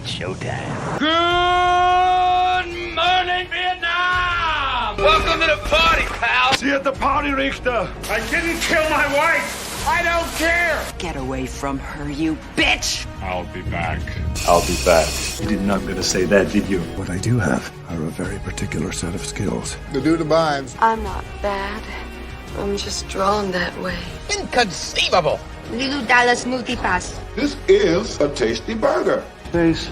It's showtime. Good morning, Vietnam! Welcome to the party, pal! See you at the party, Richter. I didn't kill my wife. I don't care! Get away from her, you bitch! I'll be back. I'll be back. You did not going to say that, did you? What I do have are a very particular set of skills. To do the binds. I'm not bad. I'm just drawn that way. Inconceivable! Lilu Dallas Multipass. This is a tasty burger. Face.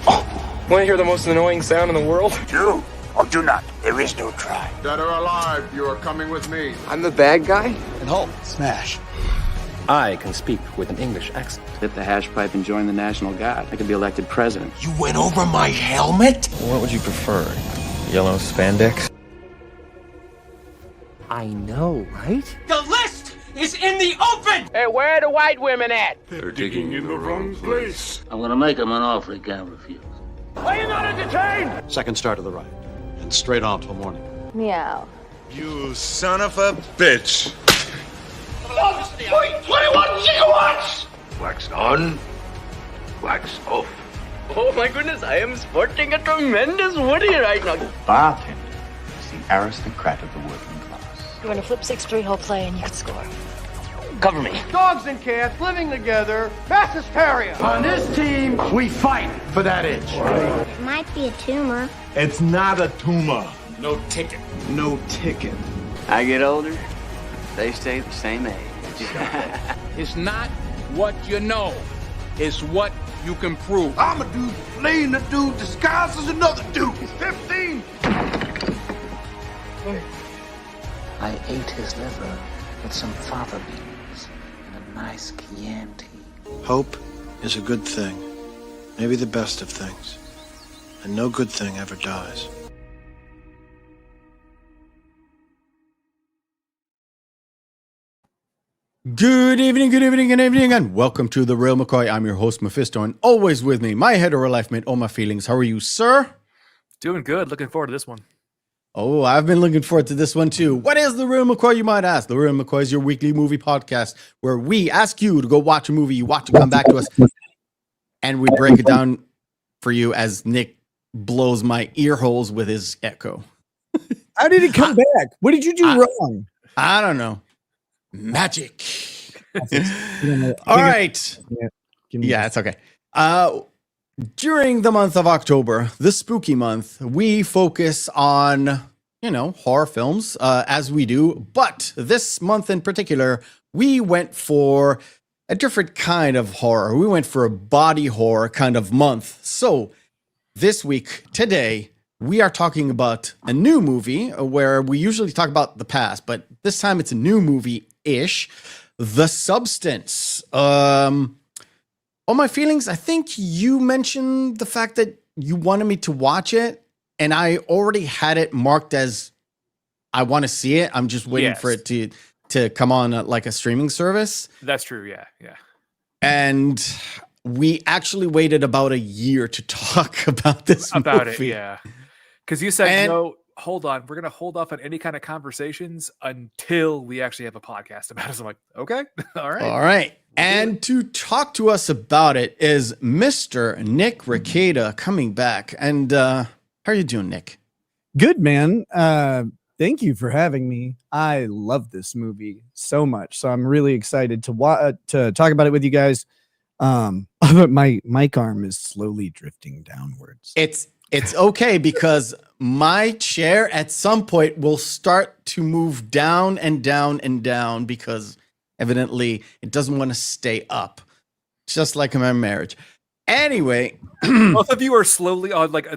Want to hear the most annoying sound in the world? Do or do not. There is no try. Dead or alive, you are coming with me. I'm the bad guy? And hold. Smash. I can speak with an English accent. Hit the hash pipe and join the National Guard. I could be elected president. You went over my helmet? What would you prefer? Yellow spandex? I know, right? The list is in the open! Hey, where are the white women at? They're digging in the wrong place. I'm gonna make him an offer he can't refuse. Are you not entertained? Second start of the ride. And straight on till morning. Meow. You son of a bitch. 21 gigawatts! Wax on, wax off. Oh my goodness, I am sporting a tremendous woody right now. Bartender is the aristocrat of the working class. You're gonna flip 6 3-hole play and you can score. Cover me. Dogs and cats living together, mass hysteria. On this team, we fight for that itch. It might be a tumor. It's not a tumor. No ticket. No ticket. I get older, they stay the same age. It's not what you know, it's what you can prove. I'm a dude playing a dude disguised as another dude. He's 15. I ate his liver with some fava beans and a nice Chianti. Hope is a good thing, maybe the best of things, and no good thing ever dies. Good evening, and welcome to the Reel McCoy. I'm your host, Meffistoe, and always with me, my head over life mate, all my feelings. How are you, sir? Doing good. Looking forward to this one. Oh, I've been looking forward to this one too. What is the Reel McCoy, you might ask? The Reel McCoy is your weekly movie podcast where we ask you to go watch a movie, you watch it, come back to us, and we break it down for you as Nick blows my ear holes with his echo. How did it come back? What did you do wrong? I don't know. Magic. All right. Yeah, it's okay. During the month of October, the spooky month, we focus on, horror films, as we do. But this month in particular, we went for a different kind of horror. We went for a body horror kind of month. So this week, today, we are talking about a new movie where we usually talk about the past, but this time it's a new movie-ish. The Substance. All my feelings, I think you mentioned the fact that you wanted me to watch it, and I already had it marked as I want to see it. I'm just waiting for it to come on like a streaming service. That's true, yeah. And we actually waited about a year to talk about this movie. Yeah. Because you said, no, hold on. We're going to hold off on any kind of conversations until we actually have a podcast about it. So I'm like, okay, all right. And to talk to us about it is Mr. Nick Rekieta coming back. And how are you doing, Nick? Good, man. Thank you for having me. I love this movie so much. So I'm really excited to talk about it with you guys. My mic arm is slowly drifting downwards. It's okay because my chair at some point will start to move down and down and down because evidently it doesn't want to stay up, just like in my marriage. Anyway, both of you are slowly on like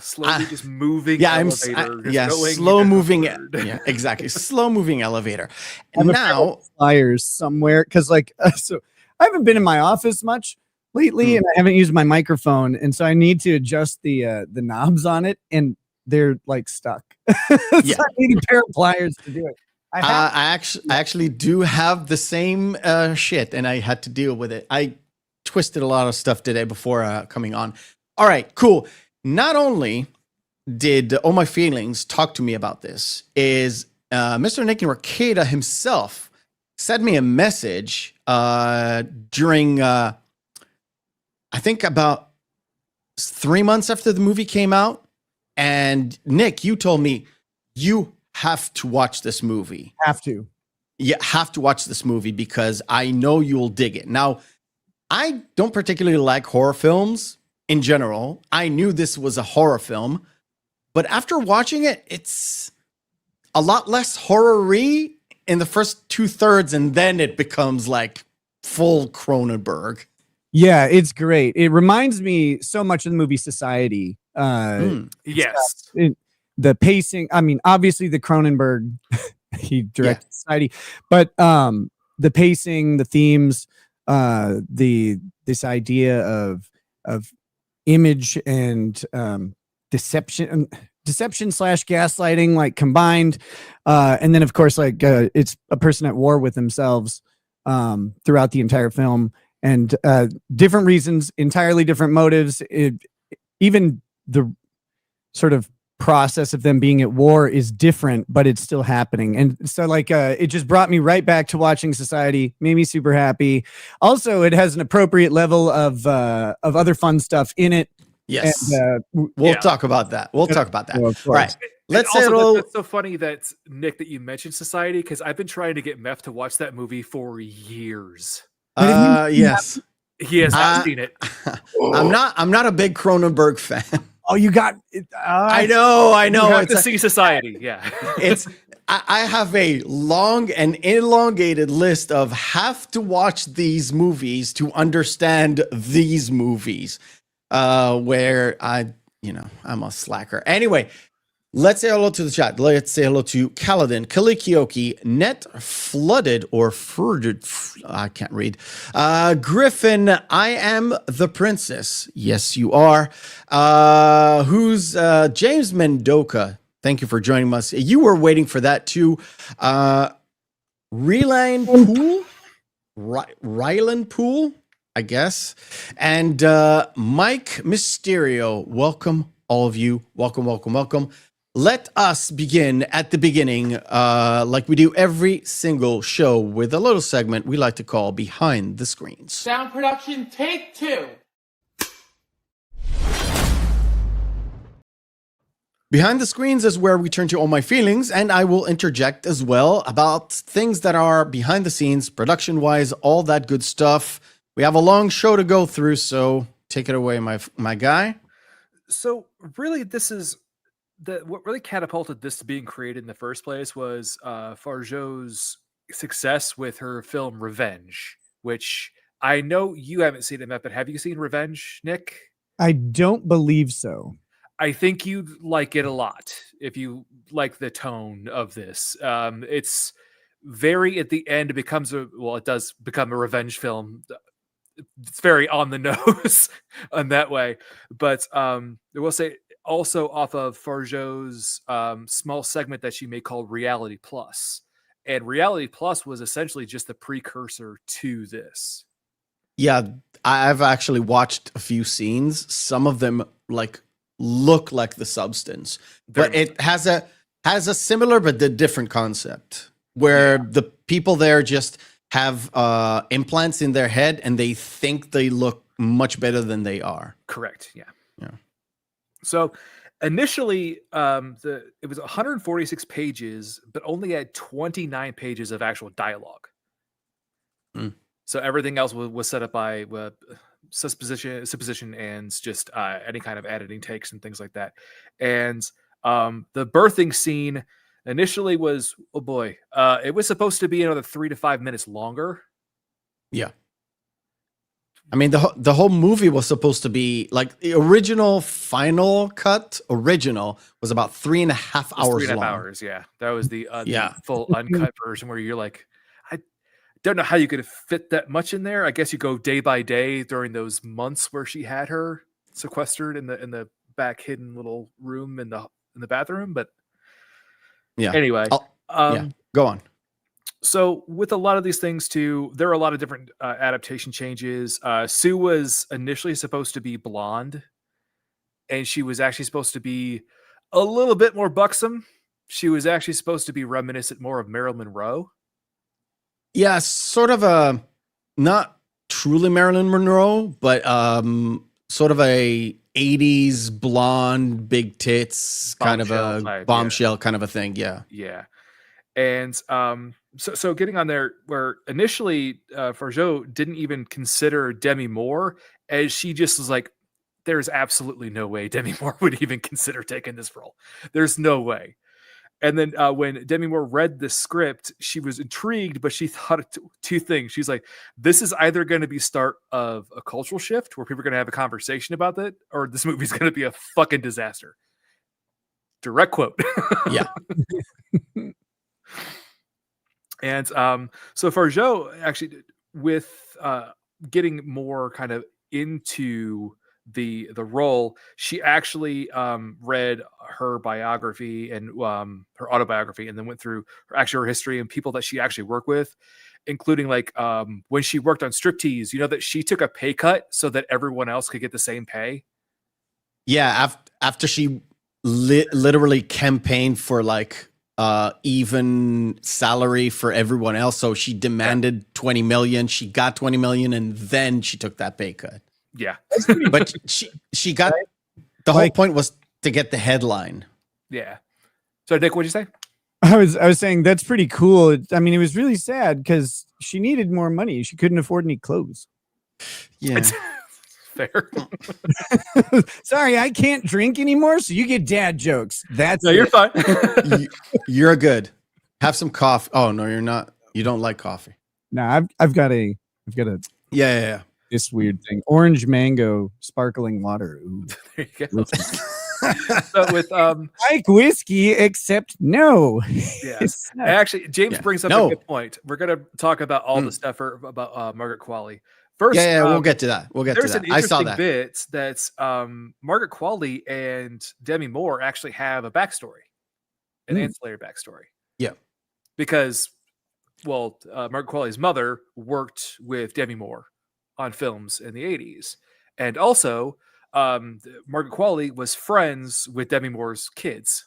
slowly just moving. Yeah, slow moving. Yeah, exactly, slow moving elevator. And now flyers somewhere because so I haven't been in my office much lately, and I haven't used my microphone, and so I need to adjust the knobs on it, and they're like stuck. So I need a pair of pliers to do it. I actually do have the same shit, and I had to deal with it. I twisted a lot of stuff today before coming on. All right, cool. Not only did All My Feelings talk to me about this, is Mr. Nick Rekieta himself sent me a message during, I think about 3 months after the movie came out. And Nick, you told me you have to watch this movie. Have to. You have to watch this movie because I know you'll dig it. Now, I don't particularly like horror films in general. I knew this was a horror film, but after watching it, it's a lot less horror-y in the first 2/3, and then it becomes like full Cronenberg. Yeah, it's great. It reminds me so much of the movie Society. Yes. The pacing, I mean, obviously the Cronenberg, he directed Society, but the pacing, the themes, this idea of image and deception / gaslighting, like combined, and then of course, like it's a person at war with themselves throughout the entire film, and different reasons, entirely different motives. Even the sort of process of them being at war is different, but it's still happening. And so like it just brought me right back to watching Society, made me super happy. Also, it has an appropriate level of other fun stuff in it. Yes. And, we'll talk about that. We'll talk about that. Well, All right. Let's say it's so funny that Nick, that you mentioned Society, because I've been trying to get Meph to watch that movie for years. Yes. He has not seen it. I'm not a big Cronenberg fan. Oh, you got it. I know. You have to see Society. Yeah. I have a long and elongated list of have to watch these movies to understand these movies, where I'm a slacker. Anyway, let's say hello to the chat. Let's say hello to Kaladin, Kalikioki, Net Flooded or Furged. I can't read. Griffin, I am the princess. Yes, you are. Who's James Mendoka? Thank you for joining us. You were waiting for that too. Ryland Pool? Ryland Pool, I guess. And Mike Mysterio, welcome, all of you. Welcome, welcome, welcome. Let us begin at the beginning, like we do every single show, with a little segment we like to call Behind the Screens. Sound production, take 2. Behind the Screens is where we turn to all my feelings, and I will interject as well about things that are behind the scenes, production-wise, all that good stuff. We have a long show to go through, so take it away, my guy. So really, this is what really catapulted this to being created in the first place was Fargeat's success with her film Revenge, which I know you haven't seen it, Matt, but have you seen Revenge, Nick? I don't believe so. I think you'd like it a lot if you like the tone of this. It's very, at the end, it does become a revenge film. It's very on the nose in that way. But I will say, also off of Fargeat's small segment that she made called Reality Plus. And Reality Plus was essentially just the precursor to this. Yeah, I've actually watched a few scenes. Some of them look like the substance, but it has a similar but a different concept where the people there just have implants in their head and they think they look much better than they are. Correct. Yeah. So initially, it was 146 pages, but only had 29 pages of actual dialogue. So everything else was set up by supposition and just any kind of editing takes and things like that. And the birthing scene initially was, it was supposed to be another 3 to 5 minutes longer. Yeah. I mean, the whole movie was supposed to be like the original final cut. Original was about 3.5 hours 3.5 long. hours, yeah. That was the full uncut version where you're like, I don't know how you could fit that much in there. I guess you go day by day during those months where she had her sequestered in the back hidden little room in the bathroom. But yeah. Anyway, go on. So with a lot of these things too, there are a lot of different adaptation changes. Sue was initially supposed to be blonde, and she was actually supposed to be a little bit more buxom. She was actually supposed to be reminiscent more of Marilyn Monroe. Yeah, sort of a, not truly Marilyn Monroe, but sort of a '80s blonde, big tits, kind of a type, bombshell kind of a thing. Yeah. Yeah. And so getting on there, where initially Fargeat didn't even consider Demi Moore, as she just was like, there's absolutely no way Demi Moore would even consider taking this role. There's no way. And then when Demi Moore read the script, she was intrigued, but she thought of two things. She's like, this is either going to be start of a cultural shift where people are going to have a conversation about that, or this movie's going to be a fucking disaster. Direct quote. Yeah. And so Fargeat actually, with getting more kind of into the role, she actually read her biography and her autobiography, and then went through her history and people that she actually worked with, including like when she worked on striptease, that she took a pay cut so that everyone else could get the same pay. Yeah, after she literally campaigned for like even salary for everyone else, so she demanded 20 million. She got 20 million, and then she took that pay cut. Yeah. But she got the whole point was to get the headline. Yeah. So Nick, what'd you say? I was saying that's pretty cool. I mean, it was really sad because she needed more money. She couldn't afford any clothes. Yeah. Fair. Sorry, I can't drink anymore, so you get dad jokes. That's no, you're fine. You're good. Have some coffee. Oh no, you're not. You don't like coffee. No, I've got a yeah. This weird thing. Orange mango sparkling water. Ooh. There you go. So with like whiskey, except no. Yes. Actually, James brings up a good point. We're gonna talk about all the stuff about Margaret Qualley. First, we'll get to that. There's an interesting bit that's Margaret Qualley and Demi Moore actually have a backstory, an ancillary backstory. Yeah. Because, Margaret Qualley's mother worked with Demi Moore on films in the 80s. And also, Margaret Qualley was friends with Demi Moore's kids.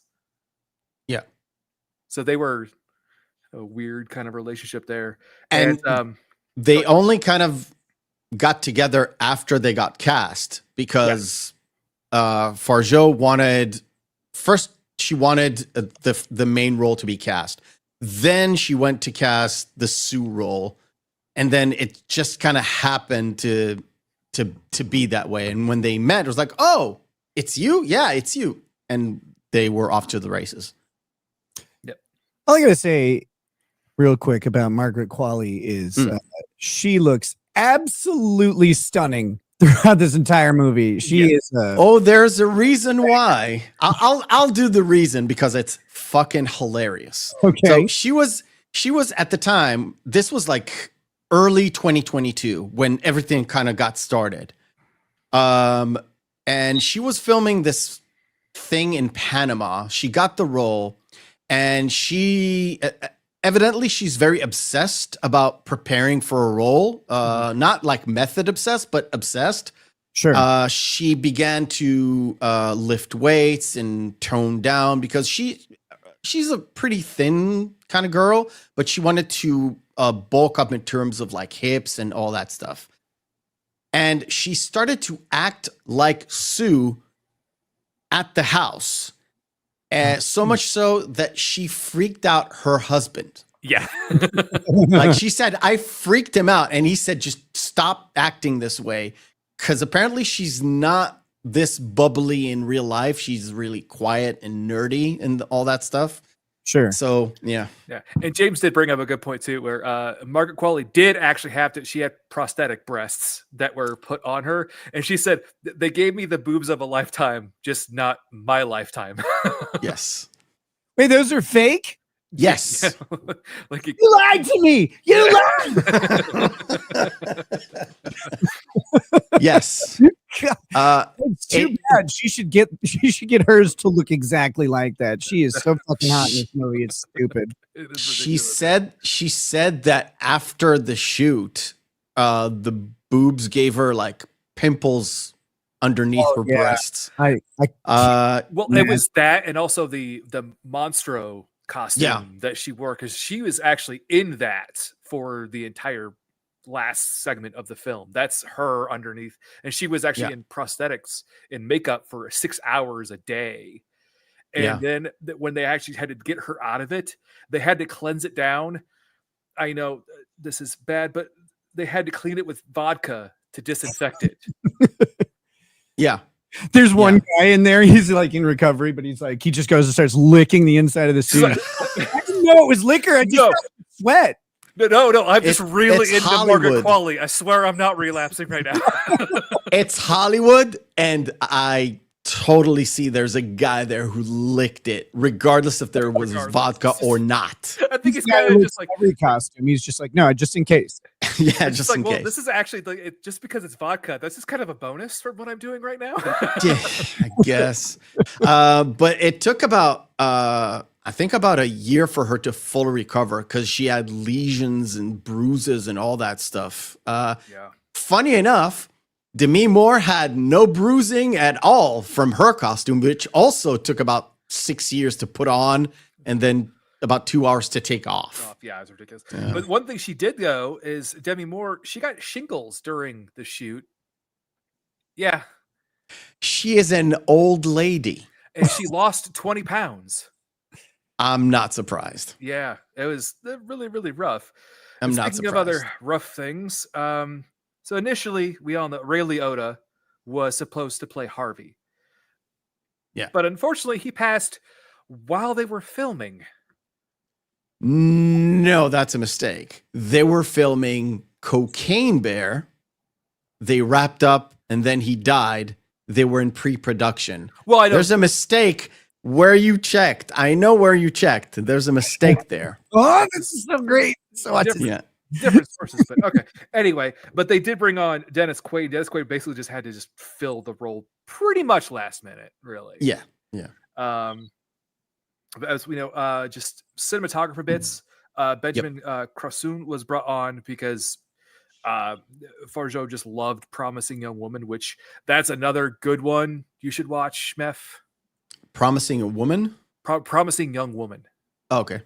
Yeah. So they were a weird kind of relationship there. And they only kind of got together after they got cast, because Fargeat wanted the main role to be cast. Then she went to cast the Sue role, and then it just kind of happened to be that way. And when they met, it was like, oh, it's you? Yeah, it's you. And they were off to the races. Yep. All I gotta say real quick about Margaret Qualley is she looks absolutely stunning throughout this entire movie. She is there's a reason why. I'll do the reason, because it's fucking hilarious. Okay. So she was at the time, this was like early 2022 when everything kind of got started. And she was filming this thing in Panama. She got the role, and she evidently she's very obsessed about preparing for a role. Not like method obsessed, but obsessed. Sure. She began to lift weights and tone down, because she's a pretty thin kind of girl, but she wanted to bulk up in terms of like hips and all that stuff. And she started to act like Sue at the house. So much so that she freaked out her husband. Yeah. Like she said, I freaked him out. And he said, just stop acting this way. Because apparently she's not this bubbly in real life. She's really quiet and nerdy and all that stuff. Sure. So, yeah. Yeah. And James did bring up a good point too, where Margaret Qualley did actually she had prosthetic breasts that were put on her. And she said, they gave me the boobs of a lifetime, just not my lifetime. Yes. Wait, those are fake? Yes. Yeah. Like you lied to me. You lied. Yes. It's too bad. She should get hers to look exactly like that. She is so fucking hot in this movie. It's stupid. She said that after the shoot, the boobs gave her like pimples underneath her breasts. It was that, and also the Monstro costume that she wore, because she was actually in that for the entire last segment of the film. That's her underneath, and she was actually in prosthetics and makeup for 6 hours a day. And then when they actually had to get her out of it, they had to cleanse it down. I know this is bad, but they had to clean it with vodka to disinfect it. There's one guy in there. He's like in recovery, but he's like, he just goes and starts licking the inside of the suit. I didn't know it was liquor. I just sweat. No. I'm just really into Margaret Qualley. I swear I'm not relapsing right now. It's Hollywood, and I totally see there's a guy there who licked it, regardless if there was vodka or not. I think it's kind of just like every costume. He's just like, no, just in case. Just like, in well, case. this is actually just because it's vodka. This is kind of a bonus for what I'm doing right now. I guess. But it took about I think about a year for her to fully recover because she had lesions and bruises and all that stuff. Funny enough, Demi Moore had no bruising at all from her costume, which also took about 6 years to put on and then about 2 hours to take off. Yeah, it's ridiculous. But one thing she did, though, is Demi Moore, she got shingles during the shoot. Yeah. She is an old lady. And she lost 20 pounds. I'm not surprised. Yeah, it was really, really rough. I'm not Speaking surprised. of other rough things, so initially, we all know Ray Liotta was supposed to play Harvey. Yeah. But unfortunately, he passed while they were filming. No, that's a mistake. They were filming Cocaine Bear. They wrapped up, and then he died. They were in pre-production. Well, I know. There's a mistake where you checked. I know where you checked. There's a mistake there. Oh, this is so great. So different sources, but okay. Anyway, but they did bring on Dennis Quaid. Dennis Quaid basically just had to just fill the role pretty much last minute, really. Yeah. As we know, just cinematographer bits. Benjamin Crassoon was brought on because Fargeat just loved Promising Young Woman, which that's another good one you should watch, Mef. Promising a Woman? Promising Young Woman. Oh, okay.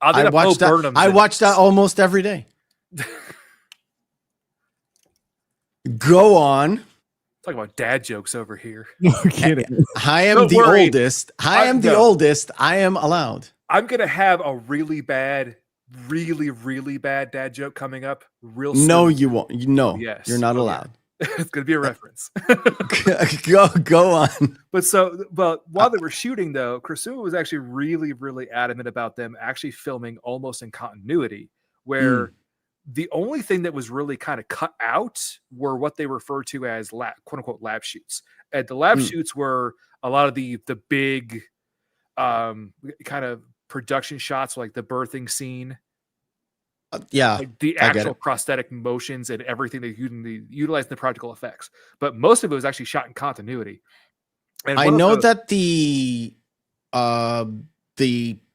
I watched that. I watch that almost every day. Go on. Talking about dad jokes over here. No kidding. I am the oldest. I am the oldest. I am allowed. I'm gonna have a really bad dad joke coming up real soon. No, you won't. No, yes, you're not allowed. It's gonna be a reference. Go on. But while they were shooting, though, Crassoon was actually really adamant about them actually filming almost in continuity, where the only thing that was really kind of cut out were what they refer to as quote unquote lab shoots. And the lab shoots were a lot of the big kind of production shots, like the birthing scene. Like the actual prosthetic motions and everything that you utilize in the practical effects. But most of it was actually shot in continuity. And I know that the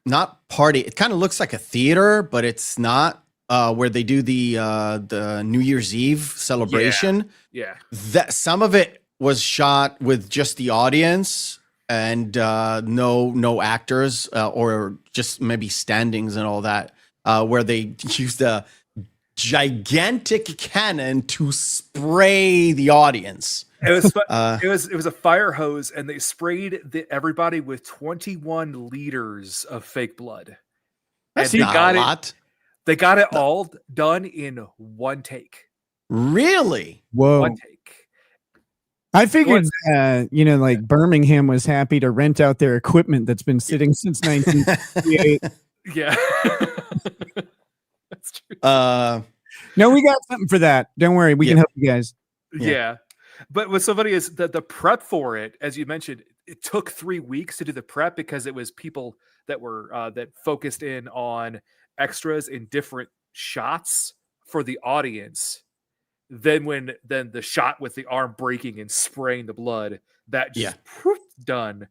not party, it kind of looks like a theater, but it's not, where they do the New Year's Eve celebration. Yeah. That some of it was shot with just the audience and no actors, or just maybe standings and all that. Where they used a gigantic cannon to spray the audience. It was a fire hose, and they sprayed everybody with 21 liters of fake blood. That's not a lot. They got it all done in one take. Really? Whoa. One take. I figured, like Birmingham was happy to rent out their equipment that's been sitting since 1958. Yeah. That's true. No, we got something for that. Don't worry. We can help you guys. Yeah. But what's so funny is that the prep for it, as you mentioned, it took 3 weeks to do the prep because it was people that were that focused in on extras in different shots for the audience. Then the shot with the arm breaking and spraying the blood, that just done.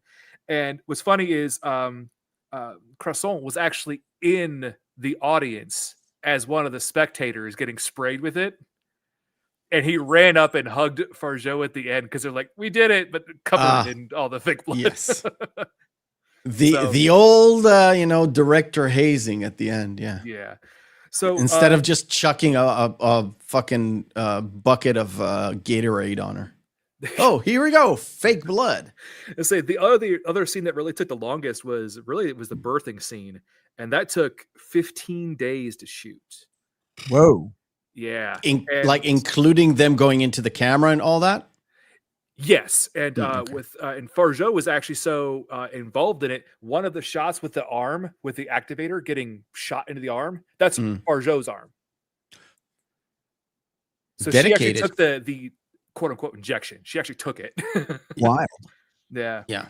And what's funny is Crasson was actually in the audience as one of the spectators getting sprayed with it. And he ran up and hugged Fargeat at the end because they're like, we did it, but covered in all the fake blood. Yes. The old, director hazing at the end. Yeah. Yeah. So instead of just chucking a fucking bucket of Gatorade on her. Oh, here we go. Fake blood. I say the other scene that really took the longest was the birthing scene, and that took 15 days to shoot. Whoa. Yeah. Like including them going into the camera and all that? Yes, and and Fargeat was actually so involved in it. One of the shots with the arm, with the activator getting shot into the arm, that's Fargeat's arm. So dedicated. She actually took the quote unquote injection. She actually took it. Wild. Yeah. Yeah.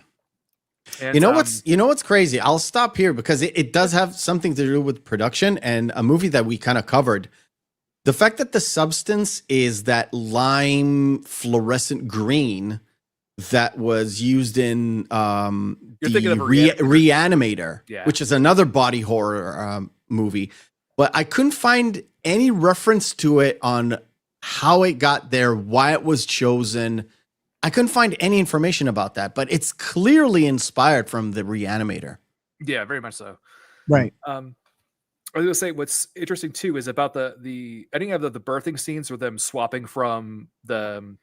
And, you know what's crazy? I'll stop here because it does have something to do with production and a movie that we kind of covered. The fact that the substance is that lime fluorescent green that was used in the Reanimator, which is another body horror movie. But I couldn't find any reference to it on how it got there, why it was chosen. I couldn't find any information about that, but it's clearly inspired from the Reanimator. Yeah, very much so. Right. I was gonna say what's interesting too is about the ending of the birthing scenes, or them swapping from the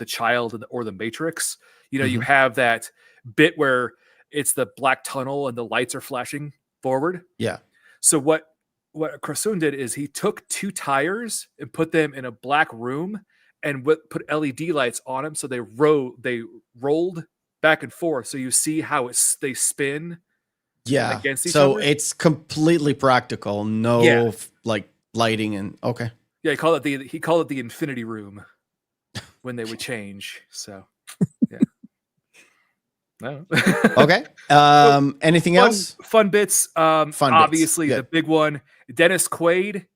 child or the Matrix. You know, you have that bit where it's the black tunnel and the lights are flashing forward. Yeah. So what Krasun did is he took 2 tires and put them in a black room and put LED lights on them, so they rolled back and forth. So you see how they spin. Yeah. Against each so other. It's completely practical. No like lighting and okay. Yeah, he called it the Infinity Room when they would change. So yeah. No. Okay. Anything else? Fun bits. Obviously bits. The big one, Dennis Quaid.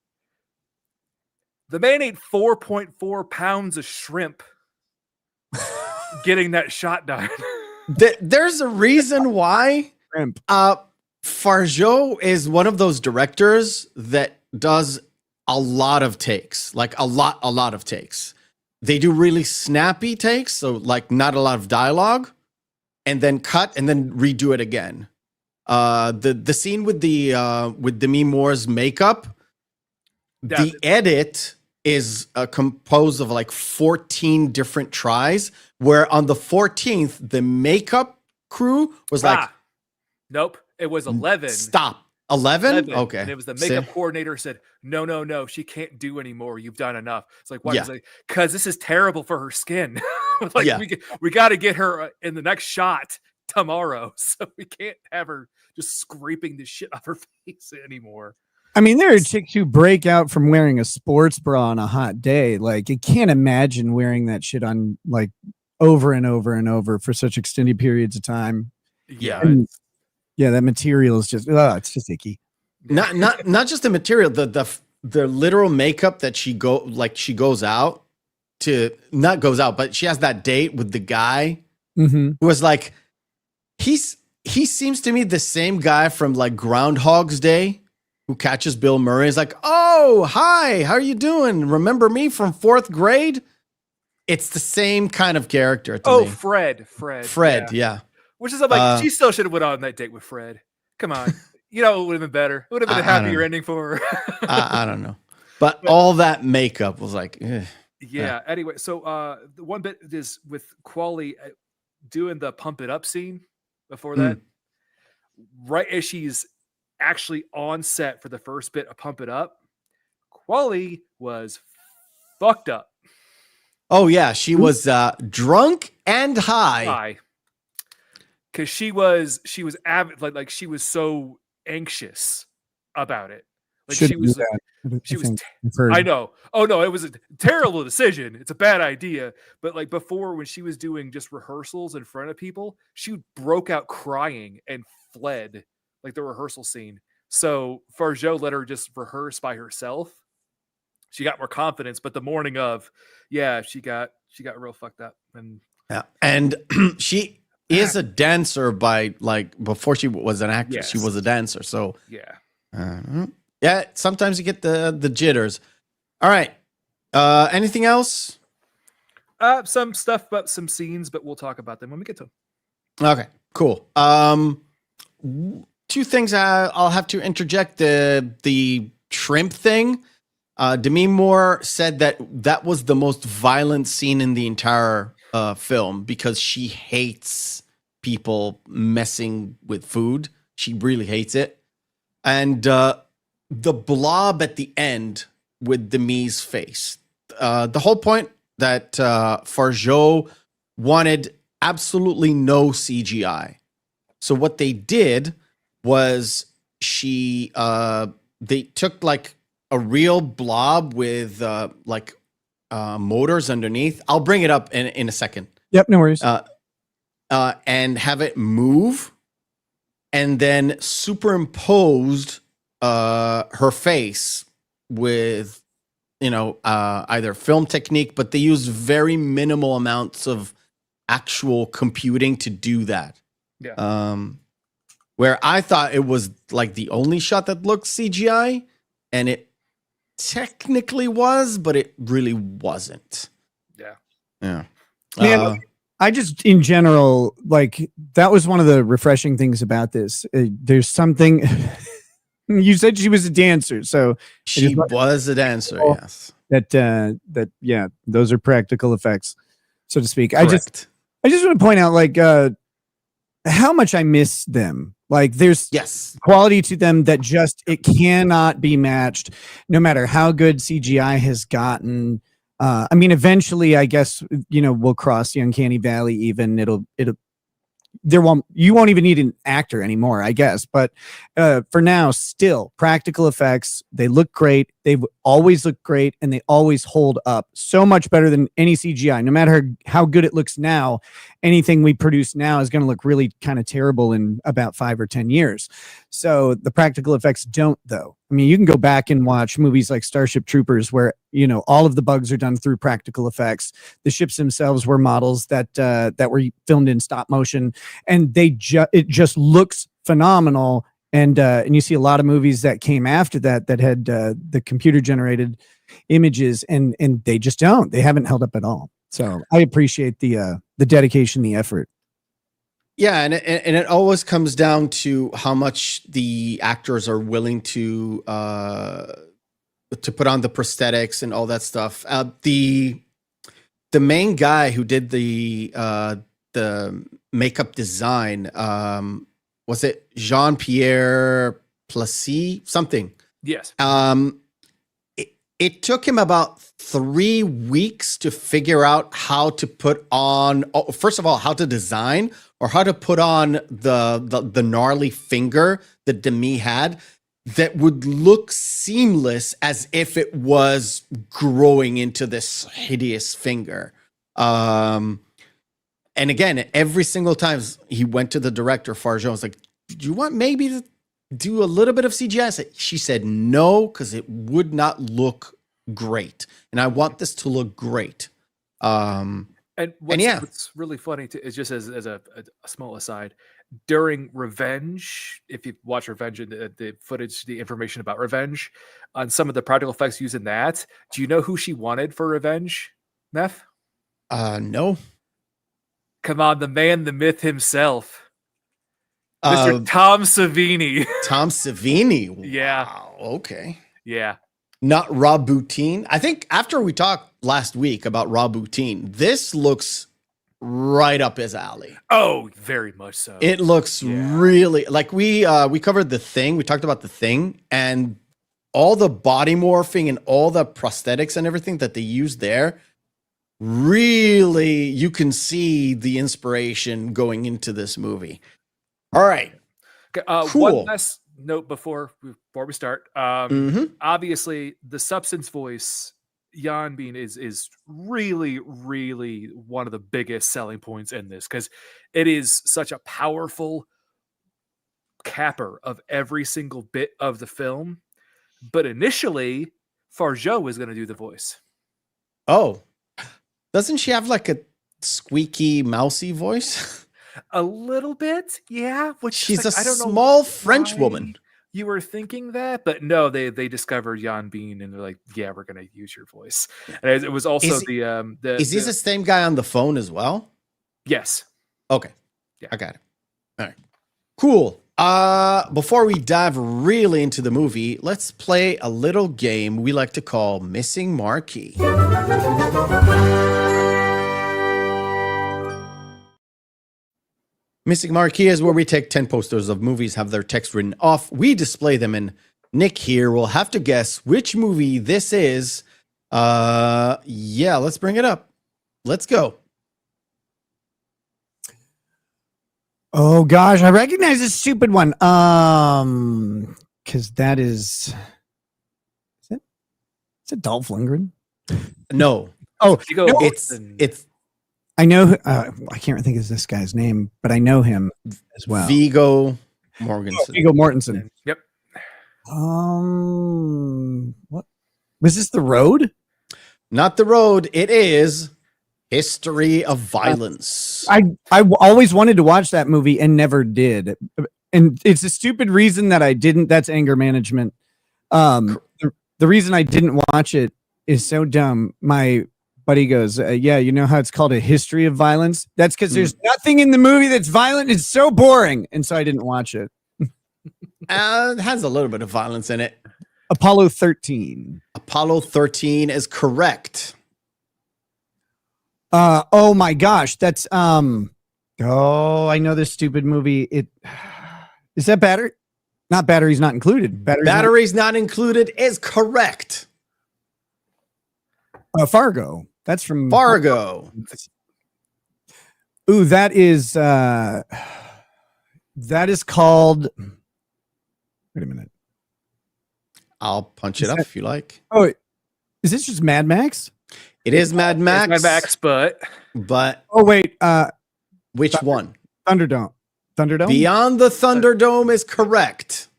The man ate 4.4 pounds of shrimp getting that shot done. There's a reason why. Fargeat is one of those directors that does a lot of takes, like a lot of takes. They do really snappy takes, so like not a lot of dialogue, and then cut and then redo it again. The scene with Demi Moore's makeup, the edit is composed of like 14 different tries, where on the 14th the makeup crew was like, nope, it was 11. Stop. 11? Okay. And it was the makeup coordinator said, no, she can't do anymore. You've done enough. It's like, why? Yeah. It's like, because this is terrible for her skin. We got to get her in the next shot tomorrow. So we can't have her just scraping the shit off her face anymore. I mean, there are chicks who break out from wearing a sports bra on a hot day. Like, I can't imagine wearing that shit on like over and over and over for such extended periods of time. Yeah. Yeah, that material is just it's just icky. Not just the material, the literal makeup that she goes out to, not goes out, but she has that date with the guy who was like, he seems to me the same guy from like Groundhog's Day who catches Bill Murray. He's like, oh, hi, how are you doing? Remember me from 4th grade? It's the same kind of character to me. Fred, yeah. Which is like, she still should have went on that date with Fred. Come on. You know, it would have been better. It would have been a happier ending for her. I don't know. But all that makeup was like, yeah. Anyway, so the one bit is with Qualley doing the pump it up scene before that. Right as she's actually on set for the first bit of Pump It Up, Qualley was fucked up. Oh, yeah. She was drunk and high. Because she was avid, like she was so anxious about it. Like she was I know. Oh no, it was a terrible decision. It's a bad idea. But like before, when she was doing just rehearsals in front of people, she broke out crying and fled like the rehearsal scene. So Fargeat let her just rehearse by herself. She got more confidence, but the morning of, she got real fucked up. And she is a dancer by like before she was an actress. She was a dancer. So sometimes you get the jitters. All right. Anything else? Some stuff about some scenes, but we'll talk about them when we get to them. Okay, cool. 2 things I'll have to interject. The shrimp thing. Demi Moore said that was the most violent scene in the entire film because she hates people messing with food. She really hates it. And the blob at the end with Demi's face. The whole point that Fargeat wanted absolutely no CGI. So what they did was they took like a real blob with motors underneath. I'll bring it up in a second. Yep, no worries. And have it move, and then superimposed her face with, either film technique, but they used very minimal amounts of actual computing to do that. Yeah. Where I thought it was like the only shot that looked CGI, and it technically was, but it really wasn't. Yeah. Yeah. Man, I just, in general, like, that was one of the refreshing things about this. There's something. You said she was a dancer, so she was a dancer. Yes. That yeah, those are practical effects, so to speak. Correct. I just want to point out, like, how much I miss them. Like, there's quality to them that just, it cannot be matched, no matter how good CGI has gotten. I mean, eventually, I guess, we'll cross the uncanny valley. Even you won't even need an actor anymore, I guess. But for now, still practical effects. They look great. They've always looked great, and they always hold up so much better than any CGI. No matter how good it looks now, anything we produce now is going to look really kind of terrible in about 5 or 10 years. So the practical effects don't, though. I mean, you can go back and watch movies like Starship Troopers, where all of the bugs are done through practical effects. The ships themselves were models that were filmed in stop motion, and it just looks phenomenal. And you see a lot of movies that came after that had the computer generated images, and they just don't. They haven't held up at all. So I appreciate the dedication, the effort. Yeah, and it always comes down to how much the actors are willing to put on the prosthetics and all that stuff. The main guy who did the makeup design, was it Jean-Pierre Plessy? Something. Yes. It took him about 3 weeks to figure out how to put on, first of all, how to design or how to put on the gnarly finger that Demi had that would look seamless as if it was growing into this hideous finger. And again, every single time he went to the director, Fargeat was like, do you want maybe to do a little bit of CGI? She said no, because it would not look great. And I want this to look great. What's really funny is just as a small aside, during Revenge, if you watch Revenge and the footage, the information about Revenge, on some of the practical effects used in that, do you know who she wanted for Revenge, Meth? No. Come on, the man, the myth himself. Mr. Tom Savini. Tom Savini? Yeah. Wow, okay. Yeah. Not Rob Bottin. I think after we talked last week about Rob Bottin, this looks right up his alley. Oh, very much so. It looks really like we covered The Thing. We talked about The Thing, and all the body morphing and all the prosthetics and everything that they used there. Really, you can see the inspiration going into this movie. All right. Okay, cool. One last note before we start. Obviously, the substance voice, Jan Bean, is really, really one of the biggest selling points in this, because it is such a powerful capper of every single bit of the film. But initially, Fargeat was going to do the voice. Oh, doesn't she have like a squeaky, mousy voice? A little bit, yeah. Which she's a small French woman. You were thinking that, but no, they discovered Jan Bean and they're like, yeah, we're gonna use your voice. And it was also Is he the same guy on the phone as well? Yes. Okay. Yeah. I got it. All right. Cool. Before we dive really into the movie, let's play a little game we like to call Missing Marquee. Missing Marquee is where we take 10 posters of movies, have their text written off. We display them, and Nick here will have to guess which movie this is. Yeah, let's bring it up. Let's go. Oh gosh, I recognize this stupid one. Because that is it Dolph Lundgren? No. Oh, Viggo no, it's. I know. I can't think of this guy's name, but I know him as well. Viggo Mortensen. Oh, Viggo Mortensen. Yep. What was this? The Road? Not The Road. It is History of Violence. I always wanted to watch that movie and never did, and it's a stupid reason that I didn't. That's anger management. The reason I didn't watch it is so dumb. My buddy goes, yeah, you know how it's called A History of Violence? That's because there's nothing in the movie that's violent. It's so boring, and so I didn't watch it. It has a little bit of violence in it. Apollo 13. Apollo 13 is correct. Oh my gosh, that's I know this stupid movie. Is that Battery? Not Batteries Not Included. Batteries not included is correct. Fargo. That's from Fargo. Ooh, that is called. Wait a minute. I'll punch it up if you like. Oh, is this just Mad Max? It is Mad Max. It's Mad Max, but oh wait, which one? Thunderdome. Beyond the Thunderdome is correct.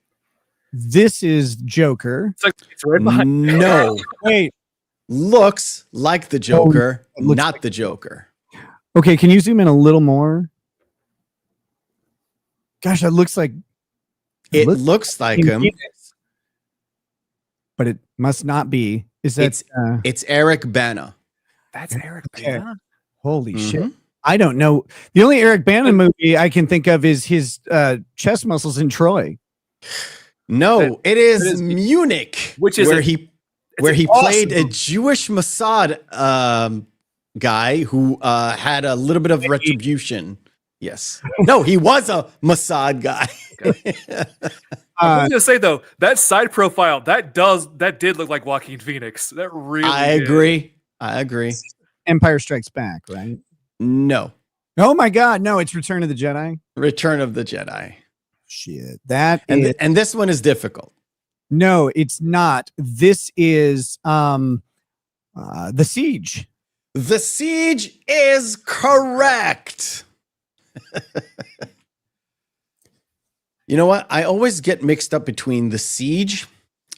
This is Joker. It's right behind. No, wait. Looks like the Joker, not like the Joker. Okay, can you zoom in a little more? Gosh, that looks like it looks like him, but it must not be. Is that it's Eric Bana? That's Eric Bana. Holy shit! I don't know. The only Eric Bana movie I can think of is his chest muscles in Troy. No, it is Munich, which is where he played a Jewish Mossad guy who had a little bit of retribution. Yes. No, he was a Mossad guy. I was gonna say though, that side profile that did look like Joaquin Phoenix. That really. I agree. Empire Strikes Back, right? No. Oh my God, no! It's Return of the Jedi. Return of the Jedi. Shit, that and this one is difficult. No, it's not. This is The Siege. The Siege is correct. You know what? I always get mixed up between The Siege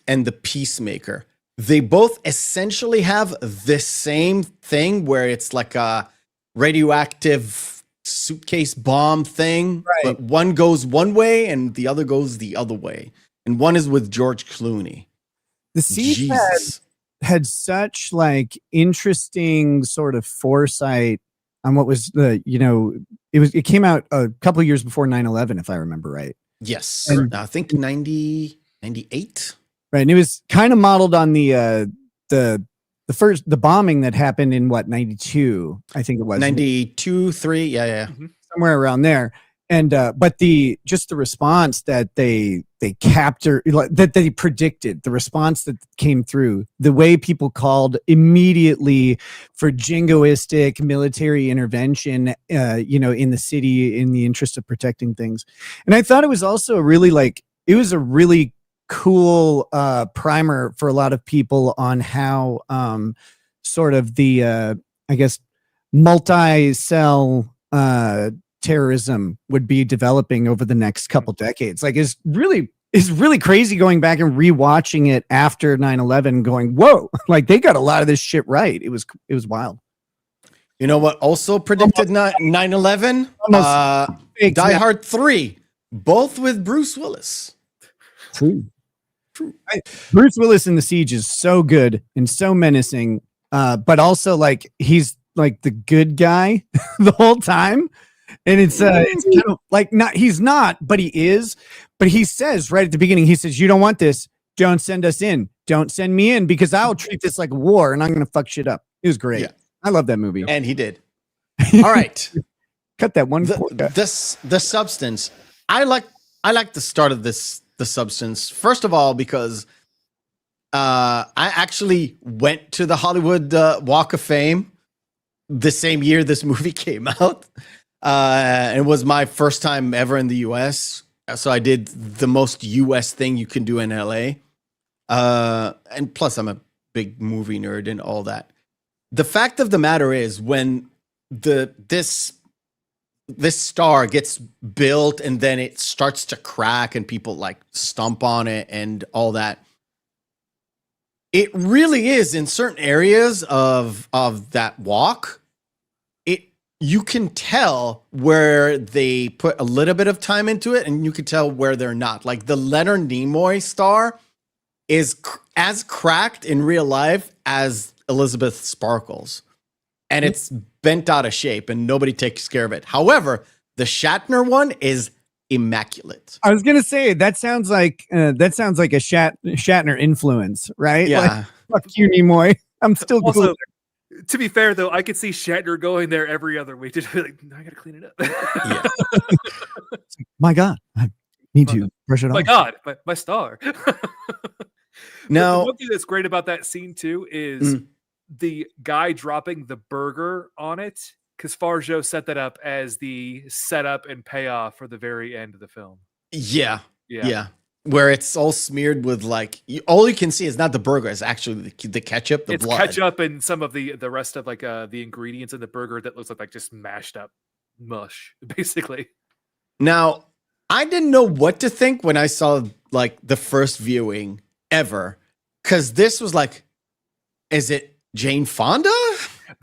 and The Peacemaker. They both essentially have the same thing where it's like a radioactive suitcase bomb thing, right. But one goes one way and the other goes the other way. And one is with George Clooney. The Siege had such like interesting sort of foresight on what was it came out a couple of years before 9/11, if I remember right. Yes. And I think 98. Right. And it was kind of modeled on the bombing that happened in 92, I think it was. 92, 3. Yeah. Mm-hmm. Somewhere around there. And but the response that they captured, that they predicted, the response that came through, the way people called immediately for jingoistic military intervention, in the city in the interest of protecting things. And I thought it was also a really cool primer for a lot of people on how sort of the I guess multi-cell terrorism would be developing over the next couple decades. Like it's really crazy going back and rewatching it after 9/11 going, whoa, like they got a lot of this shit right. It was wild. You know what also predicted 9/11? Die Hard 3, both with Bruce Willis. True. Bruce Willis in The Siege is so good and so menacing, but also like he's like the good guy the whole time. And it's kind of like he's not, but he is. But he says right at the beginning, he says, "You don't want this. Don't send us in. Don't send me in because I'll treat this like a war and I'm going to fuck shit up." It was great. Yeah. I love that movie. And he did. All right. Cut that one. The Substance. I like the start of The Substance. First of all, because I actually went to the Hollywood Walk of Fame the same year this movie came out. It was my first time ever in the US. So I did the most US thing you can do in LA. And plus I'm a big movie nerd and all that. The fact of the matter is when this star gets built and then it starts to crack and people like stomp on it and all that, it really is in certain areas of that walk. You can tell where they put a little bit of time into it, and you can tell where they're not. Like the Leonard Nimoy star is as cracked in real life as Elizabeth Sparkles, and it's bent out of shape, and nobody takes care of it. However, the Shatner one is immaculate. I was gonna say that sounds like a Shatner influence, right? Yeah. Like, fuck you, Nimoy. I'm still also, cool. To be fair, though, I could see Shatner going there every other week. Just be like, I gotta clean it up. Yeah. My God, I need to brush it off. My God, my star. Now, the one thing that's great about that scene too is the guy dropping the burger on it, because Fargeat set that up as the setup and payoff for the very end of the film. Yeah. Where it's all smeared with all you can see is not the burger, it's actually the ketchup, it's blood. Ketchup and some of the rest of the ingredients in the burger that looks like just mashed up mush, basically. Now, I didn't know what to think when I saw the first viewing ever, because this was is it Jane Fonda?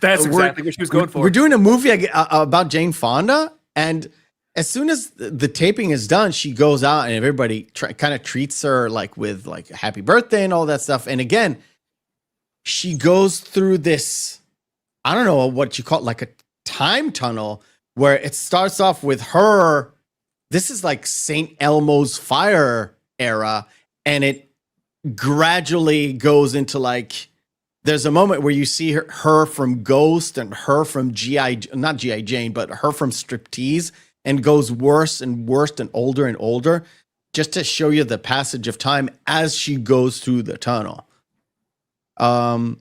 That's exactly what she was going for. We're doing a movie about Jane Fonda, and as soon as the taping is done, she goes out and everybody kind of treats her with happy birthday and all that stuff. And again, she goes through this, I don't know what you call it, a time tunnel where it starts off with her. This is St. Elmo's fire era. And it gradually goes into there's a moment where you see her from Ghost and her from not G.I. Jane, but her from Striptease, and goes worse and worse and older, just to show you the passage of time as she goes through the tunnel. And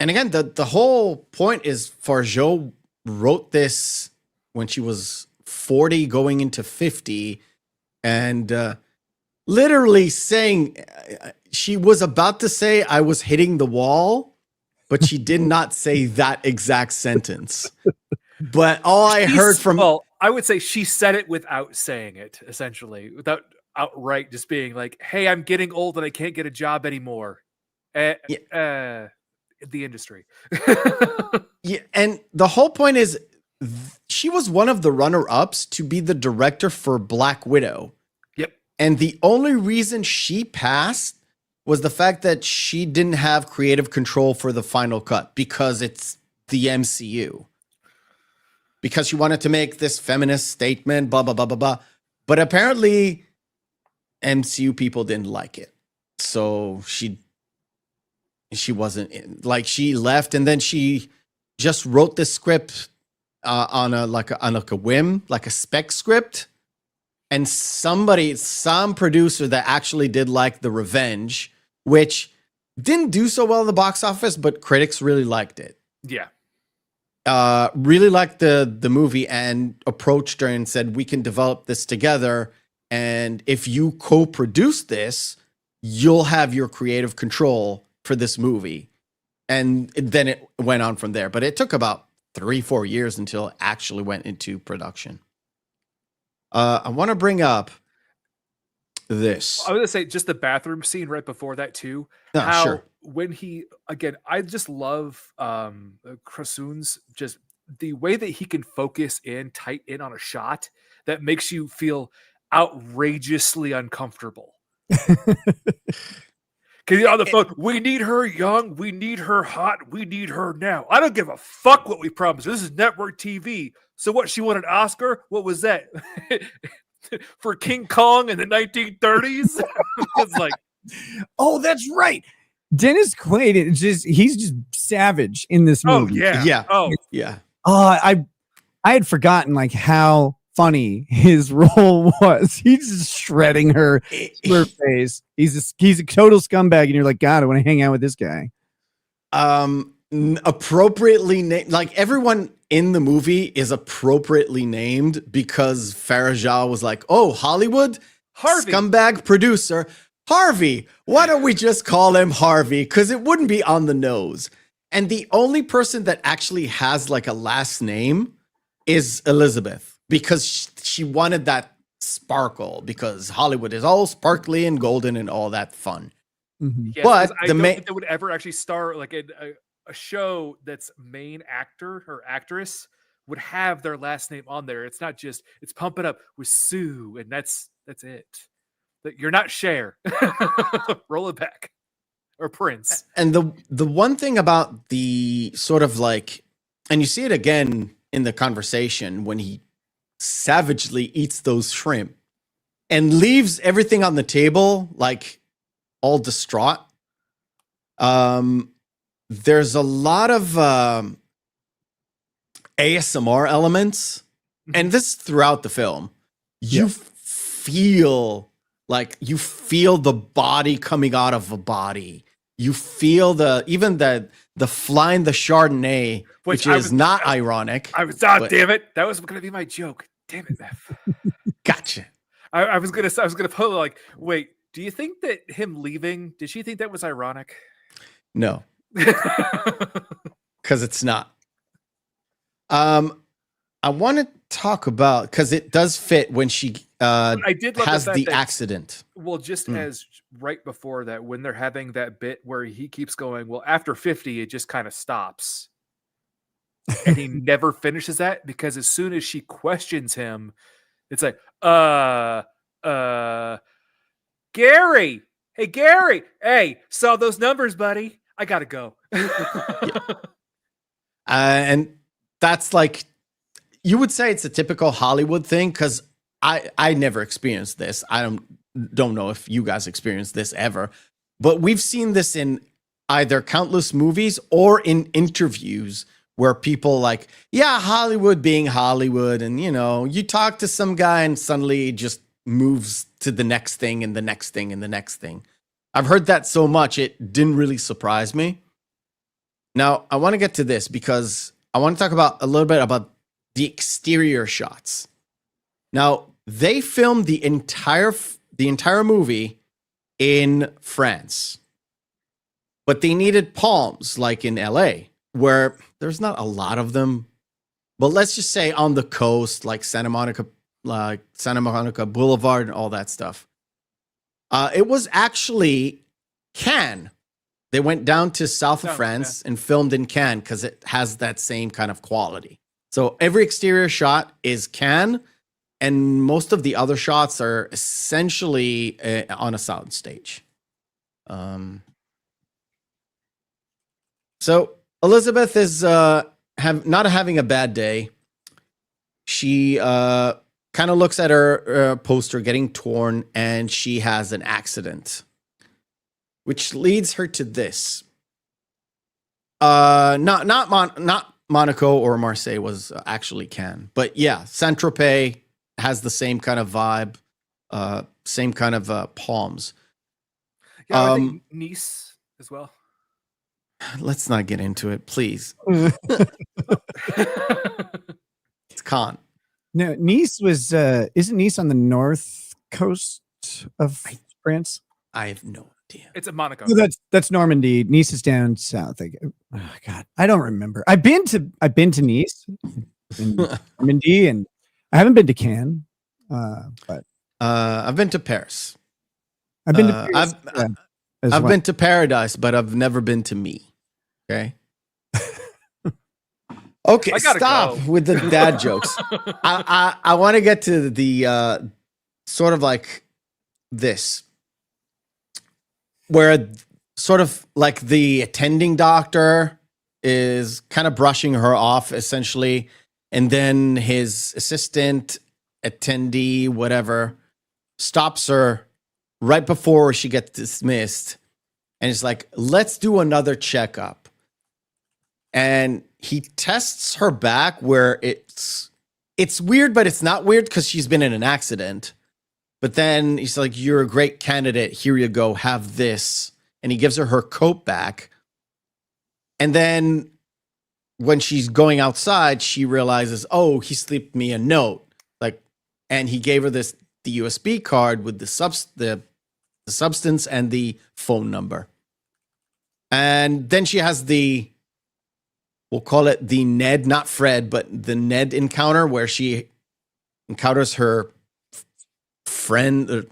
again, the whole point is Fargeat wrote this when she was 40 going into 50, and literally saying she was about to say I was hitting the wall, but she did not say that exact sentence. But all I heard from... Well, I would say she said it without saying it, essentially, without outright just being like, hey, I'm getting old and I can't get a job anymore. The industry. Yeah, and the whole point is she was one of the runner-ups to be the director for Black Widow. Yep. And the only reason she passed was the fact that she didn't have creative control for the final cut because it's the MCU. Because she wanted to make this feminist statement, blah, blah, blah, blah, blah. But apparently MCU people didn't like it. So she wasn't in, she left, and then she just wrote this script on a whim, like a spec script. And some producer that actually did like The Revenge, which didn't do so well at the box office, but critics really liked it. Yeah. Really liked the movie and approached her and said, we can develop this together. And if you co-produce this, you'll have your creative control for this movie. And then it went on from there. But it took about 3-4 years until it actually went into production. I want to bring up this. I was going to say just the bathroom scene right before that too. Oh, how sure. When I just love Krasun's, just the way that he can focus tight in on a shot that makes you feel outrageously uncomfortable. Because you're on the phone. We need her young. We need her hot. We need her now. I don't give a fuck what we promised. This is network TV. So what? She won an Oscar? What was that? For King Kong in the 1930s? It's like, oh, that's right. Dennis Quaid he's just savage in this movie. Oh yeah. Oh yeah. I had forgotten like how funny his role was. He's just shredding her to her face. He's a total scumbag, and you're like, God, I want to hang out with this guy. Appropriately named, like everyone in the movie is appropriately named because Fargeat was like, oh, Hollywood Harvey, scumbag producer Harvey. Why don't we just call him Harvey? Because it wouldn't be on the nose. And the only person that actually has like a last name is Elizabeth, because she wanted that sparkle, because Hollywood is all sparkly and golden and all that fun. Mm-hmm. Yes, but I don't think they would ever actually star like a show that's main actor or actress would have their last name on there. It's not just, it's Pump It Up with Sue, and that's it. You're not Cher. Roll it back. Or Prince. And the one thing about the sort of like, and you see it again in the conversation when he savagely eats those shrimp and leaves everything on the table, like all distraught. There's a lot of ASMR elements, and this throughout the film. You feel the body coming out of a body. You feel the flying the Chardonnay, which is not ironic. Damn it. That was going to be my joke. Damn it, Meph. Gotcha. I was gonna put like, wait, do you think that him leaving, did she think that was ironic? No. Because it's not. I want to talk about, because it does fit when she I did love has the that, accident. Well, just as right before that, when they're having that bit where he keeps going, well, after 50, it just kind of stops. And he never finishes that, because as soon as she questions him, it's like, Gary. Hey, Gary. Hey, saw those numbers, buddy. I gotta go. And that's like, you would say it's a typical Hollywood thing, because I never experienced this. I don't know if you guys experienced this ever, but we've seen this in either countless movies or in interviews where people like, yeah, Hollywood being Hollywood, and you talk to some guy and suddenly it just moves to the next thing and the next thing and the next thing. I've heard that so much it didn't really surprise me. Now I want to get to this because I want to talk about a little bit about the exterior shots. Now, they filmed the entire movie in France, but they needed palms like in LA, where there's not a lot of them. But let's just say on the coast, like Santa Monica Boulevard and all that stuff. It was actually Cannes. They went down to south of France and filmed in Cannes because it has that same kind of quality. So every exterior shot is Cannes, and most of the other shots are essentially on a sound stage. So Elizabeth is not having a bad day. She kind of looks at her poster getting torn, and she has an accident, which leads her to this. Not Monaco or Marseille was actually Cannes, but yeah, Saint-Tropez has the same kind of vibe, same kind of palms. Yeah, I think Nice as well. Let's not get into it, please. It's Cannes. No, Nice was isn't Nice on the north coast of France? I have no idea. It's a Monaco. No, that's Normandy. Nice is down south. Oh God, I don't remember. I've been to Nice and Normandy, and I haven't been to Cannes. But I've been to Paris. I've been to Paris. I've been to paradise, but I've never been to me. Okay. Okay, stop with the dad jokes. I want to get to the sort of like this, where sort of like the attending doctor is kind of brushing her off essentially. And then his assistant, attendee, whatever, stops her right before she gets dismissed. And it's like, let's do another checkup. And he tests her back where it's weird, but it's not weird because she's been in an accident. But then he's like, you're a great candidate. Here you go. Have this. And he gives her coat back. And then when she's going outside, she realizes, oh, he slipped me a note. Like, and he gave her the USB card with the substance and the phone number. And then she has we'll call it the Ned, not Fred, but the Ned encounter where she encounters her friend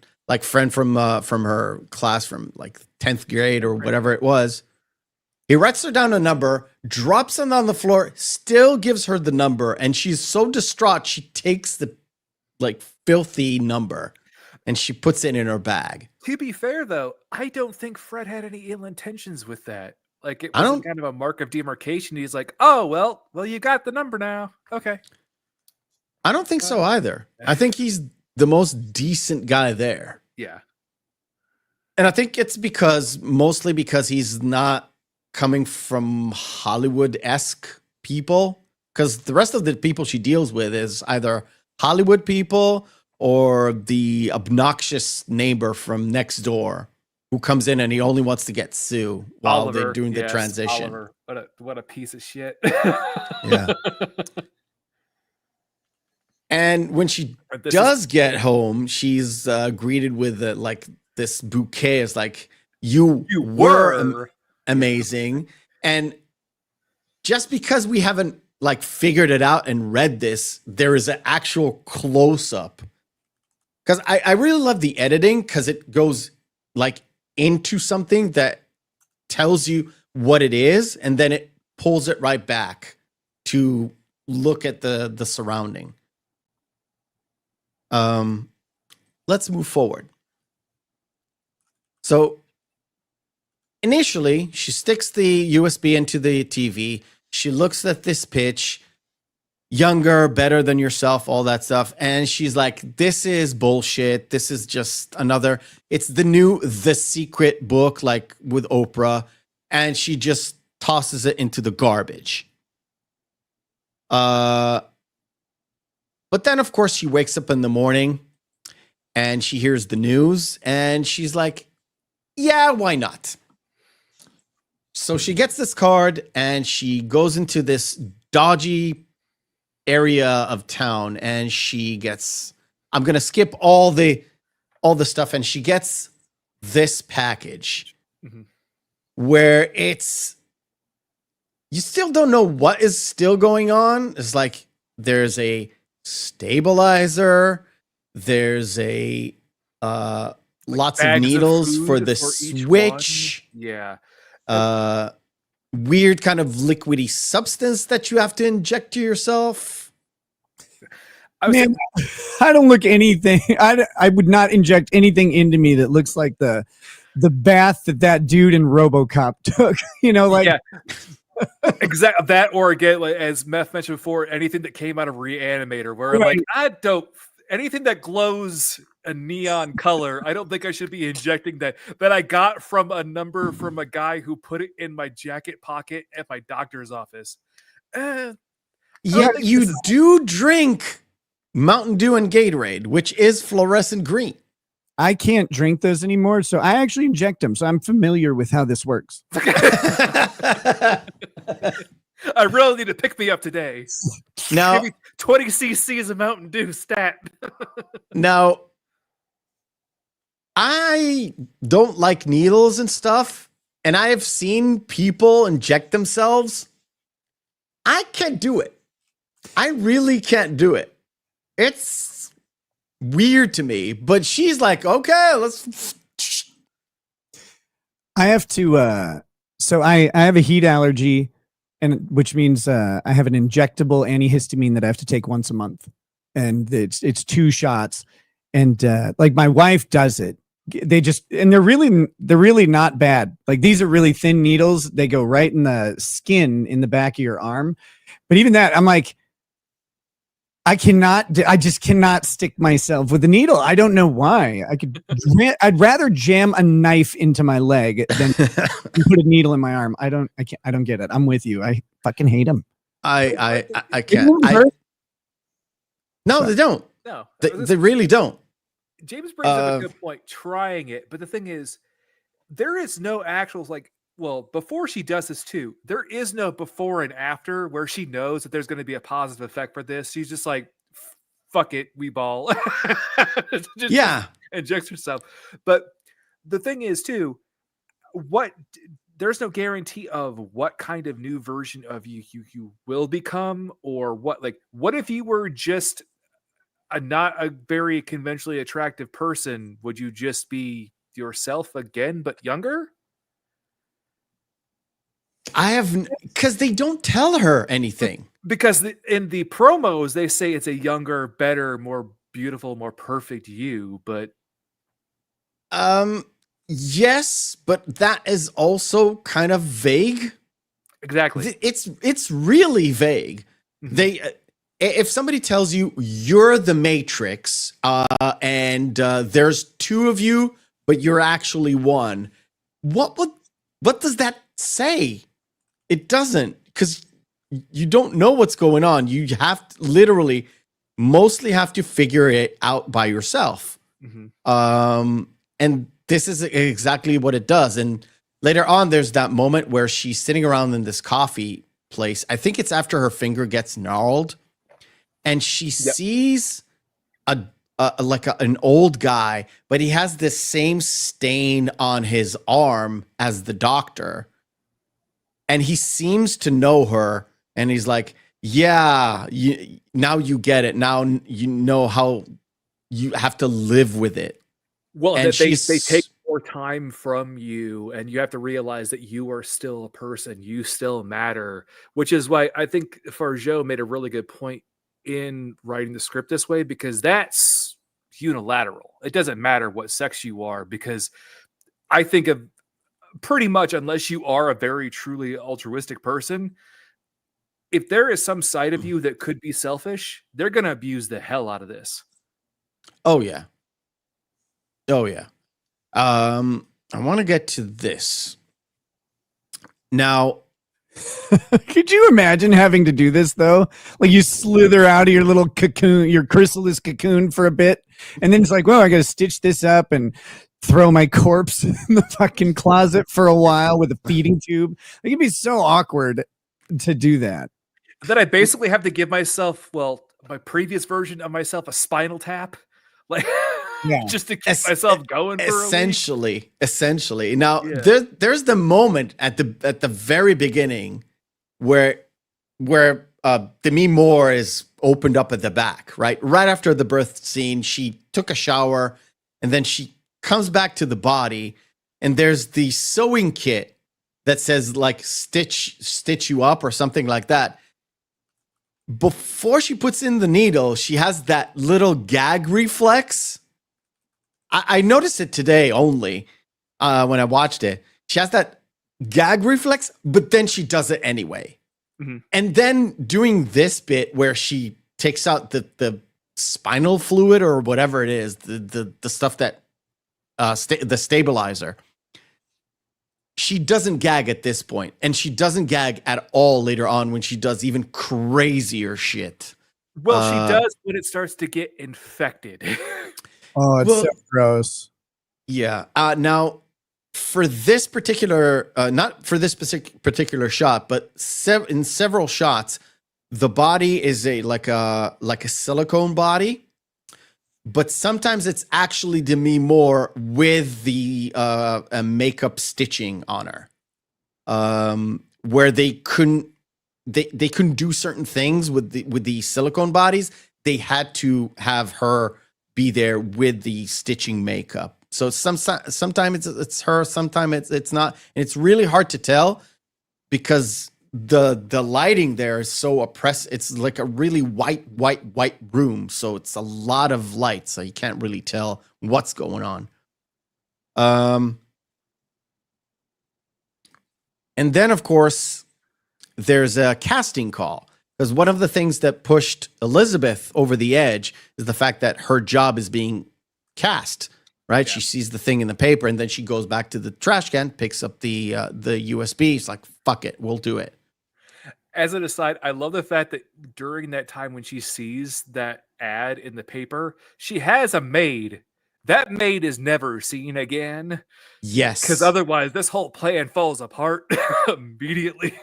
from her class from like 10th grade or whatever it was. He writes her down a number, drops it on the floor, still gives her the number, and she's so distraught she takes the like filthy number and she puts it in her bag. To be fair, though, I don't think Fred had any ill intentions with that. Like, it wasn't kind of a mark of demarcation. He's like, oh, well, you got the number now. Okay. I don't think so either. I think he's the most decent guy there. Yeah. And I think it's mostly because he's not coming from Hollywood-esque people. Because the rest of the people she deals with is either Hollywood people or the obnoxious neighbor from next door who comes in and he only wants to get Sue while Oliver, they're doing the transition. Oliver. What a piece of shit. Yeah. And when she does get home, she's greeted with this bouquet. It's like, you were amazing. And just because we haven't like figured it out and read this, there is an actual close-up. Because I really love the editing because it goes like into something that tells you what it is, and then it pulls it right back to look at the surrounding. Let's move forward. So initially, she sticks the USB into the TV. She looks at this pitch, younger, better than yourself, all that stuff. And she's like, this is bullshit. This is just it's the new The Secret book, like with Oprah. And she just tosses it into the garbage. But then, of course, she wakes up in the morning and she hears the news and she's like, yeah, why not? So she gets this card and she goes into this dodgy area of town and I'm going to skip all the stuff, and she gets this package where you still don't know what is still going on. It's like there's a stabilizer, there's a lots of needles for the switch. Yeah. Weird kind of liquidy substance that you have to inject to yourself. Man, I don't look anything. I would not inject anything into me that looks like the bath that dude in RoboCop took. Yeah. Exactly that, or again, like, as Meth mentioned before, anything that came out of Reanimator, where I'm like, anything that glows a neon color, I don't think I should be injecting that I got from a number from a guy who put it in my jacket pocket at my doctor's office. Yeah, you do drink Mountain Dew and Gatorade, which is fluorescent green. I can't drink those anymore, so I actually inject them. So I'm familiar with how this works. I really need to pick me up today. Now, 20 cc's of Mountain Dew stat. Now, I don't like needles and stuff, and I have seen people inject themselves. I can't do it. I really can't do it. It's weird to me, but she's like, okay, let's. I have to, so I have a heat allergy, and which means I have an injectable antihistamine that I have to take once a month, and it's 2 shots, and like my wife does it, and they're really not bad. Like these are really thin needles. They go right in the skin in the back of your arm. But even that, I'm like, I just cannot stick myself with a needle. I don't know why. I'd rather jam a knife into my leg than put a needle in my arm. I don't get it. I'm with you. I fucking hate them. I can't. No, they don't. No, they really don't. James brings up a good point, trying it. But the thing is, there is no actual, like, well, before she does this too, there is no before and after where she knows that there's going to be a positive effect for this. She's just like, fuck it, we ball. Just injects herself. But the thing is too, there's no guarantee of what kind of new version of you will become, or what if you were just not a very conventionally attractive person? Would you just be yourself again, but younger? Because they don't tell her anything. Because in the promos, they say it's a younger, better, more beautiful, more perfect you, but yes, but that is also kind of vague. Exactly. It's really vague. Mm-hmm. If somebody tells you you're the Matrix, and there's two of you, but you're actually one, what does that say? It doesn't, because you don't know what's going on. You have to literally mostly have to figure it out by yourself. Mm-hmm. And this is exactly what it does. And later on, there's that moment where she's sitting around in this coffee place. I think it's after her finger gets gnarled, and she sees an old guy, but he has this same stain on his arm as the doctor. And he seems to know her, and he's like, yeah, now you get it. Now you know how you have to live with it. Well, and they take more time from you, and you have to realize that you are still a person. You still matter, which is why I think Fargeat made a really good point in writing the script this way, because that's unilateral. It doesn't matter what sex you are, because I think of pretty much, unless you are a very truly altruistic person, if there is some side of you that could be selfish, they're going to abuse the hell out of this. Oh yeah. I want to get to this now. Could you imagine having to do this though? Like you slither out of your little cocoon, your chrysalis cocoon for a bit, and then it's like, well, I got to stitch this up and throw my corpse in the fucking closet for a while with a feeding tube. It could be so awkward to do that. That I basically have to give myself, my previous version of myself, a spinal tap, just to keep myself going. Essentially. Now there's the moment at the very beginning where Demi Moore is opened up at the back, right after the birth scene. She took a shower, and then she comes back to the body, and there's the sewing kit that says like stitch you up or something like that. Before she puts in the needle, she has that little gag reflex. I noticed it today only when I watched it. She has that gag reflex, but then she does it anyway. Mm-hmm. And then doing this bit where she takes out the spinal fluid or whatever it is, the stuff that the stabilizer. She doesn't gag at this point, and she doesn't gag at all later on when she does even crazier shit. Well, she does when it starts to get infected. Oh, it's so gross. Yeah. Now, for this particular, not for this particular shot, but in several shots, the body is like a silicone body. But sometimes it's actually Demi Moore with the makeup stitching on her, where they couldn't do certain things with the silicone bodies. They had to have her be there with the stitching makeup. So sometimes it's her, sometimes it's not, and it's really hard to tell because the lighting there is so oppressive. It's like a really white room, so it's a lot of light, so you can't really tell what's going on. And then, of course, there's a casting call. Because one of the things that pushed Elizabeth over the edge is the fact that her job is being cast, right? Yeah. She sees the thing in the paper, and then she goes back to the trash can, picks up the USB. It's like, fuck it, we'll do it. As an aside, I love the fact that during that time when she sees that ad in the paper, she has a maid. That maid is never seen again. Yes. Because otherwise, this whole plan falls apart immediately.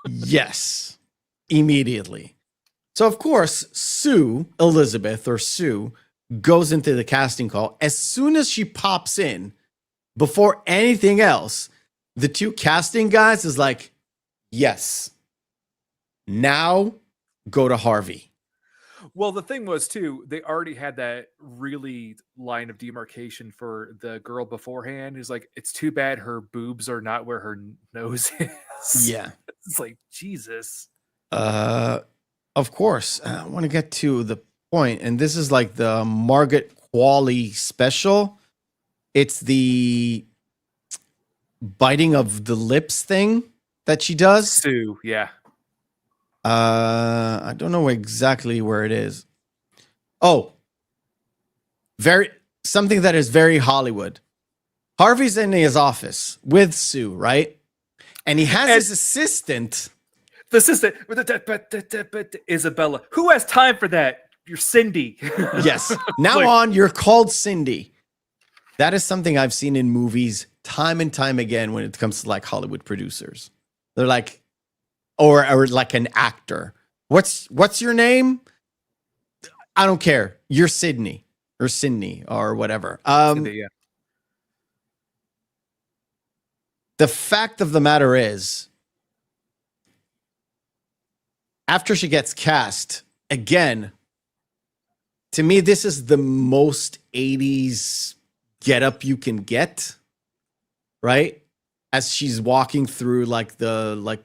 Yes. Immediately. So, of course, Elizabeth goes into the casting call. As soon as she pops in, before anything else, the two casting guys is like, yes, now go to Harvey. Well, the thing was, too, they already had that really line of demarcation for the girl beforehand. Who's like, it's too bad her boobs are not where her nose is. Yeah. It's like, Jesus. Of course, I want to get to the point, and this is like the Margaret Qualley special. It's the biting of the lips thing that she does. Sue, yeah. I don't know exactly where it is. Oh, something that is very Hollywood. Harvey's in his office with Sue, right? And he has his assistant. The assistant, Isabella. Who has time for that? You're Cindy. Yes. Now on, you're called Cindy. That is something I've seen in movies time and time again when it comes to like Hollywood producers. They're like, or like an actor. What's your name? I don't care. You're Sydney or Sydney or whatever. Cindy, yeah. The fact of the matter is, after she gets cast, again, to me, this is the most 80s getup you can get, right? As she's walking through like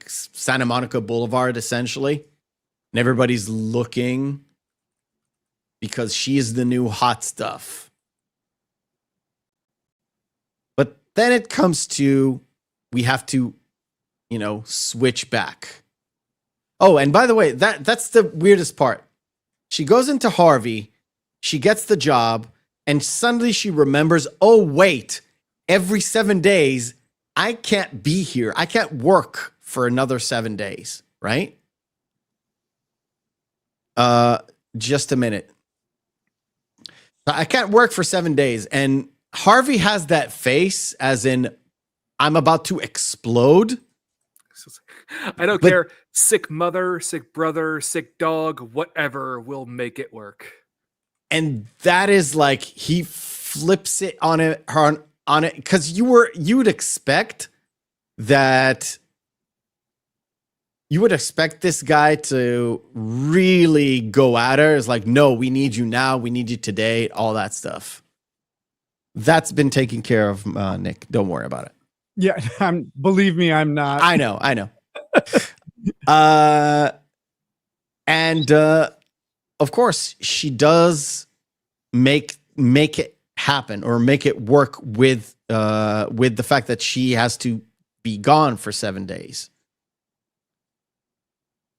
Santa Monica Boulevard, essentially, and everybody's looking because she's the new hot stuff. But then it comes to, we have to, switch back. Oh, and by the way, that's the weirdest part. She goes into Harvey, she gets the job, and suddenly she remembers, oh, wait, every 7 days, I can't be here. I can't work for another 7 days, right? Just a minute. I can't work for 7 days. And Harvey has that face as in, I'm about to explode. I don't care. Sick mother, sick brother, sick dog, whatever will make it work. And that is like, he flips it on it because you would expect that. You would expect this guy to really go at her. It's like, no, we need you now. We need you today. All that stuff. That's been taken care of, Nick. Don't worry about it. Yeah, believe me, I'm not. I know. And of course, she does make it happen or make it work with the fact that she has to be gone for 7 days.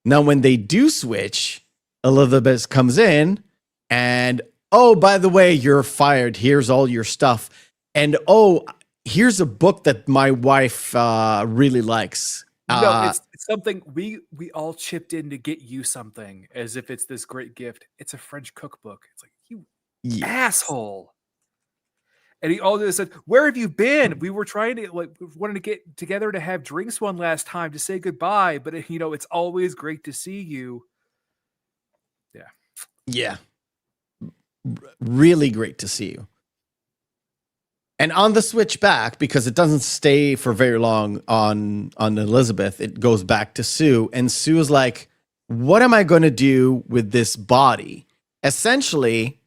Now, when they do switch, Elizabeth comes in and, oh, by the way, you're fired. Here's all your stuff. And, oh, here's a book that my wife really likes. It's something we all chipped in to get you something, as if it's this great gift. It's a French cookbook. It's like, you asshole. And he always said, where have you been? We were trying to we wanted to get together to have drinks one last time to say goodbye, but it's always great to see you. Yeah. Yeah. Really great to see you. And on the switch back, because it doesn't stay for very long on Elizabeth, it goes back to Sue. And Sue is like, what am I going to do with this body? Essentially,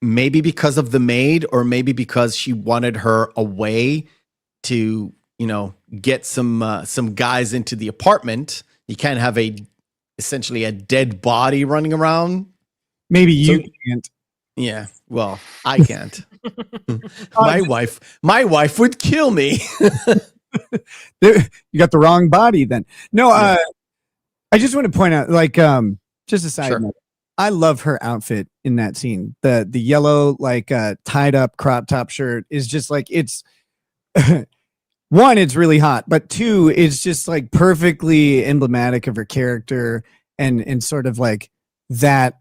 maybe because of the maid, or maybe because she wanted her away to, get some guys into the apartment. You can't have essentially a dead body running around. Maybe you can't. Yeah, well, I can't. my wife would kill me. You got the wrong body then. No, I just want to point out, like, just a side note. I love her outfit in that scene. The yellow, like, tied up crop top shirt is just like, it's one, it's really hot, but two, it's just like perfectly emblematic of her character and sort of like that.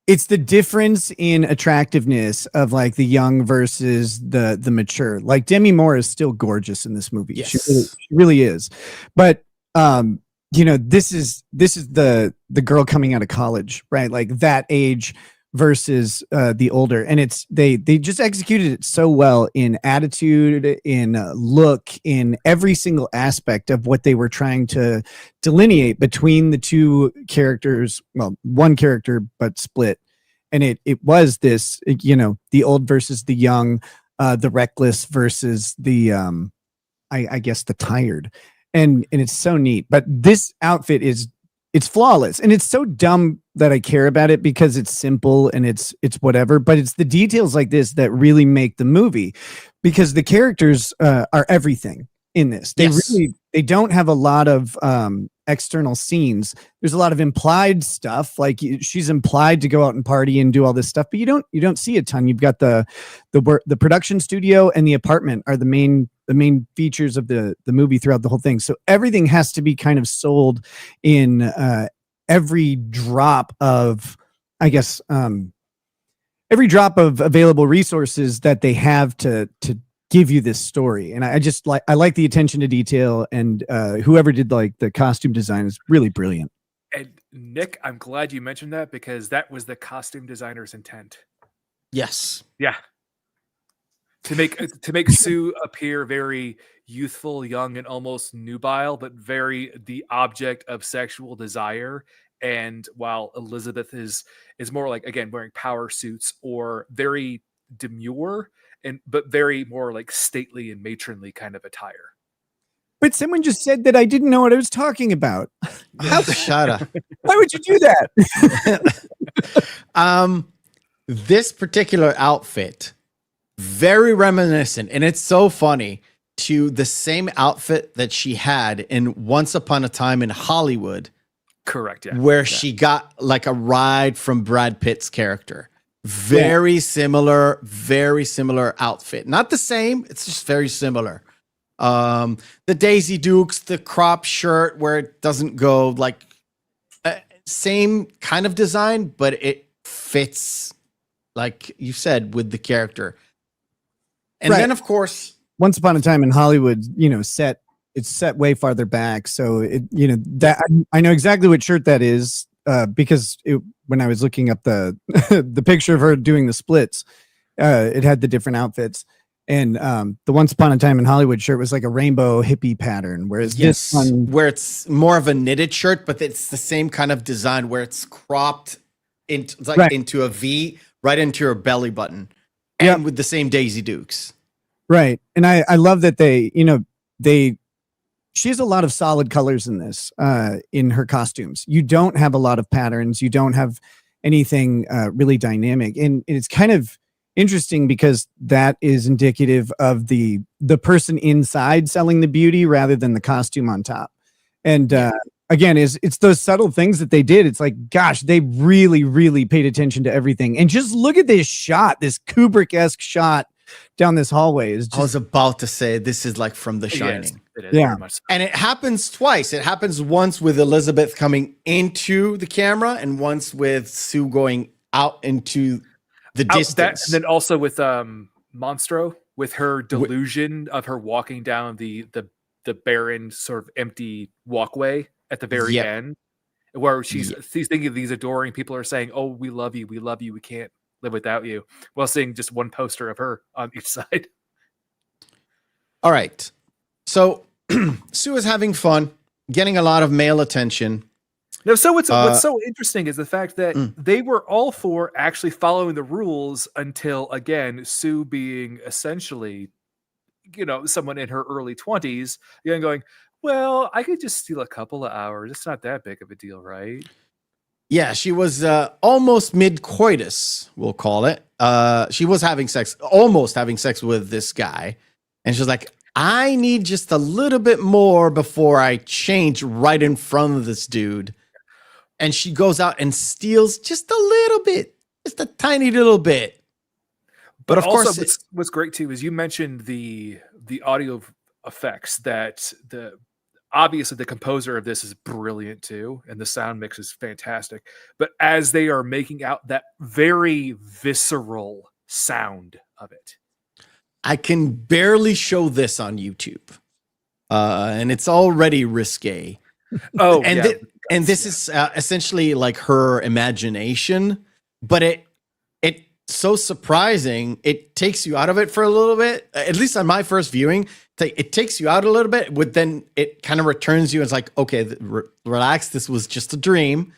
It's the difference in attractiveness of like the young versus the mature. Like Demi Moore is still gorgeous in this movie. Yes. She really is. But you know, this is the girl coming out of college, right? Like that age versus the older, and it's they just executed it so well in attitude, in look, in every single aspect of what they were trying to delineate between the two characters. Well, one character but split, and it was this, you know, the old versus the young, the reckless versus the I guess the tired, and it's so neat. But this outfit it's flawless, and it's so dumb that I care about it because it's simple and it's whatever, but it's the details like this that really make the movie, because the characters are everything in this. They don't have a lot of external scenes. There's a lot of implied stuff, like she's implied to go out and party and do all this stuff, but you don't see a ton. You've got the production studio and the apartment are the main features of the movie throughout the whole thing. So everything has to be kind of sold in every drop of, I guess, every drop of available resources that they have to give you this story. And I just like the attention to detail, and whoever did like the costume design is really brilliant. And Nick, I'm glad you mentioned that, because that was the costume designer's intent. Yes. Yeah. To make Sue appear very youthful, young, and almost nubile, but very the object of sexual desire. And while Elizabeth is more like, again, wearing power suits or very demure, but very more like stately and matronly kind of attire. But someone just said that I didn't know what I was talking about. Shut up. Why would you do that? This particular outfit, very reminiscent, and it's so funny, to the same outfit that she had in Once Upon a Time in Hollywood. Correct, yeah. Where she got like a ride from Brad Pitt's character. Very similar outfit. Not the same, it's just very similar. The Daisy Dukes, the crop shirt where it doesn't go, like same kind of design, but it fits, like you said, with the character. And then, of course, Once Upon a Time in Hollywood, you know, it's set way farther back, so it, you know, that I know exactly what shirt that is, because when I was looking up the the picture of her doing the splits, it had the different outfits, and the Once Upon a Time in Hollywood shirt was like a rainbow hippie pattern, whereas this one, where it's more of a knitted shirt, but it's the same kind of design where it's cropped into a V, right into your belly button. And with the same Daisy Dukes. Right. And I love that she has a lot of solid colors in this, in her costumes. You don't have a lot of patterns. You don't have anything really dynamic. And it's kind of interesting because that is indicative of the person inside selling the beauty rather than the costume on top. And again, it's those subtle things that they did. It's like, gosh, they really, really paid attention to everything. And just look at this shot, this Kubrick-esque shot down this hallway. I was about to say, this is like from The Shining. It is very much so. And it happens twice. It happens once with Elizabeth coming into the camera and once with Sue going out into the distance. And then also with Monstro, with her delusion of her walking down the barren, sort of empty walkway at the very end, where she's thinking of these adoring people are saying, "Oh, we love you, we can't live without you," while seeing just one poster of her on each side. All right, so Sue is having fun, getting a lot of male attention. No, so what's so interesting is the fact that they were all for actually following the rules until, again, Sue being essentially, you know, someone in her early 20s, going, well, I could just steal a couple of hours. It's not that big of a deal, right? Yeah, she was almost mid-coitus, we'll call it. She was almost having sex with this guy. And she was like, I need just a little bit more before I change right in front of this dude. And she goes out and steals just a little bit, just a tiny little bit. But of course, what's great too is you mentioned the audio effects that obviously the composer of this is brilliant too, and the sound mix is fantastic. But as they are making out that very visceral sound of it, I can barely show this on YouTube, and it's already risque. Oh, and yeah. And this is essentially like her imagination, but it's so surprising. It takes you out of it for a little bit. At least on my first viewing, it takes you out a little bit, but then it kind of returns you. It's like, okay, relax. This was just a dream,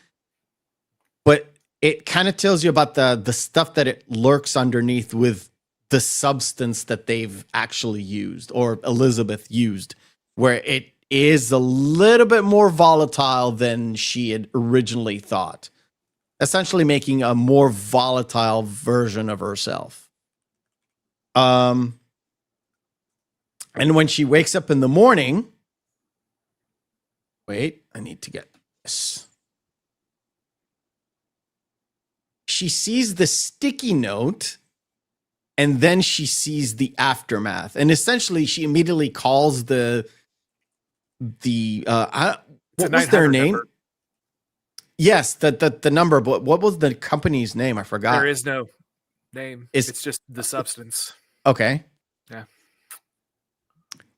but it kind of tells you about the stuff that it lurks underneath with the substance that they've actually used, or Elizabeth used, where it is a little bit more volatile than she had originally thought, essentially making a more volatile version of herself. And when she wakes up in the morning, wait, I need to get this. She sees the sticky note, and then she sees the aftermath. And essentially, she immediately calls what was their name? Number. Yes, the number, but what was the company's name? I forgot. There is no name. It's just the substance. Okay. Yeah.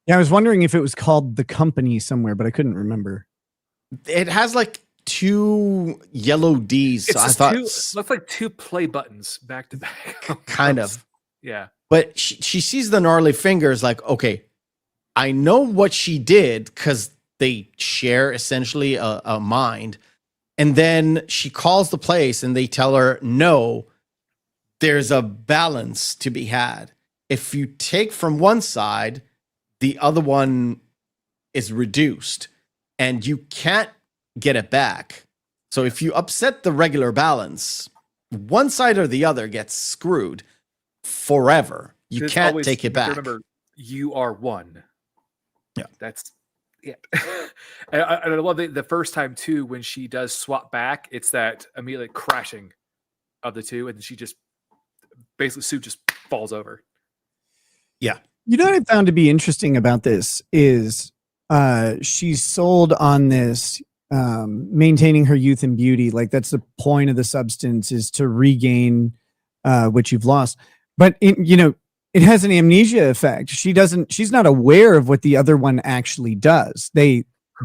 Yeah, I was wondering if it was called The Company somewhere, but I couldn't remember. It has like 2 yellow D's. So I thought looks like 2 play buttons back to back. Kind of. Yeah. But she sees the gnarly fingers like, okay, I know what she did because they share essentially a mind. And then she calls the place and they tell her, no, there's a balance to be had. If you take from one side, the other one is reduced and you can't get it back. So if you upset the regular balance, one side or the other gets screwed forever. You can't take it back. Remember, you are one. Yeah. That's, yeah. and I love the first time too, when she does swap back, it's that immediate crashing of the two. And she just basically Sue just falls over. Yeah. You know what I found to be interesting about this is she's sold on this maintaining her youth and beauty. Like that's the point of the substance, is to regain what you've lost. But it has an amnesia effect. She's not aware of what the other one actually does.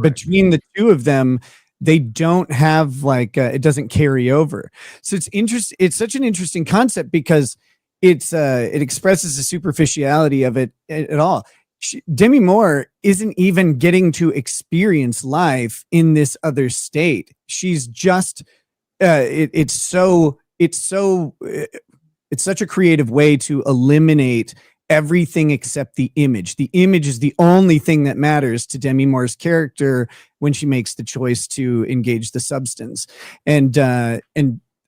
Between the two of them, they don't have it doesn't carry over. So it's such an interesting concept because it expresses the superficiality of it at all. Demi Moore isn't even getting to experience life in this other state. She's just it's such a creative way to eliminate everything except the image. The image is the only thing that matters to Demi Moore's character when she makes the choice to engage the substance. And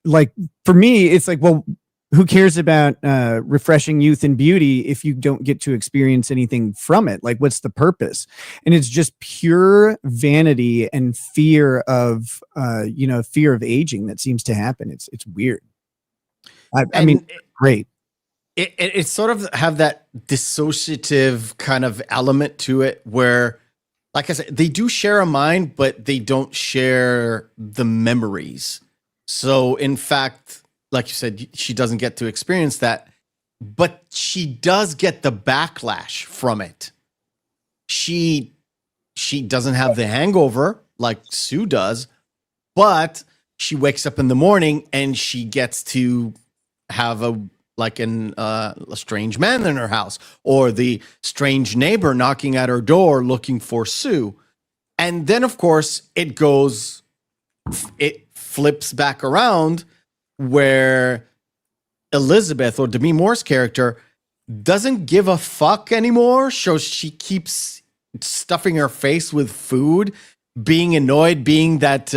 like for me, it's like, well, who cares about refreshing youth and beauty if you don't get to experience anything from it? Like, what's the purpose? And it's just pure vanity and fear of aging that seems to happen. It's weird. I mean, great. It sort of have that dissociative kind of element to it where, like I said, they do share a mind, but they don't share the memories. So in fact, like you said, she doesn't get to experience that, but she does get the backlash from it. She doesn't have the hangover like Sue does, but she wakes up in the morning and she gets to have a strange man in her house, or the strange neighbor knocking at her door looking for Sue. And then of course it flips back around where Elizabeth, or Demi Moore's character, doesn't give a fuck anymore. So she keeps stuffing her face with food, being annoyed, being that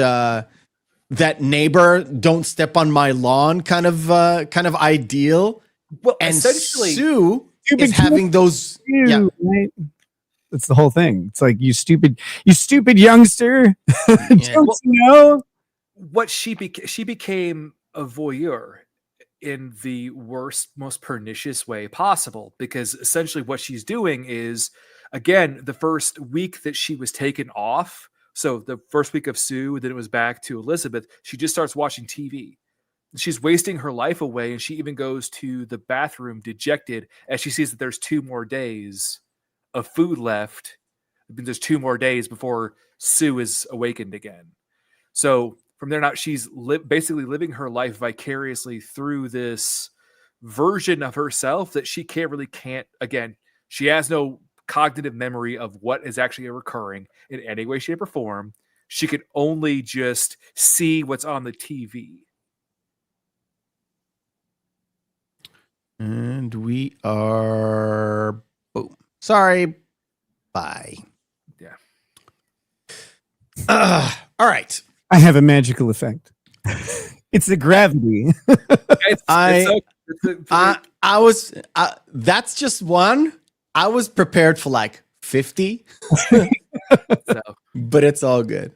that neighbor, don't step on my lawn kind of ideal. Well, and essentially, Sue is having those. Yeah, right? That's the whole thing. It's like, you stupid youngster. Don't you know? What she became a voyeur in the worst, most pernicious way possible, because essentially what she's doing is, again, the first week that she was taken off, so the first week of Sue, then it was back to Elizabeth, she just starts watching TV. She's wasting her life away, and she even goes to the bathroom dejected as she sees that there's 2 more days of food left. There's 2 more days before Sue is awakened again. So from there on, she's basically living her life vicariously through this version of herself that she can't. Again, she has no cognitive memory of what is actually occurring in any way, shape, or form. She can only just see what's on the TV. And we are. Boom. Sorry. Bye. Yeah. All right. I have a magical effect. It's the gravity. That's just one. I was prepared for like 50, but it's all good.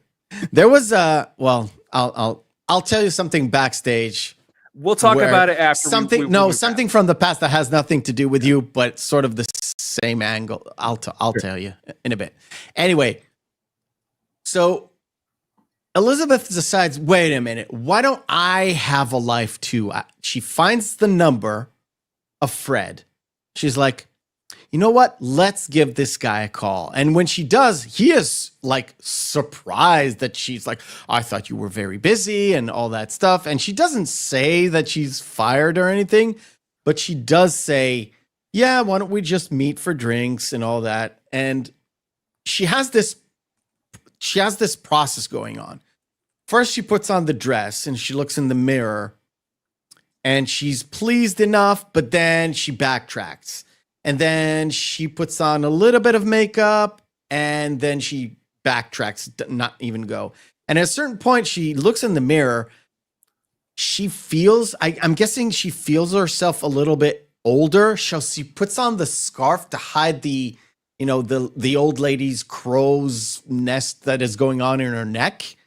There was well, I'll tell you something backstage. We'll talk about it after. Something from the past that has nothing to do with you, but sort of the same angle. I'll tell you in a bit. Anyway, so Elizabeth decides, wait a minute, why don't I have a life too? She finds the number of Fred. She's like, you know what? Let's give this guy a call. And when she does, he is like surprised that she's like, I thought you were very busy and all that stuff. And she doesn't say that she's fired or anything, but she does say, yeah, why don't we just meet for drinks and all that? And she has this process going on. First, she puts on the dress and she looks in the mirror and she's pleased enough, but then she backtracks. And then she puts on a little bit of makeup and then she backtracks, not even go. And at a certain point, she looks in the mirror. She feels, I'm guessing she feels herself a little bit older. She puts on the scarf to hide the old lady's crow's nest that is going on in her neck.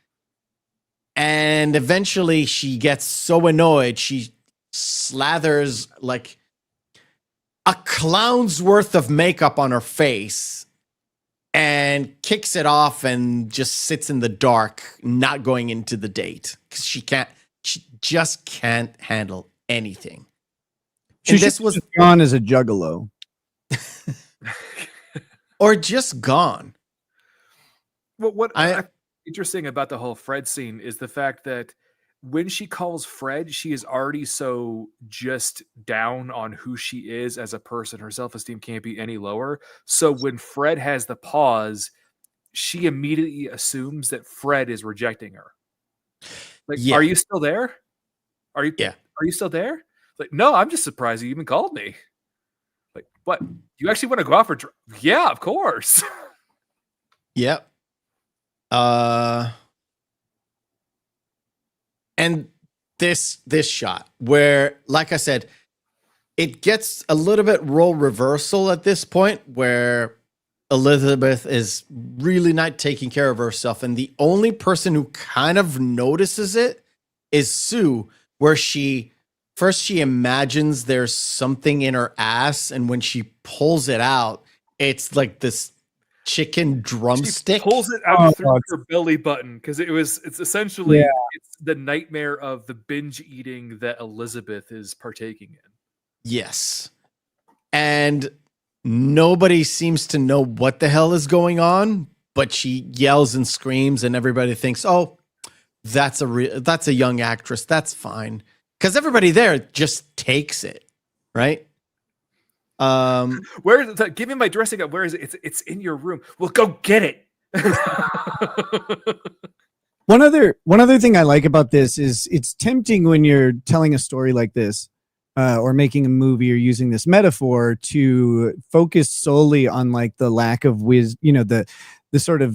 And eventually she gets so annoyed, she slathers like a clown's worth of makeup on her face and kicks it off and just sits in the dark, not going into the date because she just can't handle anything. This was gone as a juggalo. Or just gone. Well, what interesting about the whole Fred scene is the fact that when she calls Fred, she is already so just down on who she is as a person. Her self-esteem can't be any lower. So when Fred has the pause, she immediately assumes that Fred is rejecting her. Like, yeah. Are you still there? Are you still there? Like, no, I'm just surprised you even called me. Like, what? You actually want to go out for yeah, of course. Yep. And this shot where, like I said, it gets a little bit role reversal at this point where Elizabeth is really not taking care of herself. And the only person who kind of notices it is Sue, where she imagines there's something in her ass. And when she pulls it out, it's like this chicken drumstick. She pulls it out through her belly button because it's essentially it's the nightmare of the binge eating that Elizabeth is partaking in. Yes. And nobody seems to know what the hell is going on, but she yells and screams and everybody thinks, oh, that's a young actress. That's fine. Because everybody there just takes it, right? Where is it? Give me my dressing up. Where is it? It's in your room. Well, go get it. One other thing I like about this is it's tempting when you're telling a story like this, or making a movie or using this metaphor to focus solely on like the lack of the sort of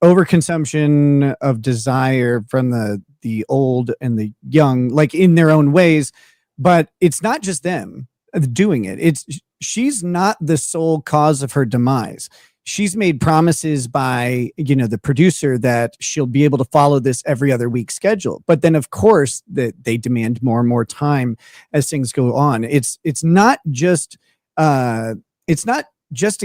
overconsumption of desire from the the old and the young, like in their own ways. But it's not just them doing it. She's not the sole cause of her demise. She's made promises by, the producer that she'll be able to follow this every other week schedule. But then, of course, that they demand more and more time as things go on. It's not just a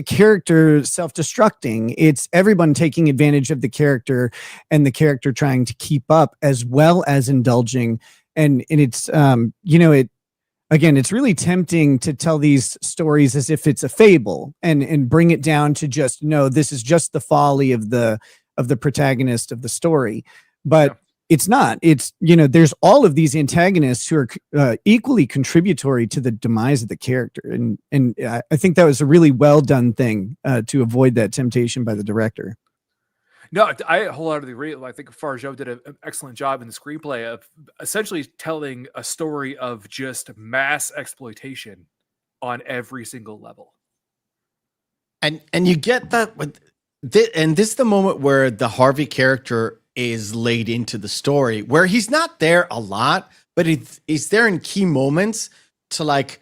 character self-destructing. It's everyone taking advantage of the character and the character trying to keep up, as well as indulging. And it's Again, it's really tempting to tell these stories as if it's a fable and bring it down to just, no, this is just the folly of the protagonist of the story. But it's not. It's, there's all of these antagonists who are equally contributory to the demise of the character. And I think that was a really well done thing to avoid that temptation by the director. No, I wholeheartedly agree. I think Fargeat did an excellent job in the screenplay of essentially telling a story of just mass exploitation on every single level. And you get that with this, and this is the moment where the Harvey character is laid into the story, where he's not there a lot, but he's there in key moments to like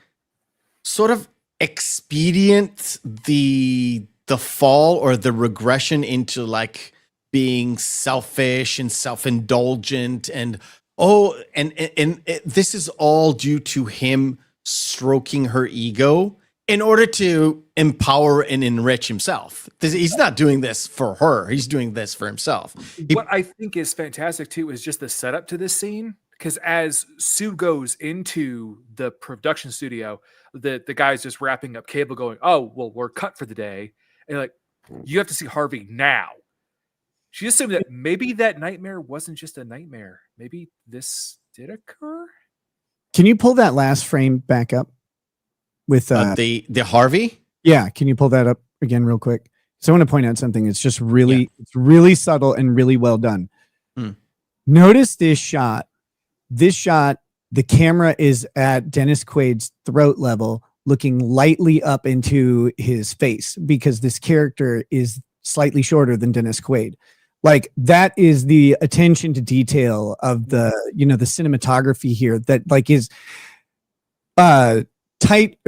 sort of expedient the fall or the regression into like being selfish and self-indulgent and this is all due to him stroking her ego in order to empower and enrich himself. He's not doing this for her. He's doing this for himself. What I think is fantastic too is just the setup to this scene, because as Sue goes into the production studio, the guy's just wrapping up cable going, oh, well, we're cut for the day. And like, you have to see Harvey now. She assumed that maybe that nightmare wasn't just a nightmare. Maybe this did occur. Can you pull that last frame back up with the Harvey? Yeah, can you pull that up again real quick? So I want to point out something. It's just really, it's really subtle and really well done. Notice this shot. This shot, the camera is at Dennis Quaid's throat level, looking lightly up into his face, because this character is slightly shorter than Dennis Quaid. Like, that is the attention to detail of the, the cinematography here that like is tight.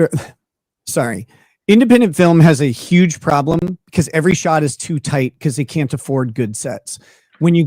Sorry. Independent film has a huge problem because every shot is too tight because they can't afford good sets. When you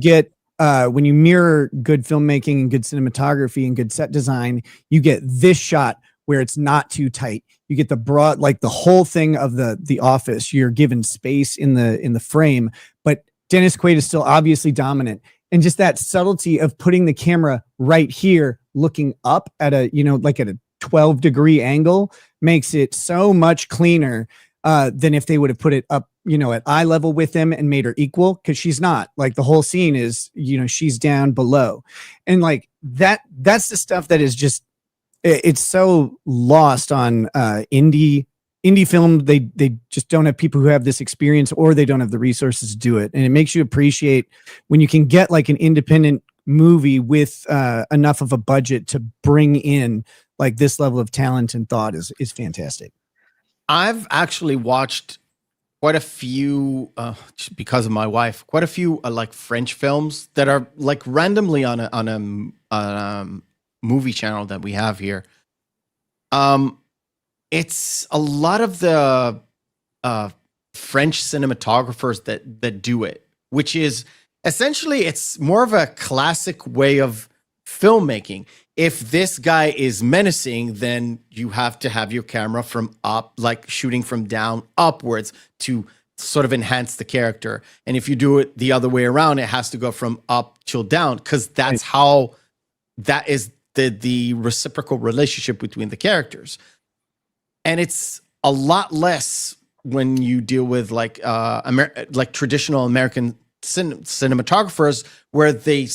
mirror good filmmaking and good cinematography and good set design, you get this shot where it's not too tight. You get the broad, like the whole thing of the office. You're given space in the frame, but Dennis Quaid is still obviously dominant. And just that subtlety of putting the camera right here, looking up at a, like at a 12-degree angle, makes it so much cleaner than if they would have put it up, at eye level with him and made her equal. Cause she's not. Like, the whole scene is, she's down below. And like that's the stuff that is just, it's so lost on indie film. They just don't have people who have this experience, or they don't have the resources to do it. And it makes you appreciate when you can get like an independent movie with enough of a budget to bring in like this level of talent and thought is fantastic. I've actually watched quite a few, because of my wife, quite a few like French films that are like randomly on a movie channel that we have here. It's a lot of the French cinematographers that do it, which is essentially, it's more of a classic way of filmmaking. If this guy is menacing, then you have to have your camera from up, like shooting from down upwards to sort of enhance the character. And if you do it the other way around, it has to go from up till down, because that's how that is the reciprocal relationship between the characters. And it's a lot less when you deal with like like traditional American cinematographers, where they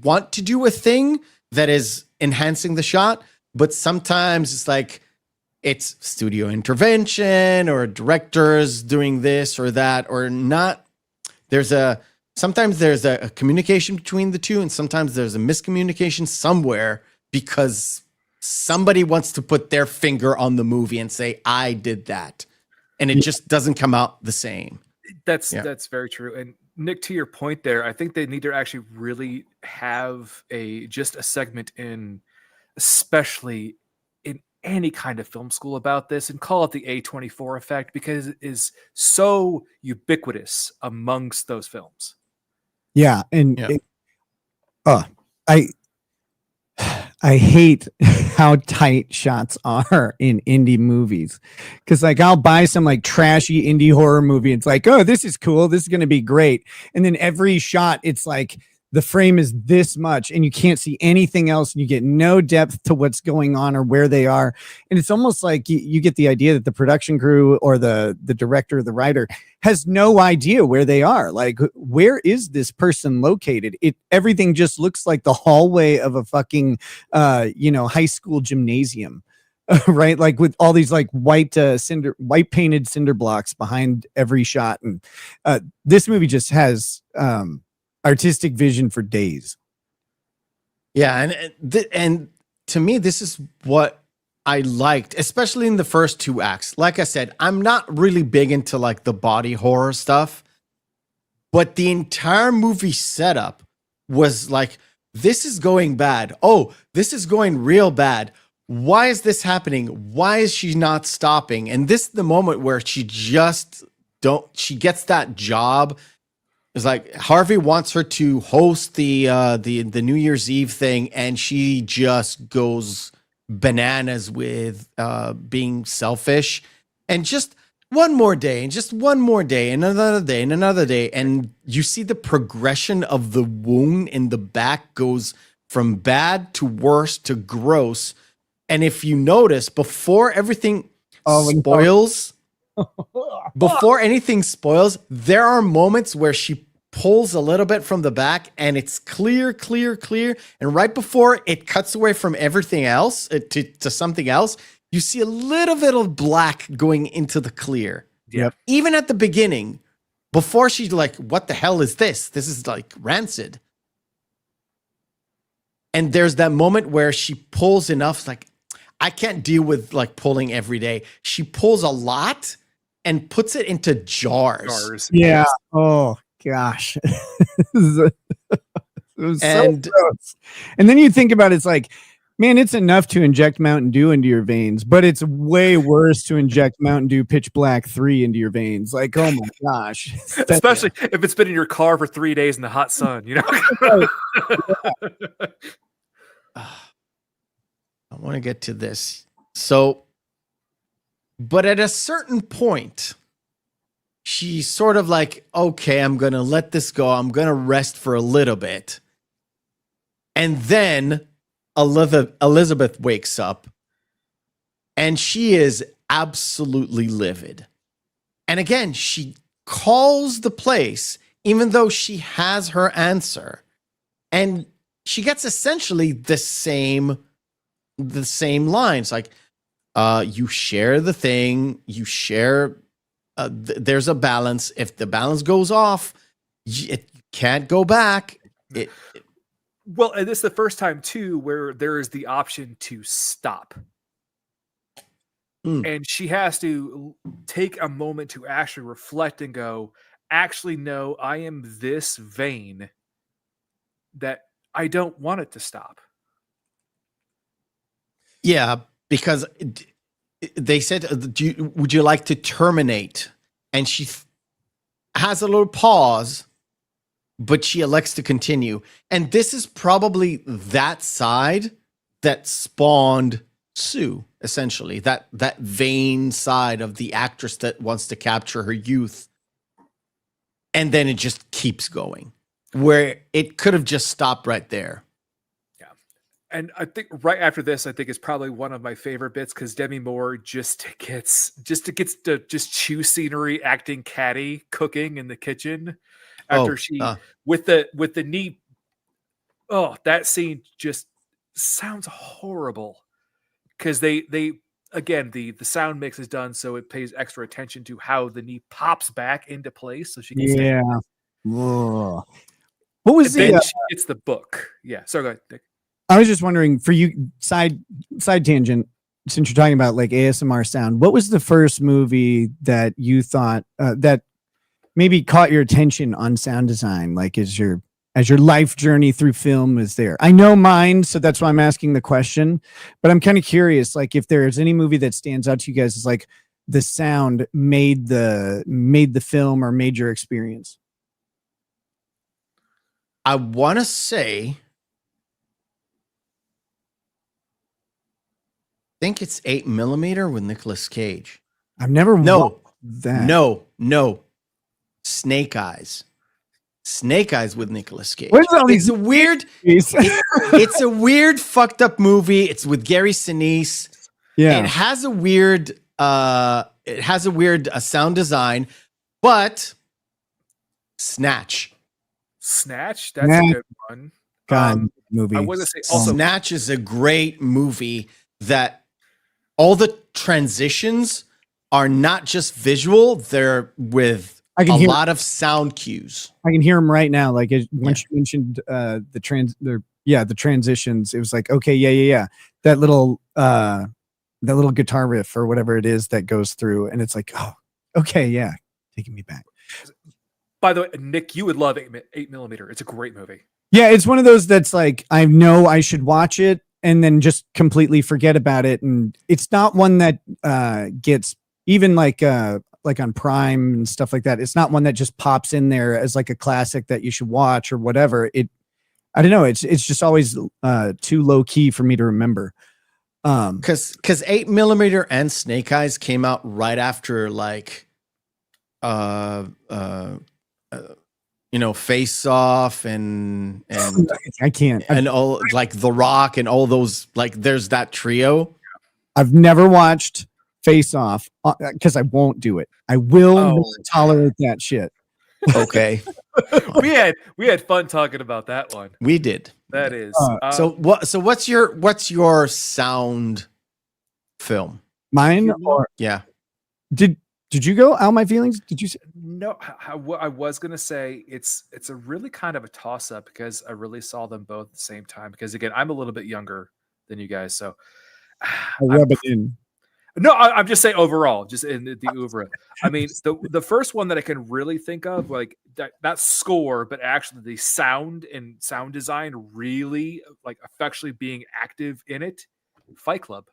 want to do a thing that is enhancing the shot, but sometimes it's like it's studio intervention or directors doing this or that or not. Sometimes there's a communication between the two, and sometimes there's a miscommunication somewhere because somebody wants to put their finger on the movie and say, I did that. And it just doesn't come out the same. That's very true. And Nick, to your point there, I think they need to actually really have just a segment in, especially in any kind of film school about this, and call it the A24 effect, because it is so ubiquitous amongst those films. Yeah, and I hate how tight shots are in indie movies, because like I'll buy some like trashy indie horror movie. It's like, oh, this is cool. This is going to be great. And then every shot, it's like the frame is this much and you can't see anything else. And you get no depth to what's going on or where they are. And it's almost like you get the idea that the production crew or the director or the writer has no idea where they are. Like, where is this person located? Everything just looks like the hallway of a fucking, high school gymnasium. Right, like with all these like white painted cinder blocks behind every shot, and this movie just has artistic vision for days. Yeah, and to me, this is what I liked, especially in the first two acts. Like I said, I'm not really big into like the body horror stuff, but the entire movie setup was like, this is going bad. Oh, this is going real bad. Why is this happening? Why is she not stopping? And this is the moment where she gets that job. It's like Harvey wants her to host the New Year's Eve thing, and she just goes bananas with being selfish. And just one more day, and just one more day, and another day, and another day, and you see the progression of the wound in the back goes from bad to worse to gross. And if you notice, before everything spoils. Before anything spoils, there are moments where she pulls a little bit from the back and it's clear. And right before it cuts away from everything else to something else, you see a little bit of black going into the clear. Yep. Even at the beginning, before she's like, what the hell is this? This is like rancid. And there's that moment where she pulls enough, like, I can't deal with like pulling every day. She pulls a lot and puts it into jars. Yeah. Oh gosh. It was so gross. And then you think about it, it's like, man, it's enough to inject Mountain Dew into your veins, but it's way worse to inject Mountain Dew Pitch Black 3 into your veins. Like, oh my gosh. Especially if it's been in your car for 3 days in the hot sun, you know? I want to get to this. So, but at a certain point, she's sort of like, okay, I'm going to let this go. I'm going to rest for a little bit. And then Elizabeth wakes up and she is absolutely livid. And again, she calls the place, even though she has her answer. And she gets essentially the same lines, like you share the thing, you share there's a balance. If the balance goes off, it can't go back. Well, and this is the first time too where there is the option to stop. And she has to take a moment to actually reflect and go, actually, no, I am this vain that I don't want it to stop. Yeah, because they said, would you like to terminate? And she has a little pause, but she elects to continue. And this is probably that side that spawned Sue, essentially. That vain side of the actress that wants to capture her youth. And then it just keeps going, where it could have just stopped right there. And I think right after this, I think is probably one of my favorite bits, because Demi Moore just gets to chew scenery, acting catty, cooking in the kitchen after with the knee. Oh, that scene just sounds horrible, because they again the sound mix is done so it pays extra attention to how the knee pops back into place so she can yeah. What was she gets the book? Yeah. So go ahead, Nick. I was just wondering, for you, side tangent, since you're talking about like ASMR sound, what was the first movie that you thought that maybe caught your attention on sound design, like as your life journey through film is there? I know mine, so that's why I'm asking the question, but I'm kind of curious, like if there's any movie that stands out to you guys as like the sound made the film or made your experience. I want to say, I think it's 8mm with Nicolas Cage. I've never no that. No, Snake Eyes. Snake Eyes with Nicolas Cage. Where's all these it's a weird, it's a weird, fucked up movie. It's with Gary Sinise. Yeah, and it has a weird, sound design, but Snatch. Snatch, that's a good one. God, movie. I want to say also Snatch is a great movie that all the transitions are not just visual; they're with a lot of sound cues. I can hear them right now. Like once you mentioned the transitions, it was like, okay, yeah. That little guitar riff or whatever it is that goes through, and it's like, oh, okay, yeah, taking me back. By the way, Nick, you would love 8mm. It's a great movie. Yeah, it's one of those that's like, I know I should watch it and then just completely forget about it. And it's not one that gets even like on Prime and stuff like that. It's not one that just pops in there as like a classic that you should watch or whatever. I don't know. It's just always too low key for me to remember. Because 8mm and Snake Eyes came out right after like Face Off and I can't and all like The Rock and all those, like there's that trio. I've never watched Face Off because I won't do it. I will not tolerate that shit. Okay. we had fun talking about that one. We did. That is. So what's your sound film? Mine or yeah. Did you go Out My Feelings? Did you say? No, I was going to say it's a really kind of a toss up because I really saw them both at the same time. Because again, I'm a little bit younger than you guys. So rub it in. No, I'm just saying overall, just in the oeuvre. I mean, the first one that I can really think of, like that score, but actually the sound and sound design really like effectually being active in it. Fight Club.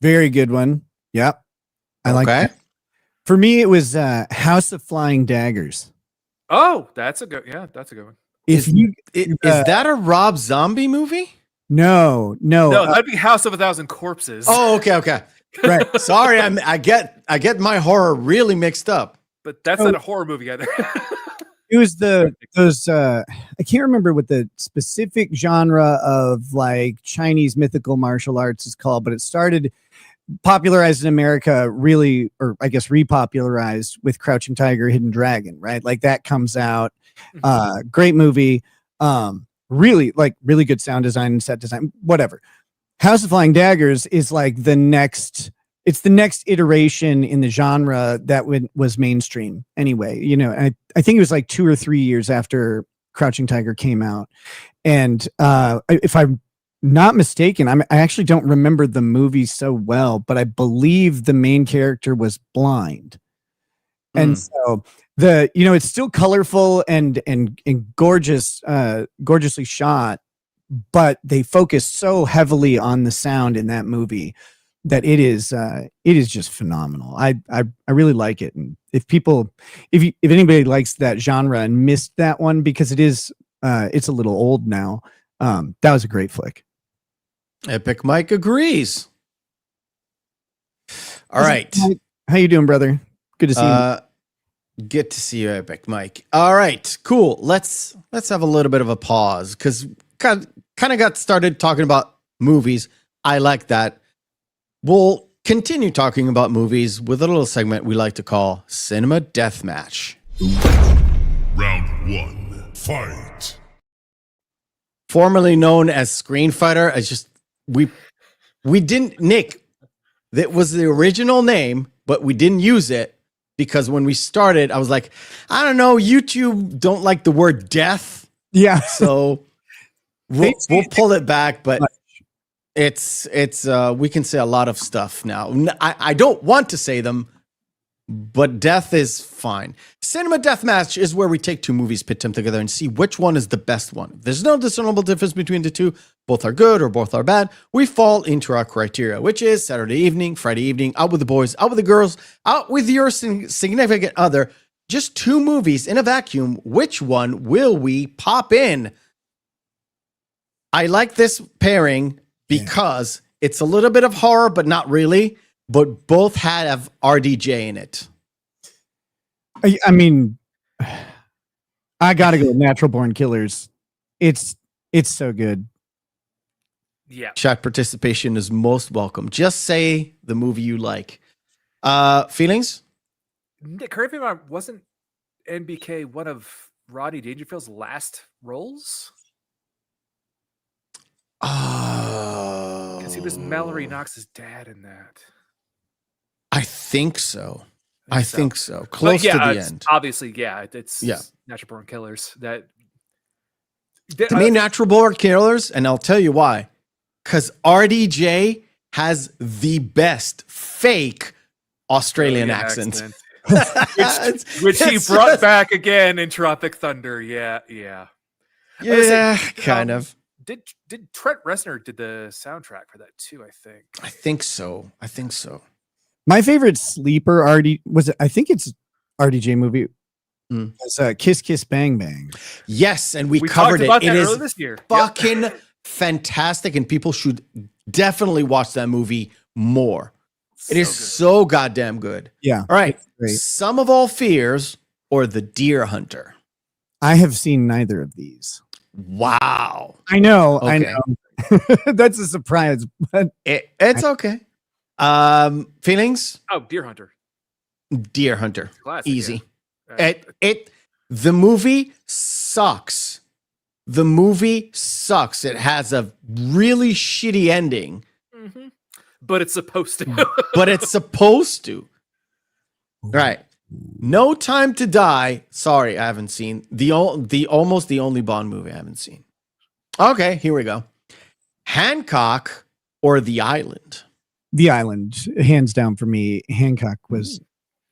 Very good one. Yep. I like that. For me, it was House of Flying Daggers. Oh, that's a good one. Is that a Rob Zombie movie? No, that'd be House of a Thousand Corpses. Oh, okay. Right. Sorry, I get my horror really mixed up. But that's not a horror movie either. It was those I can't remember what the specific genre of like Chinese mythical martial arts is called, but it started popularized in America really, or I guess repopularized with Crouching Tiger, Hidden Dragon, right? Like that comes out. Great movie. Really good sound design and set design, whatever. House of Flying Daggers is like the next iteration in the genre that was mainstream anyway. I think it was like 2 or 3 years after Crouching Tiger came out. And if I'm not mistaken, I actually don't remember the movie so well, but I believe the main character was blind. And so it's still colorful and gorgeous, gorgeously shot, but they focus so heavily on the sound in that movie that it is just phenomenal. I really like it. And if anybody likes that genre and missed that one because it's a little old now, that was a great flick. Epic Mike agrees. All right. How you doing, brother? Good to see you. Good to see you, Epic Mike. All right, cool. Let's have a little bit of a pause because kind of got started talking about movies. I like that. We'll continue talking about movies with a little segment we like to call Cinema Deathmatch. Round 1, fight. Formerly known as Screen Fighter, we didn't, Nick, that was the original name, but we didn't use it because when we started, I was like, I don't know, YouTube don't like the word death. Yeah. So we'll pull it back, but it's we can say a lot of stuff now. I don't want to say them, but death is fine. Cinema Deathmatch is where we take two movies, pit them together, and see which one is the best one. If there's no discernible difference between the two, both are good or both are bad, we fall into our criteria, which is Saturday evening, Friday evening, out with the boys, out with the girls, out with your significant other. Just two movies in a vacuum. Which one will we pop in? I like this pairing because it's a little bit of horror, but not really. But both have RDJ in it. I mean, I gotta go with Natural Born Killers. It's so good. Yeah. Chat participation is most welcome. Just say the movie you like. Feelings? Correct me if I'm wrong, wasn't NBK one of Rodney Dangerfield's last roles? Oh. Because he was Mallory Knox's dad in that. I think so. I think so. Close to the end. Obviously, it's Natural Born Killers. To me, Natural Born Killers, and I'll tell you why. Because RDJ has the best fake Australian accent. which he brought back again in Tropic Thunder. Yeah. Yeah, kind of. Did Trent Reznor did the soundtrack for that too? I think so. My favorite sleeper I think it's RDJ movie. It's Kiss Kiss Bang Bang. Yes, and we covered it. It is this year. Fucking fantastic, and people should definitely watch that movie more. It is so goddamn good. Yeah. All right. Sum of All Fears or The Deer Hunter? I have seen neither of these. Wow. I know. Okay. I know. That's a surprise, but it's okay. Feelings? Oh, Deer Hunter. Deer Hunter. Classic, easy. Yeah. The movie sucks. It has a really shitty ending. Mm-hmm. But it's supposed to. Right. No Time to Die. Sorry, I haven't seen almost the only Bond movie I haven't seen. Okay, here we go. Hancock or The Island? The Island, hands down for me. Hancock was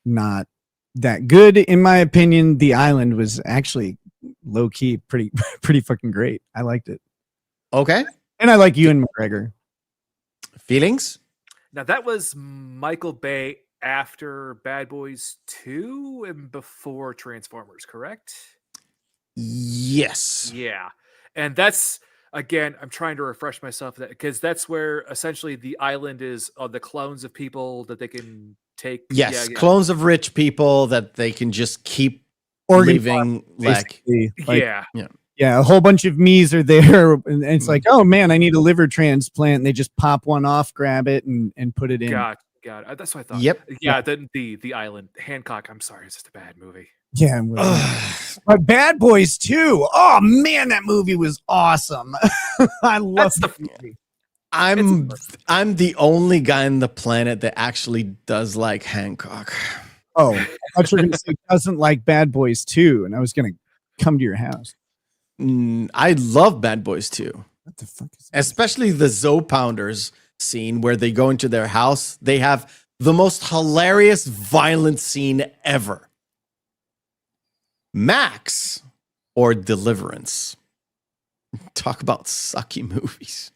not that good in my opinion. The Island was actually low key pretty fucking great. I liked it. Okay. And I like Ewan McGregor. Feelings? Now that was Michael Bay after Bad Boys 2 and before Transformers, correct? Yes. Yeah. And that's, again, I'm trying to refresh myself that because that's where essentially the island is the clones of people that they can take. Yes, clones of rich people that they can just keep living like. Yeah, a whole bunch of me's are there, and it's like, oh man, I need a liver transplant. And they just pop one off, grab it, and put it in. God, that's what I thought. Yep. Yeah, then the island, Hancock. I'm sorry, it's just a bad movie. Yeah, but Bad Boys 2. Oh man, that movie was awesome. I love the movie. I'm the only guy on the planet that actually does like Hancock. Oh, I thought you were going to say doesn't like Bad Boys 2, and I was going to come to your house. I love Bad Boys 2. What the fuck is that? Especially the Zoe Pounders scene where they go into their house. They have the most hilarious violent scene ever. Max or Deliverance? Talk about sucky movies.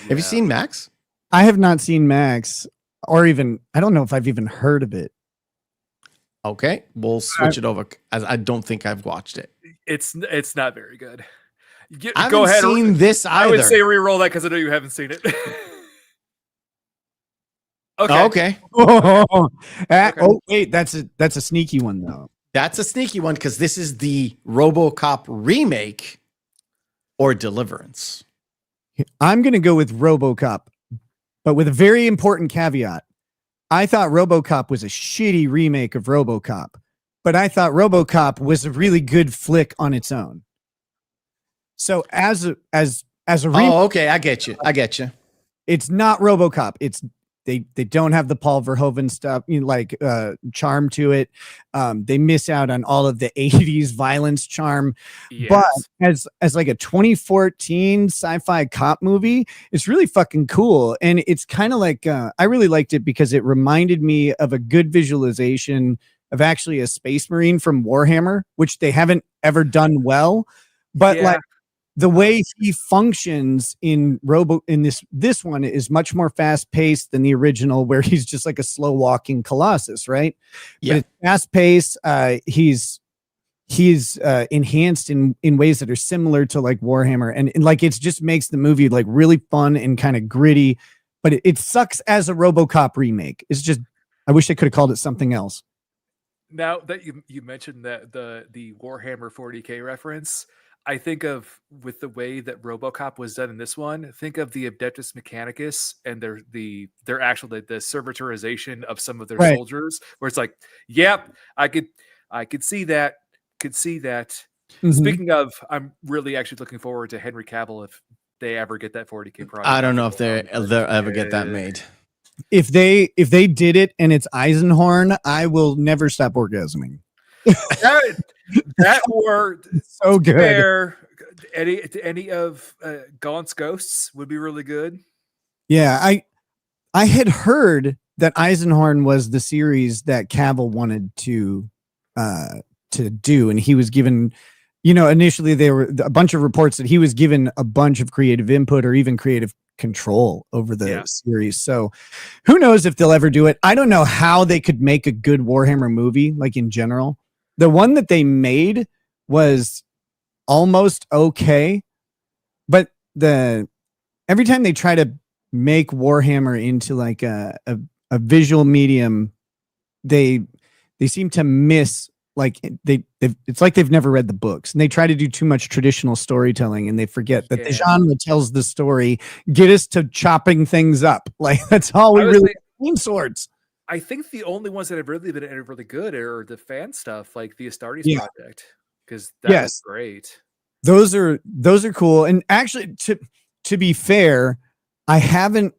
Have you seen Max? I have not seen Max, or even I don't know if I've even heard of it. Okay, we'll switch it over as I don't think I've watched it. It's not very good. I haven't seen this either. I would say re-roll that because I know you haven't seen it. Okay. Oh wait, that's a sneaky one though. That's a sneaky one because this is the RoboCop remake or Deliverance. I'm going to go with RoboCop, but with a very important caveat. I thought RoboCop was a shitty remake of RoboCop, but I thought RoboCop was a really good flick on its own. So as a remake, okay, I get you. It's not RoboCop. They don't have the Paul Verhoeven stuff, charm to it. They miss out on all of the 80s violence charm. Yes. But as like a 2014 sci-fi cop movie, it's really fucking cool. And it's kind of like I really liked it because it reminded me of a good visualization of actually a Space Marine from Warhammer, which they haven't ever done well. But like the way he functions in this one is much more fast paced than the original, where he's just like a slow walking Colossus, right? Yeah, but it's fast paced. He's enhanced in ways that are similar to like Warhammer, and like it just makes the movie like really fun and kind of gritty. But it sucks as a RoboCop remake. It's just, I wish they could have called it something else. Now that you mentioned that the Warhammer 40K reference, I think of, with the way that RoboCop was done in this one, think of the Adeptus Mechanicus and their actual the servitorization of some of their soldiers, where it's like, yep, I could see that. Mm-hmm. Speaking of, I'm really actually looking forward to Henry Cavill if they ever get that 40K project. I don't know if they'll ever get that made. If they did it and it's Eisenhorn, I will never stop orgasming. that were so good. Fair. Any of Gaunt's Ghosts would be really good. Yeah, I had heard that Eisenhorn was the series that Cavill wanted to do, and he was given, initially there were a bunch of reports that he was given a bunch of creative input or even creative control over the series. So who knows if they'll ever do it. I don't know how they could make a good Warhammer movie, like in general. The one that they made was almost okay, but every time they try to make Warhammer into like a visual medium, they seem to miss, like it's like they've never read the books, and they try to do too much traditional storytelling, and they forget that the genre tells the story. Get us to chopping things up, like that's all we really need. Swords. I think the only ones that have really been really good are the fan stuff, like the Astartes project, because that's great. Those are cool. And actually, to be fair, I think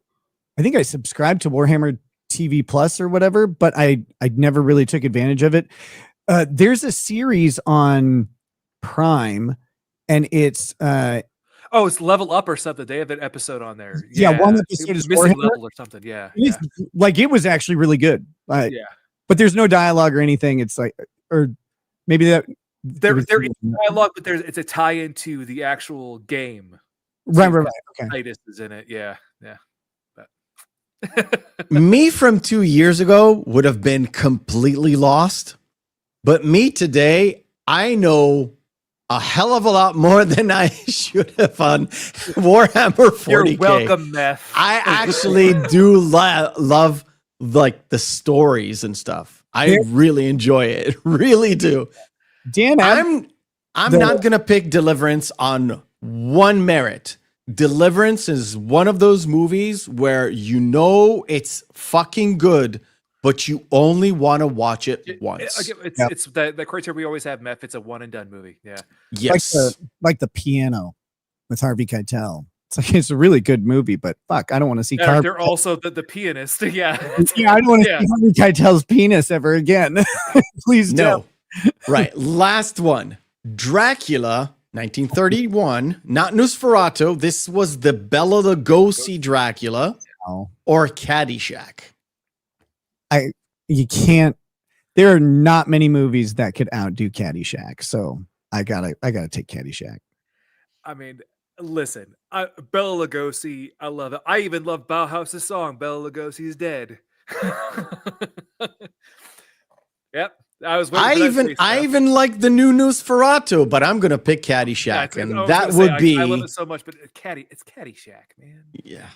I subscribed to Warhammer TV Plus or whatever, but I never really took advantage of it. There's a series on Prime, and it's it's Level Up or something. They have an episode on there. Yeah, one episode is Missing Level or something. Yeah, like it was actually really good. But there's no dialogue or anything. It's like, or maybe that there is dialogue, but it's a tie into the actual game. Right. Okay. Titus is in it. Yeah. Me from 2 years ago would have been completely lost, but me today, I know a hell of a lot more than I should have on Warhammer 40K. You're welcome, Meth. I actually do love like the stories and stuff. I really enjoy it. Really do. Dan, I'm not gonna pick Deliverance on one merit. Deliverance is one of those movies where it's fucking good, but you only want to watch it once. It's the criteria we always have, Meth. It's a one and done movie. Yeah. Yes. Like the Piano with Harvey Keitel. It's a really good movie, but fuck, I don't want to see. They're also the pianist. Yeah. I don't want to see Harvey Keitel's penis ever again. Please no. Right. Last one. Dracula, 1931. Not Nosferatu. This was the Bela Lugosi Dracula or Caddyshack. You can't. There are not many movies that could outdo Caddyshack, so I gotta take Caddyshack. I mean, listen, Bela Lugosi, I love it. I even love Bauhaus's song, Bela Lugosi's Dead. Yep. I even like the new Nosferatu, but I'm gonna pick Caddyshack, and that would be. I love it so much, but it's Caddyshack, man. Yeah.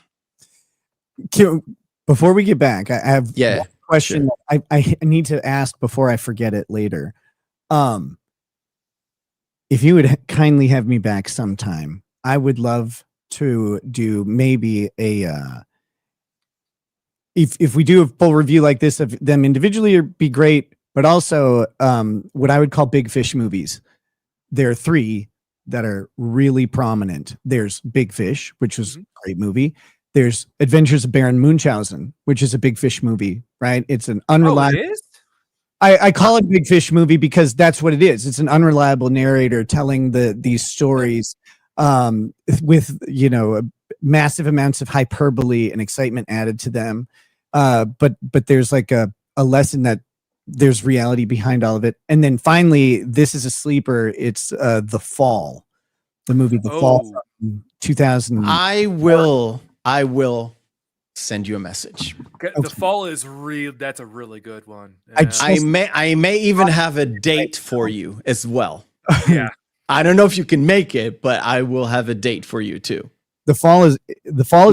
Before we get back, I have one question. Sure. I need to ask before I forget it later. If you would kindly have me back sometime, I would love to do maybe a. If we do a full review like this of them individually, it'd be great. But also, what I would call big fish movies. There are three that are really prominent. There's Big Fish, which was a great movie. There's Adventures of Baron Munchausen, which is a Big Fish movie, right? It's an unreliable. Oh, it is? I call it Big Fish movie because that's what it is. It's an unreliable narrator telling these stories with, you know, massive amounts of hyperbole and excitement added to them. But there's like a lesson that there's reality behind all of it. And then finally, this is a sleeper. It's The Fall, the movie The Fall from 2000. I will send you a message. The Fall is real. That's a really good one. Yeah. I may even have a date for you as well. Yeah. I don't know if you can make it, but I will have a date for you too. The Fall is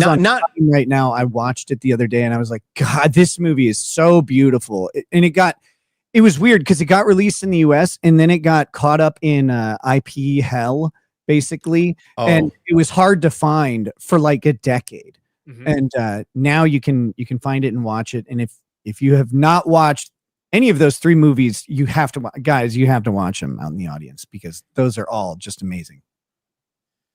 on right now. I watched it the other day and I was like, God, this movie is so beautiful. And it was weird because it got released in the US and then it got caught up in IP hell, basically. Oh. And it was hard to find for like a decade. Mm-hmm. And now you can find it and watch it. And if you have not watched any of those 3 movies, you have to watch them out in the audience because those are all just amazing.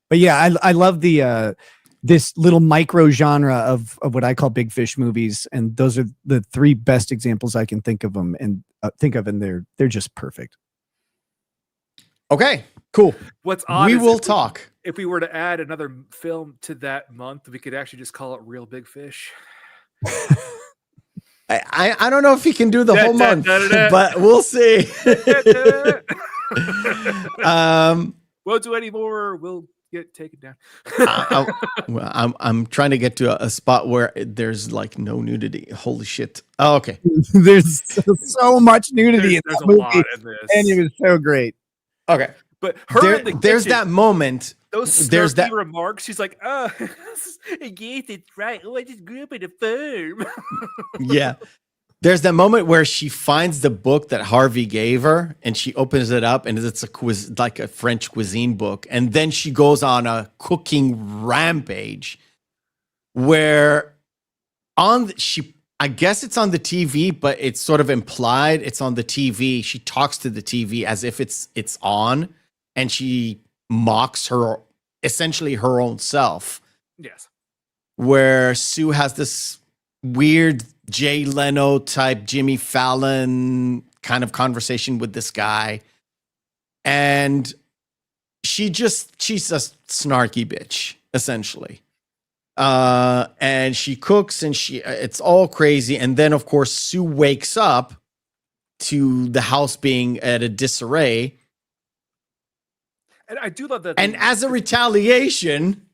But yeah, I love the this little micro genre of what I call Big Fish movies, and those are the 3 best examples I can think of them and they're just perfect. Okay, cool. What's odd? We will talk. If we were to add another film to that month, we could actually just call it Real Big Fish. I don't know if he can do the whole month, but we'll see. Won't do any more. We'll get taken down. I'm trying to get to a spot where there's like no nudity. Holy shit. Oh, okay. There's so much nudity in there's that a movie, lot in this. and it was so great. Okay. But her there's that moment. There's that remarks. She's like, "Oh, yes, it's right. Oh, I just grew up in a farm." Yeah. There's that moment where she finds the book that Harvey gave her and she opens it up and it's like a French cuisine book. And then she goes on a cooking rampage where I guess it's on the TV, but it's sort of implied it's on the TV. She talks to the TV as if it's on and she mocks essentially her own self. Yes. Where Sue has this weird Jay Leno type Jimmy Fallon kind of conversation with this guy. And she's a snarky bitch, essentially. And she cooks and it's all crazy. And then of course, Sue wakes up to the house being at a disarray. And I do love that. And as a retaliation,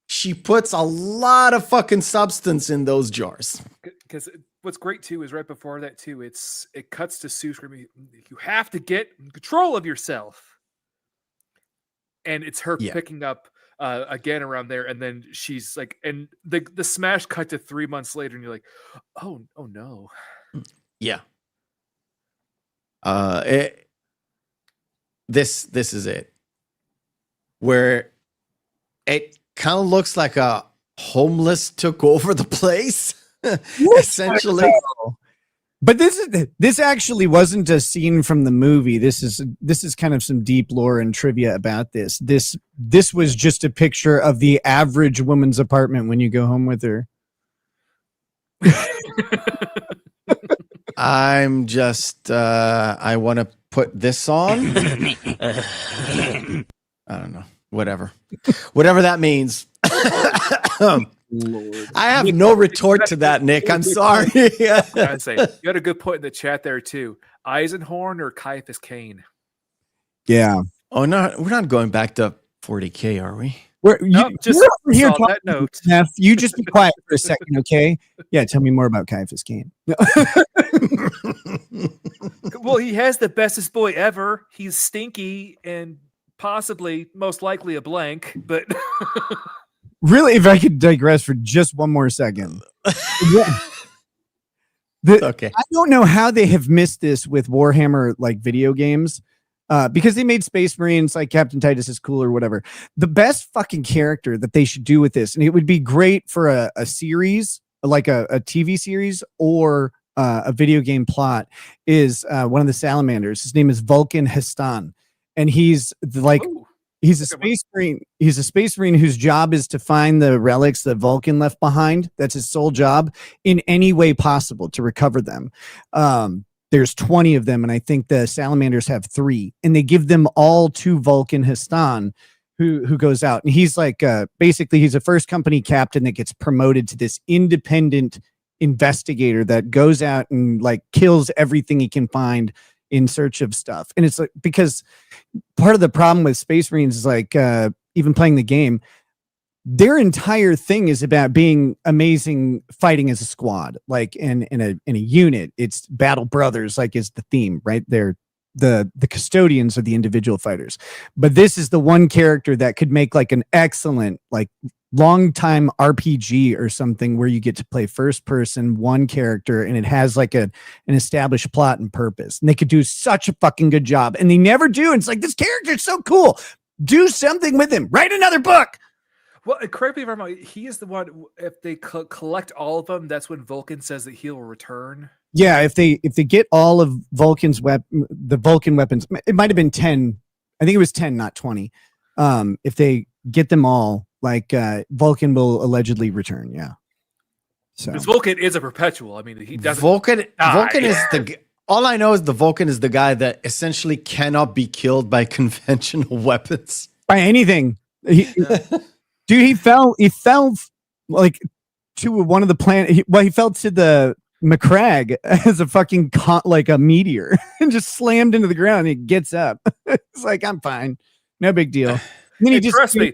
she puts a lot of fucking substance in those jars. Because what's great too is right before that too, it cuts to Sue screaming, "You have to get control of yourself," and it's her picking up again around there, and then she's like, and the smash cut to 3 months later, and you're like, oh no, yeah. This is it, where it kind of looks like a homeless took over the place. Essentially. But this actually wasn't a scene from the movie. This is kind of some deep lore and trivia about this. This was just a picture of the average woman's apartment when you go home with her. I'm just I want to put this on. I don't know. Whatever that means. Lord. I have no retort to that, Nick. I'm sorry. I'd say you had a good point in the chat there too. Eisenhorn or Caiaphas Cain? Yeah. Oh no, we're not going back to 40K, are we? Just we're here on that note. Jeff, you just be quiet for a second, okay? Yeah, tell me more about Caiaphas Cain. Well, he has the bestest boy ever. He's stinky and possibly, most likely, a blank, but. Really, if I could digress for just one more second. Okay. I don't know how they have missed this with Warhammer like video games. Because they made Space Marines like Captain Titus is cool or whatever. The best fucking character that they should do with this, and it would be great for a series, like a TV series or a video game plot, is one of the Salamanders. His name is Vulcan Hestan. And he's like He's a space marine. He's a space marine whose job is to find the relics that Vulcan left behind. That's his sole job in any way possible to recover them. There's 20 of them, and I think the salamanders have 3, and they give them all to Vulcan Hastan, who goes out, and he's like basically he's a first company captain that gets promoted to this independent investigator that goes out and like kills everything he can find in search of stuff. And it's like, because part of the problem with Space Marines is like even playing the game, their entire thing is about being amazing fighting as a squad, like in a unit. It's battle brothers, like is the theme, right? They're the custodians of the individual fighters. But this is the one character that could make like an excellent like long time RPG or something where you get to play first person, one character, and it has like an established plot and purpose. And they could do such a fucking good job, and they never do. And it's like, this character is so cool. Do something with him. Write another book. Well, correct me if I'm wrong. He is the one. If they collect all of them, that's when Vulcan says that he'll return. Yeah, if they get all of Vulcan's the Vulcan weapons, it might have been 10. I think it was 10, not 20. If they get them all, like Vulcan will allegedly return. Yeah. So because Vulcan is a perpetual. I mean, he doesn't. Vulcan is all I know is the Vulcan is the guy that essentially cannot be killed by conventional weapons. By anything. Dude, he fell like to one of the planet. He fell to the McCrag as a fucking like a meteor and just slammed into the ground. And he gets up. It's like, I'm fine. No big deal. And then he just trust me.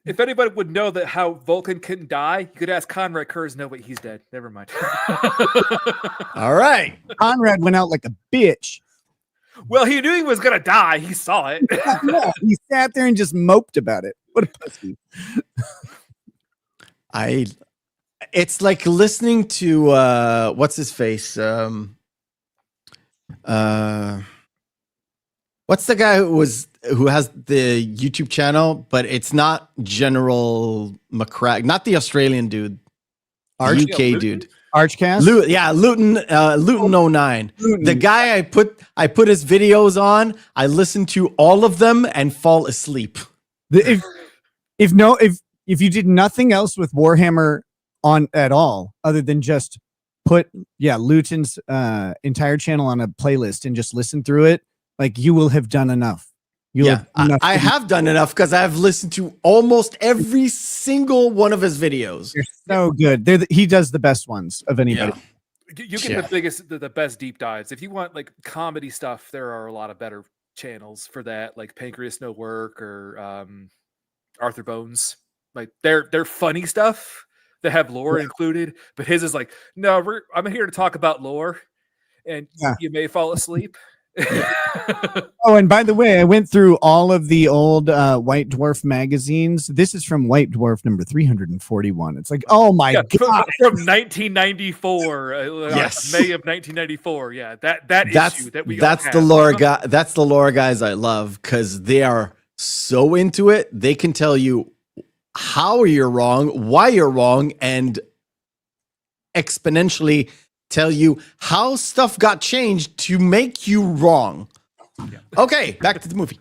If anybody would know that how Vulcan couldn't die, you could ask Conrad Kurz. No, wait, he's dead. Never mind. All right. Conrad went out like a bitch. Well, he knew he was going to die. He saw it. Yeah, he sat there and just moped about it. What a pussy. It's like listening to what's his face? What's the guy who has the YouTube channel, but it's not General McCrag, not the Australian dude, UK dude. Archcast? Luton 09. Luton. The guy I put his videos on, I listen to all of them and fall asleep. If you did nothing else with Warhammer on at all, other than just put Luton's entire channel on a playlist and just listen through it, like you will have done enough. I have done enough because I've listened to almost every single one of his videos. They're so good. He does the best ones of anybody. Yeah. You get the best deep dives. If you want like comedy stuff, there are a lot of better channels for that, like Pancreas No Work or Arthur Bones. Like they're funny stuff that have lore included, but his is like, no, I'm here to talk about lore, and you may fall asleep. Oh, and by the way, I went through all of the old White Dwarf magazines. This is from White Dwarf number 341. It's like, oh my god, from 1994, yes, May of 1994. Yeah, that's issue that we that's the lore guy. That's the lore guys I love because they are so into it. They can tell you how you're wrong, why you're wrong, and exponentially tell you how stuff got changed to make you wrong. Yeah. Okay, back to the movie.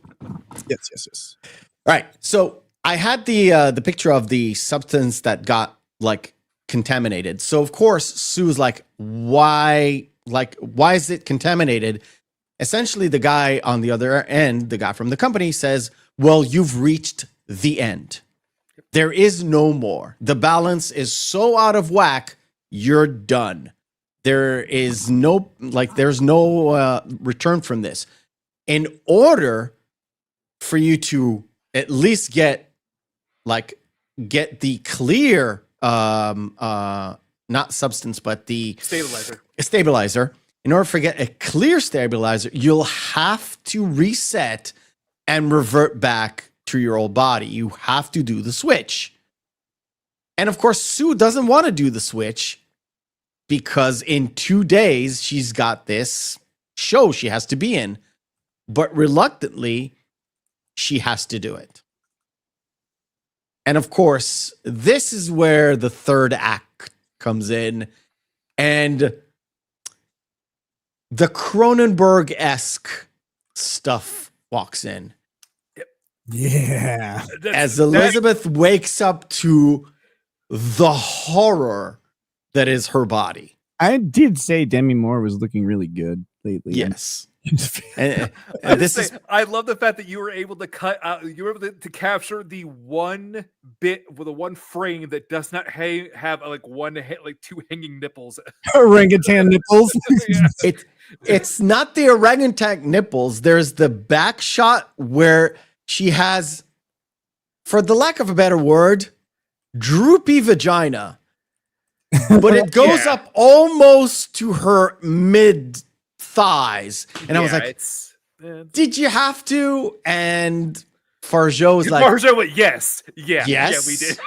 Yes. All right. So I had the picture of the substance that got like contaminated. So of course Sue's like, why is it contaminated? Essentially, the guy on the other end, the guy from the company, says, well, you've reached the end. There is no more. The balance is so out of whack, you're done. There's no return from this. In order for you to at least get the clear, not substance, but the stabilizer. In order to get a clear stabilizer, you'll have to reset and revert back to your old body. You have to do the switch. And of course, Sue doesn't want to do the switch, because in 2 days, she's got this show she has to be in. But reluctantly, she has to do it. And of course, this is where the third act comes in. And the Cronenberg-esque stuff walks in. Yeah. As Elizabeth wakes up to the horror that is her body. I did say Demi Moore was looking really good lately. Yes. And this is. I love the fact that you were able to cut out. You were able to capture the one bit with the one frame that does not have like one like two hanging nipples. Orangutan nipples. Yeah. It's not the orangutan nipples. There's the back shot where she has, for the lack of a better word, droopy vagina, but it goes up almost to her mid thighs, and I was like, "Did you have to?" And Fargeat was like, "Fargeat went, yes, yeah, we did,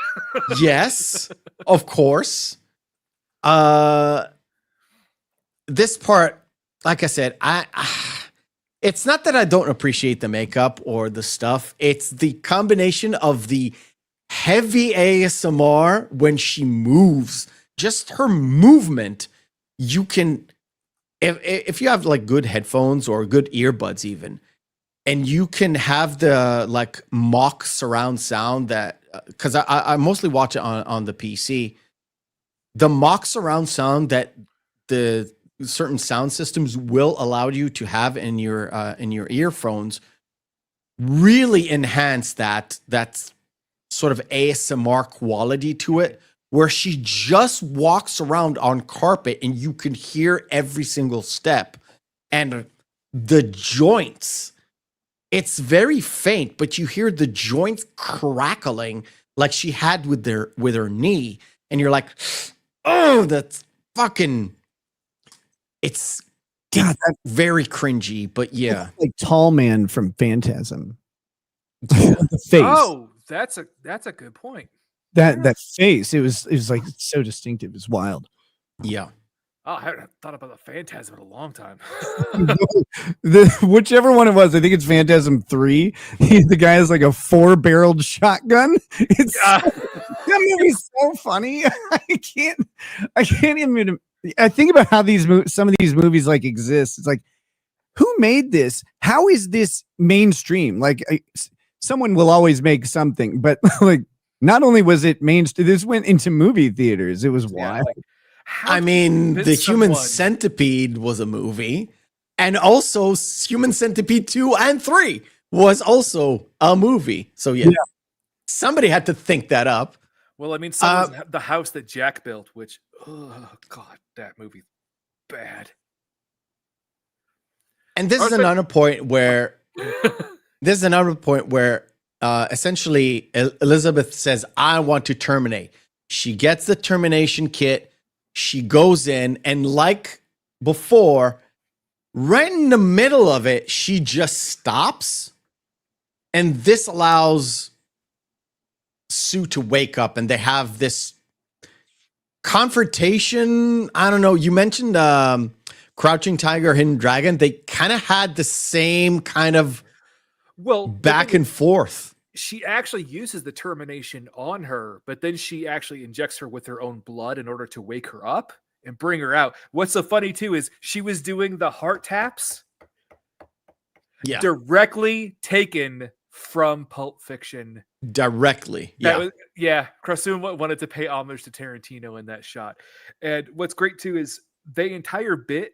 yes, of course." This part, like I said, it's not that I don't appreciate the makeup or the stuff. It's the combination of the heavy ASMR when she moves, just her movement. You can. If you have like good headphones or good earbuds even, and you can have the like mock surround sound that, because I mostly watch it on the PC, the mock surround sound that the certain sound systems will allow you to have in your earphones really enhance that sort of ASMR quality to it, where she just walks around on carpet and you can hear every single step and the joints. It's very faint, but you hear the joints crackling like she had with her knee. And you're like, oh, that's fucking, it's very cringy, but yeah. Like Tall Man from Phantasm. The face. Oh, that's a good point. That face, it was like so distinctive. It's wild. Yeah. Oh, I haven't thought about the Phantasm in a long time. Whichever one it was, I think it's Phantasm 3. The guy has like a 4-barreled shotgun. That movie's so funny. I can't even. I think about how some of these movies like exist. It's like, who made this? How is this mainstream? Like, someone will always make something, but like, not only was it mainstream, this went into movie theaters. It was wild. Like, I mean, the Human Centipede was a movie, and also Human Centipede 2 and 3 was also a movie. So yeah. Somebody had to think that up. Well, I mean, the house that Jack built, which, oh God, that movie, bad. And this is another point where essentially Elizabeth says, I want to terminate. She gets the termination kit. She goes in, and like before, right in the middle of it, she just stops. And this allows Sue to wake up, and they have this confrontation. I don't know. You mentioned Crouching Tiger, Hidden Dragon. They kind of had the same kind of back and forth. She actually uses the termination on her, but then she actually injects her with her own blood in order to wake her up and bring her out. What's so funny too is she was doing the heart taps, directly taken from Pulp Fiction. Directly, Krasun wanted to pay homage to Tarantino in that shot. And what's great too is the entire bit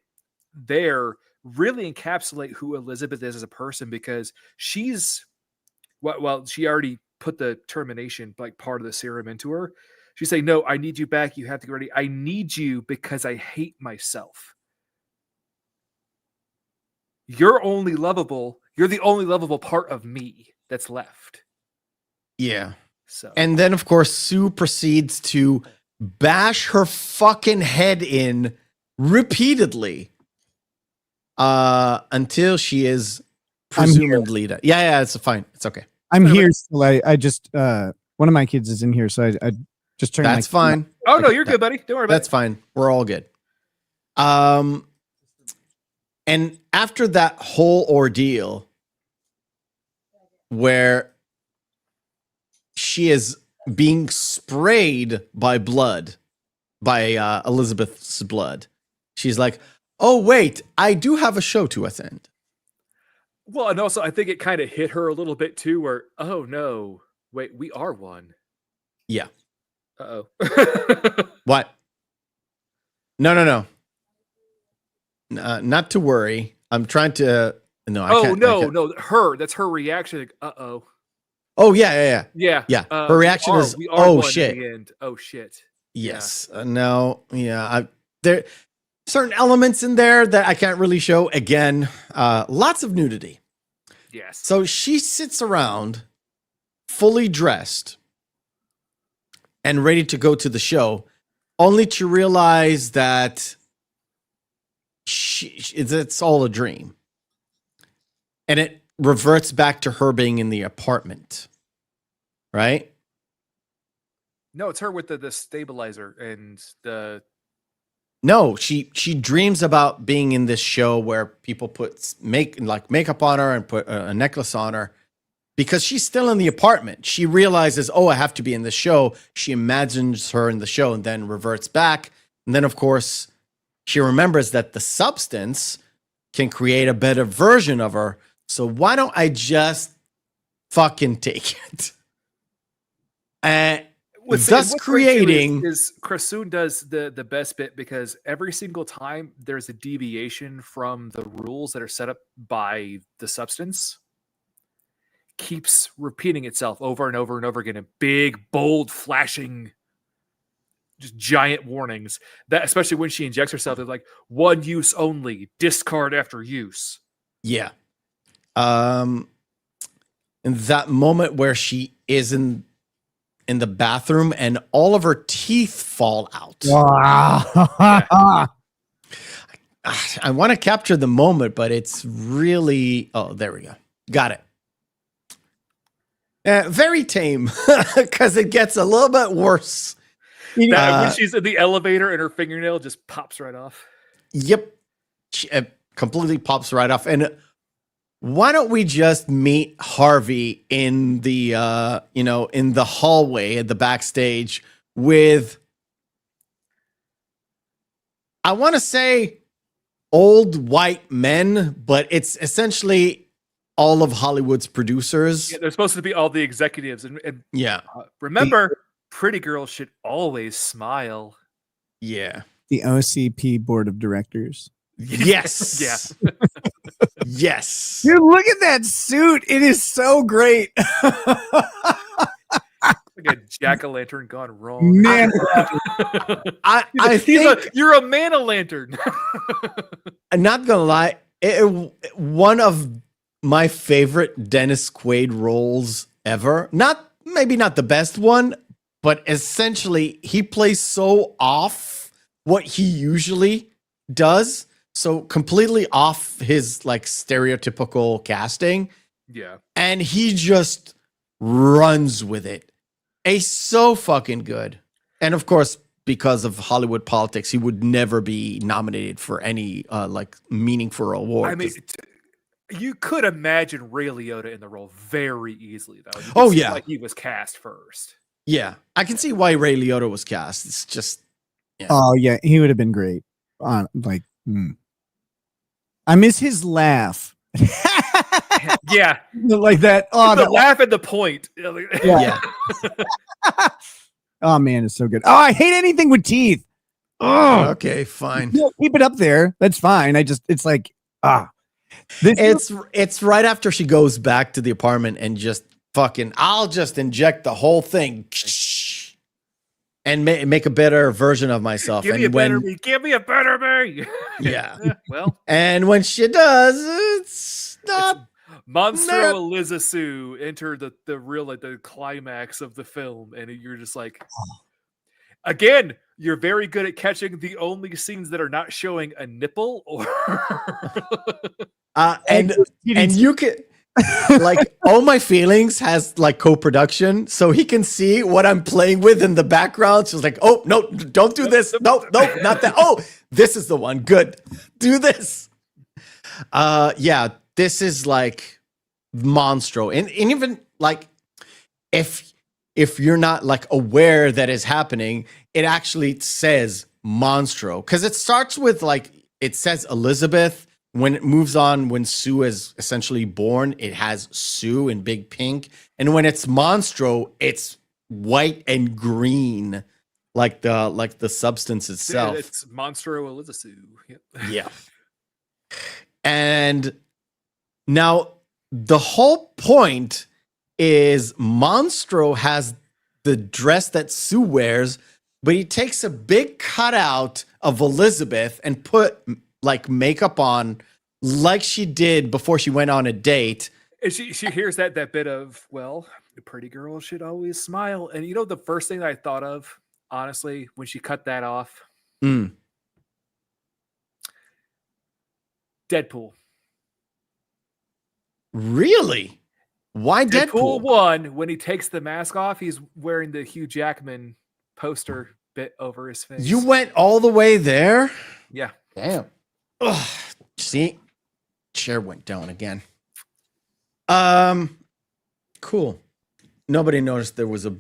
there really encapsulate who Elizabeth is as a person, because she's she already put the termination, like part of the serum, into her. She's saying, no, I need you back. You have to get ready. I need you because I hate myself. You're the only lovable part of me that's left. Yeah. So, and then of course Sue proceeds to bash her fucking head in repeatedly until she is presumably dead. Yeah, it's fine. It's okay. I'm here still. I just one of my kids is in here, so I just turned. That's fine. Oh no, you're good, buddy. Don't worry about it. That's fine. We're all good. And after that whole ordeal where she is being sprayed by blood, by Elizabeth's blood, she's like, oh wait, I do have a show to attend. Well, and also I think it kind of hit her a little bit too, where, oh no, wait, we are one. Yeah. Uh-oh. What? No. Not to worry. I'm trying to. No. I can't. No. That's her reaction. Like, uh-oh. Oh yeah. Her reaction is, oh shit. Oh shit. Yes. No. Yeah. There certain elements in there that I can't really show. Again, lots of nudity. Yes. So she sits around, fully dressed, and ready to go to the show, only to realize that it's all a dream. And it reverts back to her being in the apartment. Right? No, it's her with the stabilizer and the... No, she dreams about being in this show where people put makeup on her and put a necklace on her. Because she's still in the apartment. She realizes, oh, I have to be in the show. She imagines her in the show and then reverts back. And then, of course, she remembers that the substance can create a better version of her. So why don't I just fucking take it? Thus creating... Is Krasoon does the best bit, because every single time there's a deviation from the rules that are set up by the substance, keeps repeating itself over and over and over again in big, bold, flashing, just giant warnings. That, especially when she injects herself, they're like, one use only, discard after use. Yeah. In that moment where she is in the bathroom and all of her teeth fall out. Wow. I want to capture the moment, but it's really... Oh, there we go. Got it. Very tame, because it gets a little bit worse. When she's in the elevator and her fingernail just pops right off. Yep. It completely pops right off. And why don't we just meet Harvey in the, in the hallway at the backstage with, I want to say old white men, but it's essentially all of Hollywood's producers. Yeah, they're supposed to be all the executives. And yeah. Remember, pretty girls should always smile. Yeah. The OCP board of directors. Yes. Yeah. Yes. Dude, look at that suit. It is so great. Like a jack-o'-lantern gone wrong. Man. I think you're a man-o'-lantern. I'm not gonna lie. One of my favorite Dennis Quaid roles ever. Maybe not the best one, but essentially he plays so off what he usually does. So completely off his like stereotypical casting. Yeah. And he just runs with it. He's so fucking good. And of course, because of Hollywood politics, he would never be nominated for any like meaningful award. I mean, you could imagine Ray Liotta in the role very easily, though. Oh yeah, like he was cast first. Yeah, I can see why Ray Liotta was cast. It's just, yeah. Oh yeah, he would have been great. I miss his laugh. Yeah, like that. Oh, the laugh at the point. Yeah. Oh man, it's so good. Oh, I hate anything with teeth. Oh, okay, fine. Yeah, keep it up there. That's fine. It's like It's right after she goes back to the apartment and just fucking, I'll just inject the whole thing and make a better version of myself. Give me a better me. Give me a better me. Yeah. Well, and when she does, it's not. Monstro Eliza Sue enter the real the climax of the film, and you're just like, again, you're very good at catching the only scenes that are not showing a nipple or and you can like All My Feelings has like co-production, so he can see what I'm playing with in the background. So it's like, oh no, don't do this. No, not that. Oh, this is the one. Good. Do this. Yeah, this is like Monstro. And even like if you're not like aware that is happening, it actually says Monstro, because it starts with like, it says Elizabeth, when it moves on, when Sue is essentially born, it has Sue in big pink. And when it's Monstro, it's white and green, like the substance itself. It's Monstro Elizasu. Yep. Yeah. And now the whole point is Monstro has the dress that Sue wears, but he takes a big cutout of Elizabeth and put like makeup on like she did before she went on a date. And she hears that bit of, well, the pretty girl should always smile. And you know, the first thing that I thought of, honestly, when she cut that off, Deadpool. Really? Why Deadpool? 1, when he takes the mask off, he's wearing the Hugh Jackman poster bit over his face. You went all the way there? Yeah. Damn. Ugh. See? Chair went down again. Cool. Nobody noticed there was a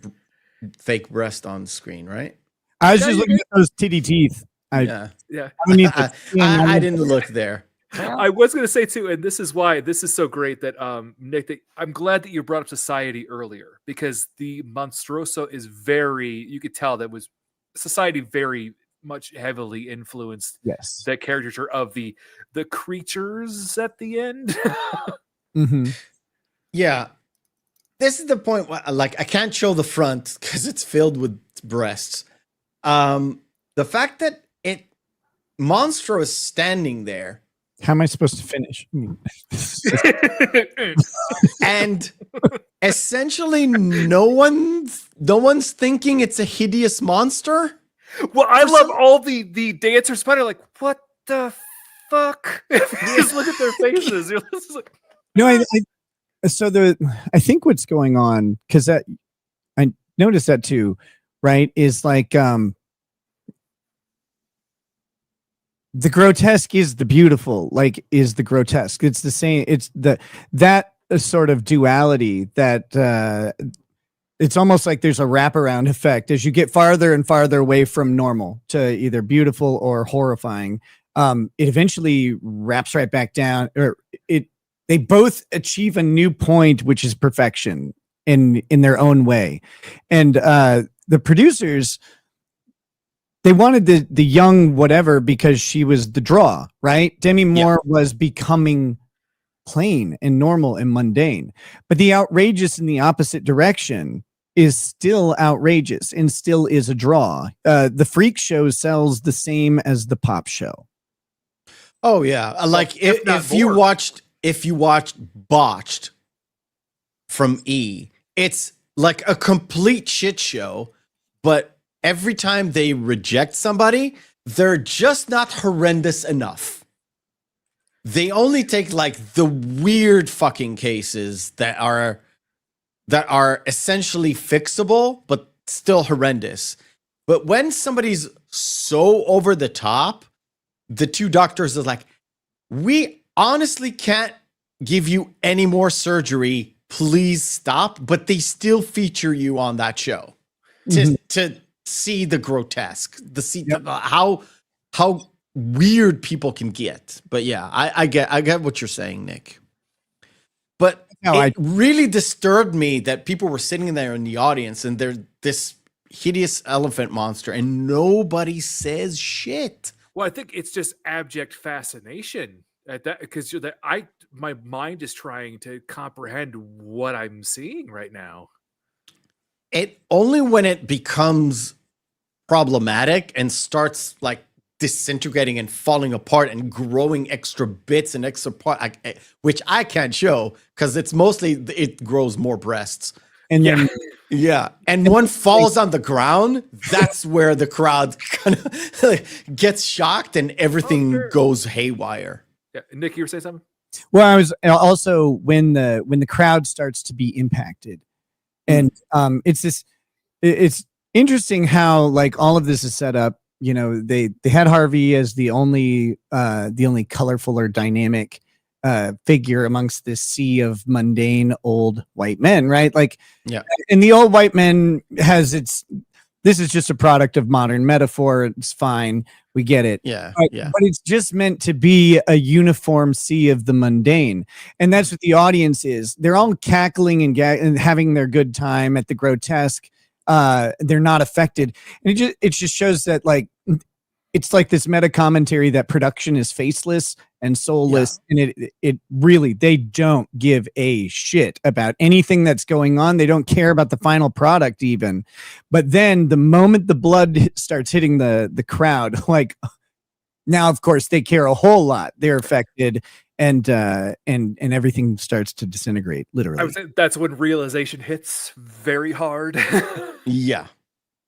fake breast on screen, right? I was just looking at those titty teeth. Yeah. I didn't look there. I was going to say too, and this is why this is so great that Nick, I'm glad that you brought up Society earlier, because the Monstroso is you could tell that was Society very much heavily influenced. Yes, that caricature of the creatures at the end. Yeah, this is the point. Like, I can't show the front because it's filled with breasts. The fact that Monstro is standing there. How am I supposed to finish? And essentially, no one's thinking it's a hideous monster. Well, I love all the dancers, but are like, what the fuck? Just look at their faces. You're just like, no, I think what's going on, because I noticed that too, right? Is like the grotesque is the beautiful, like is the grotesque. It's the same. It's that sort of duality that it's almost like there's a wraparound effect as you get farther and farther away from normal to either beautiful or horrifying. It eventually wraps right back down, or they both achieve a new point, which is perfection in their own way. And the producers, they wanted the young whatever because she was the draw, right? Demi Moore was becoming plain and normal and mundane, but the outrageous in the opposite direction is still outrageous and still is a draw. The freak show sells the same as the pop show. Oh yeah, like if you watched Botched from E, it's like a complete shit show, but every time they reject somebody, they're just not horrendous enough. They only take like the weird fucking cases that are essentially fixable, but still horrendous. But when somebody's so over the top, the two doctors are like, we honestly can't give you any more surgery. Please stop. But they still feature you on that show to see the grotesque, how weird people can get. But yeah, I get what you're saying, Nick. But it really disturbed me that people were sitting there in the audience and they're this hideous elephant monster and nobody says shit. Well, I think it's just abject fascination at that, because my mind is trying to comprehend what I'm seeing right now. It only when it becomes problematic and starts like disintegrating and falling apart and growing extra bits and extra part, which I can't show because it's mostly it grows more breasts. And then and one falls on the ground. That's where the crowd kind of gets shocked and everything goes haywire. Yeah, Nick, you were saying something? Well, I was also when the crowd starts to be impacted, and it's interesting how like all of this is set up. You know, they had Harvey as the only colorful or dynamic figure amongst this sea of mundane old white men, right? Like, and the old white men this is just a product of modern metaphor. It's fine. We get it. Yeah. But it's just meant to be a uniform sea of the mundane. And that's what the audience is. They're all cackling and having their good time at the grotesque. They're not affected. And it just shows that, like, it's like this meta commentary that production is faceless and soulless. And it really, they don't give a shit about anything that's going on. They don't care about the final product even. But then the moment the blood starts hitting the crowd, like, now, of course, they care a whole lot. They're affected, and everything starts to disintegrate, literally. I would say that's when realization hits very hard. Yeah.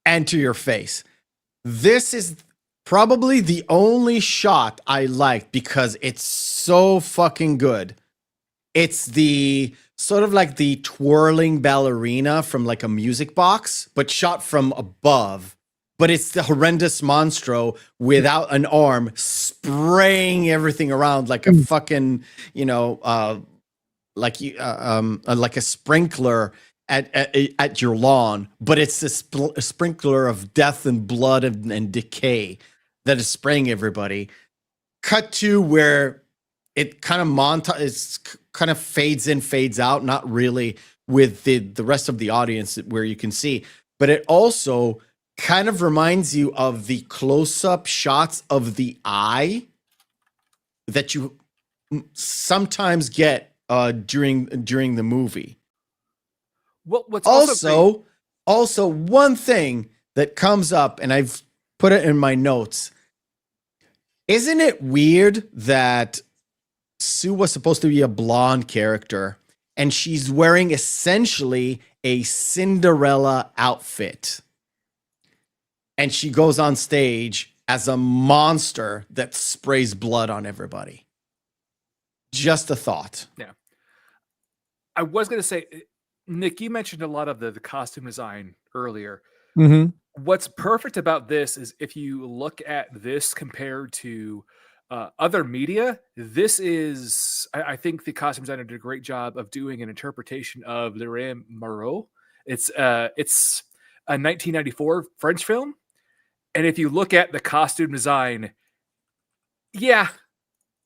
And to your face. This is probably the only shot I liked because it's so fucking good. It's the sort of like the twirling ballerina from like a music box, but shot from above. But it's the horrendous monstro without an arm spraying everything around like a fucking, like a sprinkler at your lawn. But it's a sprinkler of death and blood and decay that is spraying everybody. Cut to where it kind of fades in, fades out, not really with the rest of the audience where you can see, but it also kind of reminds you of the close-up shots of the eye that you sometimes get during the movie. Well, what's also one thing that comes up, and I've put it in my notes. Isn't it weird that Sue was supposed to be a blonde character and she's wearing essentially a Cinderella outfit? And she goes on stage as a monster that sprays blood on everybody. Just a thought. Yeah. I was going to say, Nick, you mentioned a lot of the costume design earlier. Mm-hmm. What's perfect about this is if you look at this compared to other media, this is, I think the costume designer did a great job of doing an interpretation of Demi Moore. It's a 1994 French film. And if you look at the costume design, yeah,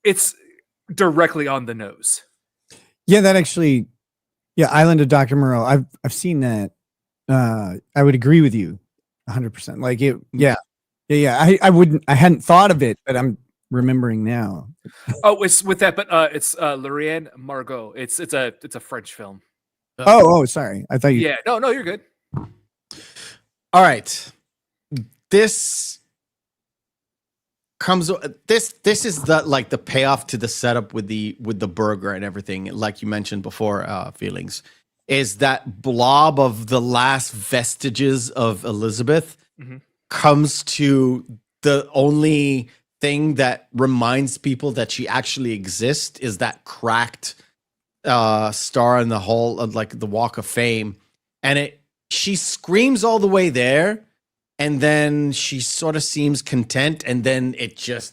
it's directly on the nose. Yeah, that actually, Island of Dr. Moreau. I've seen that. I would agree with you 100%. Like it, yeah. I hadn't thought of it, but I'm remembering now. Oh, it's with that, but it's Lorraine Margot. It's a French film. Oh, sorry. I thought you. Yeah, no, you're good. All right. This comes. This is the payoff to the setup with the burger and everything. Like you mentioned before, feelings is that blob of the last vestiges of Elizabeth comes to the only thing that reminds people that she actually exists is that cracked star in the hall of like the Walk of Fame, and she screams all the way there. And then she sort of seems content, and then it just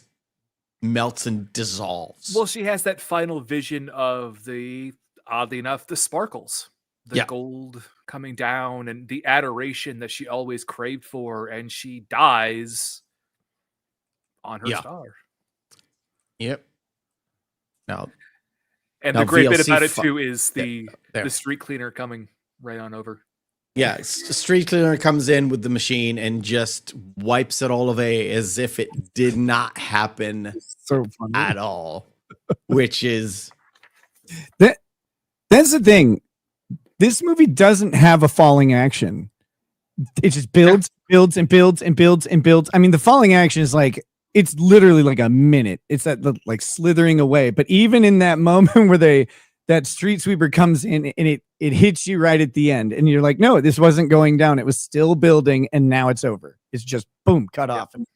melts and dissolves. Well, she has that final vision of oddly enough, the sparkles, the gold coming down, and the adoration that she always craved for, and she dies on her star. Yep. Now, the great bit about it too is the street cleaner coming right on over. Yeah, street cleaner comes in with the machine and just wipes it all away as if it did not happen at all. Which is that's the thing. This movie doesn't have a falling action. It just builds and builds and builds and builds. I mean, the falling action is like it's literally like a minute. It's that like slithering away. But even in that moment where that street sweeper comes in and it hits you right at the end. And you're like, no, this wasn't going down. It was still building. And now it's over. It's just boom, cut off. And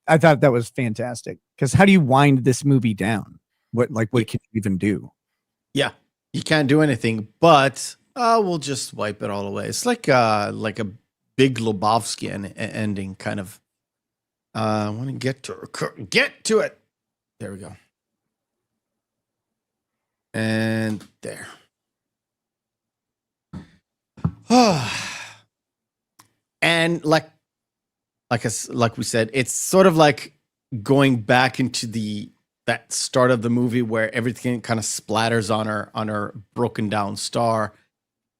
I thought that was fantastic. Because how do you wind this movie down? What can you even do? Yeah, you can't do anything, but we'll just wipe it all away. It's like a Big Lebowski ending kind of. I want to get to it. There we go. And there. And like like we said, it's sort of like going back into that start of the movie where everything kind of splatters on her broken down star,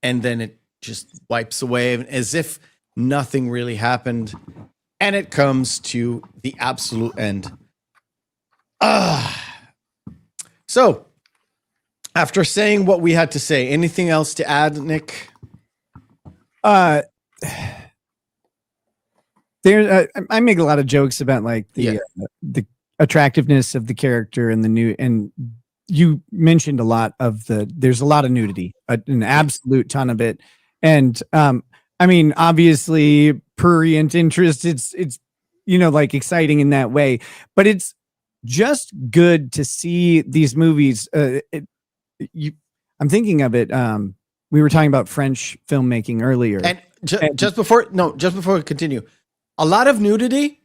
and then it just wipes away as if nothing really happened, and it comes to the absolute end. So after saying what we had to say, anything else to add, Nick? I make a lot of jokes about like the attractiveness of the character and you mentioned a lot of there's a lot of nudity, an absolute ton of it. And I mean, obviously prurient interest, it's like exciting in that way, but it's just good to see these movies. I'm thinking of it. We were talking about French filmmaking earlier. And just before we continue, a lot of nudity,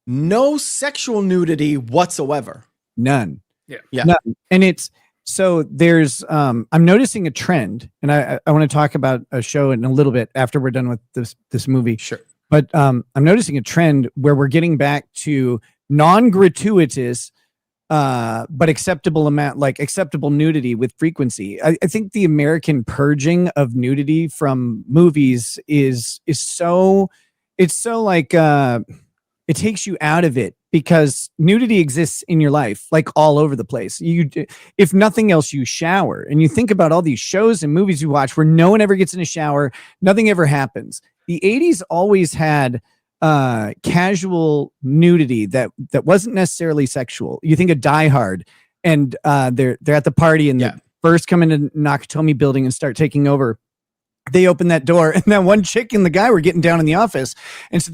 no sexual nudity whatsoever. None. Yeah. None. And it's so there's I'm noticing a trend, and I want to talk about a show in a little bit after we're done with this movie. Sure. But I'm noticing a trend where we're getting back to non-gratuitous but acceptable nudity with frequency. I think the American purging of nudity from movies is so like it takes you out of it, because nudity exists in your life like all over the place. If nothing else, you shower, and you think about all these shows and movies you watch where no one ever gets in a shower, nothing ever happens. The 80s always had casual nudity that wasn't necessarily sexual. You think of Die Hard, and they're at the party, and the first come into Nakatomi building and start taking over. They open that door, and that one chick and the guy were getting down in the office, and so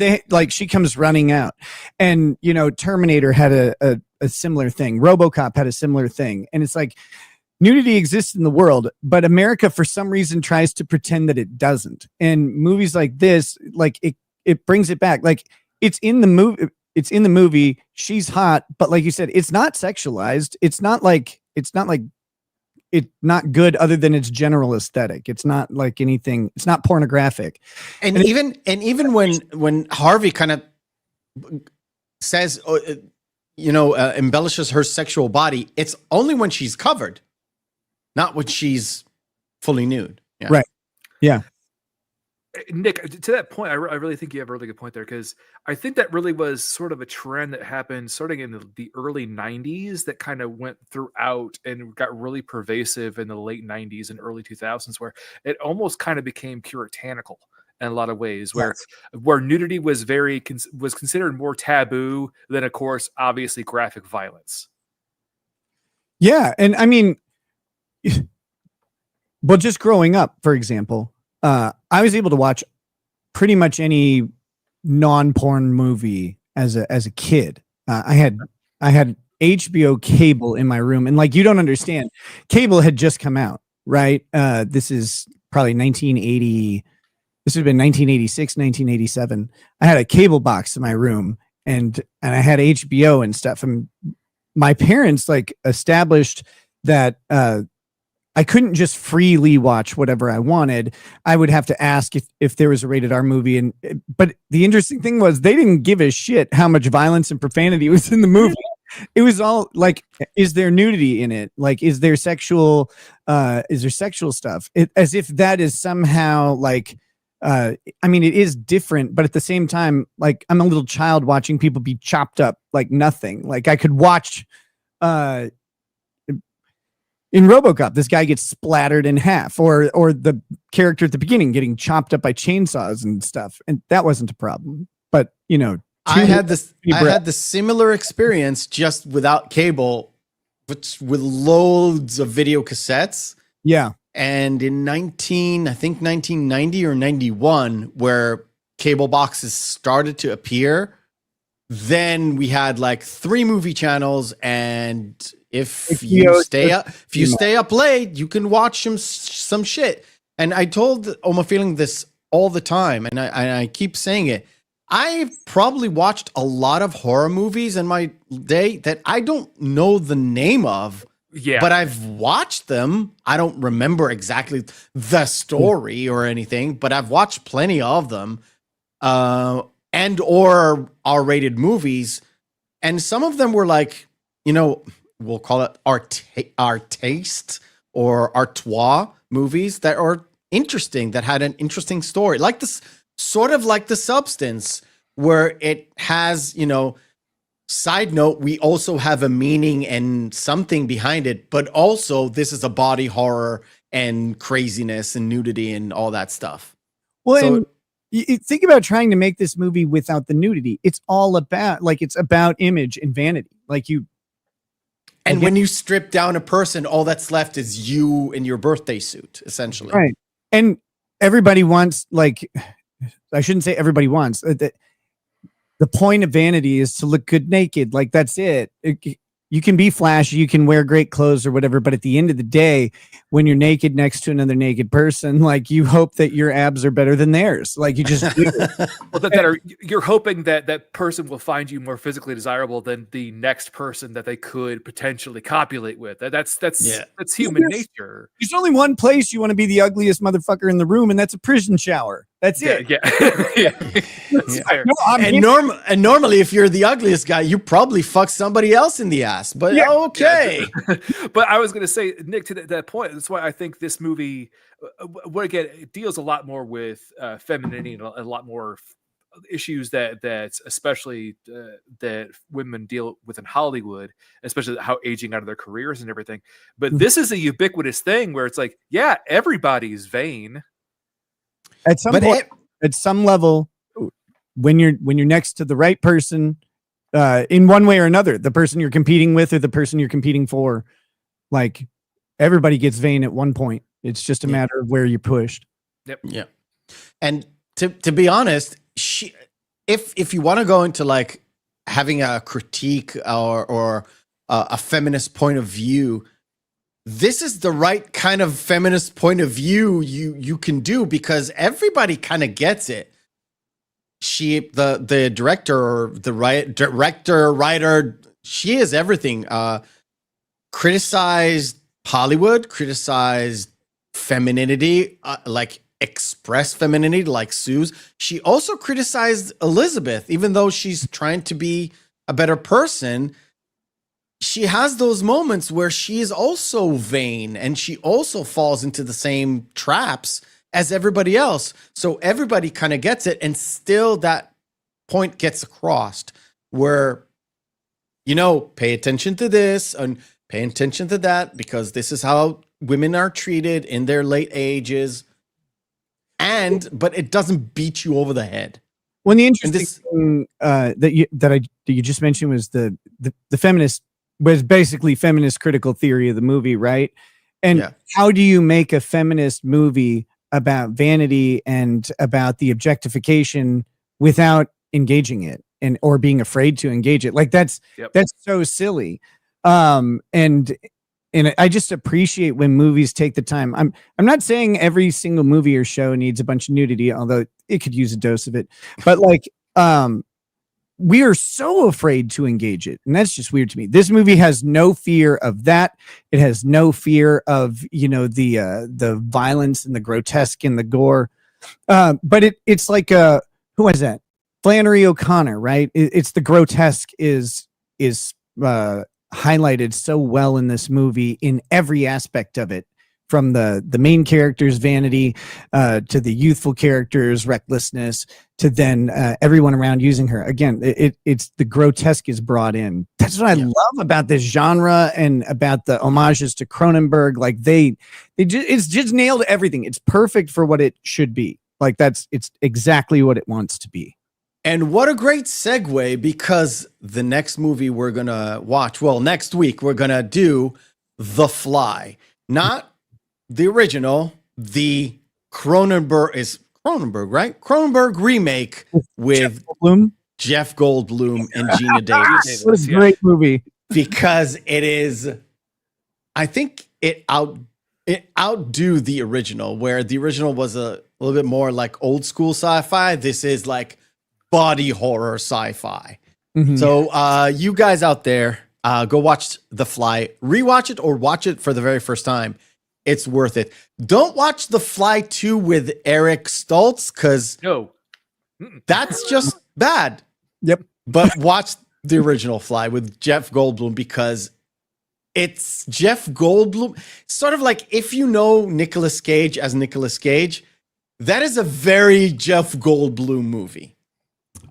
she comes running out. And Terminator had a similar thing. RoboCop had a similar thing, and it's like nudity exists in the world, but America for some reason tries to pretend that it doesn't. And movies like this, like it brings it back. Like it's in the movie. She's hot, but like you said, it's not sexualized. It's not not good other than its general aesthetic. It's not like anything. It's not pornographic. And even when Harvey kind of says, embellishes her sexual body, it's only when she's covered, not when she's fully nude. Yeah. Right. Yeah. Nick, to that point, I really think you have a really good point there, because I think that really was sort of a trend that happened starting in the early 90s that kind of went throughout and got really pervasive in the late 90s and early 2000s, where it almost kind of became puritanical in a lot of ways, where nudity was was considered more taboo than, of course, obviously graphic violence. Yeah. And I mean, well, just growing up, for example, I was able to watch pretty much any non-porn movie as a kid. I had HBO cable in my room, and like, you don't understand, cable had just come out, right? This is probably 1980. This would have been 1986, 1987. I had a cable box in my room, and I had HBO and stuff. And my parents like established that I couldn't just freely watch whatever I wanted. I would have to ask if there was a rated R movie. But the interesting thing was, they didn't give a shit how much violence and profanity was in the movie. It was all like, is there nudity in it? Like, is there sexual stuff? As if that is somehow like, I mean, it is different, but at the same time, like, I'm a little child watching people be chopped up like nothing. Like, I could watch, in RoboCop, this guy gets splattered in half, or the character at the beginning getting chopped up by chainsaws and stuff, and that wasn't a problem. But I had the similar experience, just without cable, but with loads of video cassettes. Yeah, and in 1990 or 91, where cable boxes started to appear, then we had like 3 movie channels, and if you stay up late, you can watch some shit. And I told Oma Feeling this all the time, and I keep saying it. I've probably watched a lot of horror movies in my day that I don't know the name of. Yeah, but I've watched them. I don't remember exactly the story or anything, but I've watched plenty of them. and or R-rated movies, and some of them were like, we'll call it our taste or artois movies that are interesting, that had an interesting story, like this, sort of like The Substance, where it has, side note, we also have a meaning and something behind it, but also this is a body horror and craziness and nudity and all that stuff. Well, so, and you think about trying to make this movie without the nudity. It's all about, it's about image and vanity. And when you strip down a person, all that's left is you in your birthday suit, essentially. Right. And everybody wants, I shouldn't say everybody wants. The point of vanity is to look good naked. That's it. You can be flashy, you can wear great clothes or whatever, but at the end of the day, when you're naked next to another naked person, you hope that your abs are better than theirs. You just do. Well, you're hoping that that person will find you more physically desirable than the next person that they could potentially copulate with. That's human nature. There's only one place you want to be the ugliest motherfucker in the room, and that's a prison shower. That's it. Yeah. And normally, if you're the ugliest guy, you probably fuck somebody else in the ass. But okay. But I was going to say, Nick, to that point, that's why I think this movie, it deals a lot more with femininity and a lot more issues that especially that women deal with in Hollywood, especially how aging out of their careers and everything. But this is a ubiquitous thing where it's everybody's vain. At some level, when you're next to the right person, in one way or another, the person you're competing with or the person you're competing for, everybody gets vain at one point. It's just a matter of where you're pushed. Yep. Yeah. And to be honest, if you want to go into having a critique or a feminist point of view, this is the right kind of feminist point of view you can do, because everybody kind of gets it. The director or the writer, she is everything. Criticized Hollywood, criticized femininity, express femininity like Sue's. She also criticized Elizabeth, even though she's trying to be a better person. She has those moments where she is also vain and she also falls into the same traps as everybody else. So everybody kind of gets it, and still that point gets across where, pay attention to this and pay attention to that, because this is how women are treated in their late ages. But it doesn't beat you over the head. Well, the interesting thing that you just mentioned was the feminist, was basically feminist critical theory of the movie, right? And how do you make a feminist movie about vanity and about the objectification without engaging it or being afraid to engage it? That's so silly. And I just appreciate when movies take the time. I'm not saying every single movie or show needs a bunch of nudity, although it could use a dose of it. But we are so afraid to engage it, and that's just weird to me. This movie has no fear of that. It has no fear of the violence and the grotesque and the gore. But it's who was that? Flannery O'Connor, right? It's the grotesque is highlighted so well in this movie in every aspect of it, from the main character's vanity to the youthful character's recklessness to then everyone around using her. Again, it's the grotesque is brought in. That's what I love about this genre and about the homages to Cronenberg. It's just nailed everything. It's perfect for what it should be. It's exactly what it wants to be. And what a great segue, because the next movie we're going to watch, next week, we're going to do The Fly. Not the original, the Cronenberg, right? Cronenberg remake with Jeff Goldblum and Gina Davis. It was a great movie. Because it is, I think it outdo the original, where the original was a little bit more old school sci-fi. This is body horror sci-fi. Mm-hmm. So you guys out there, go watch The Fly, rewatch it or watch it for the very first time. It's worth it. Don't watch The Fly 2 with Eric Stoltz, because that's just bad. Yep. But watch the original Fly with Jeff Goldblum because it's Jeff Goldblum. Sort of like if you know Nicolas Cage as Nicolas Cage, that is a very Jeff Goldblum movie.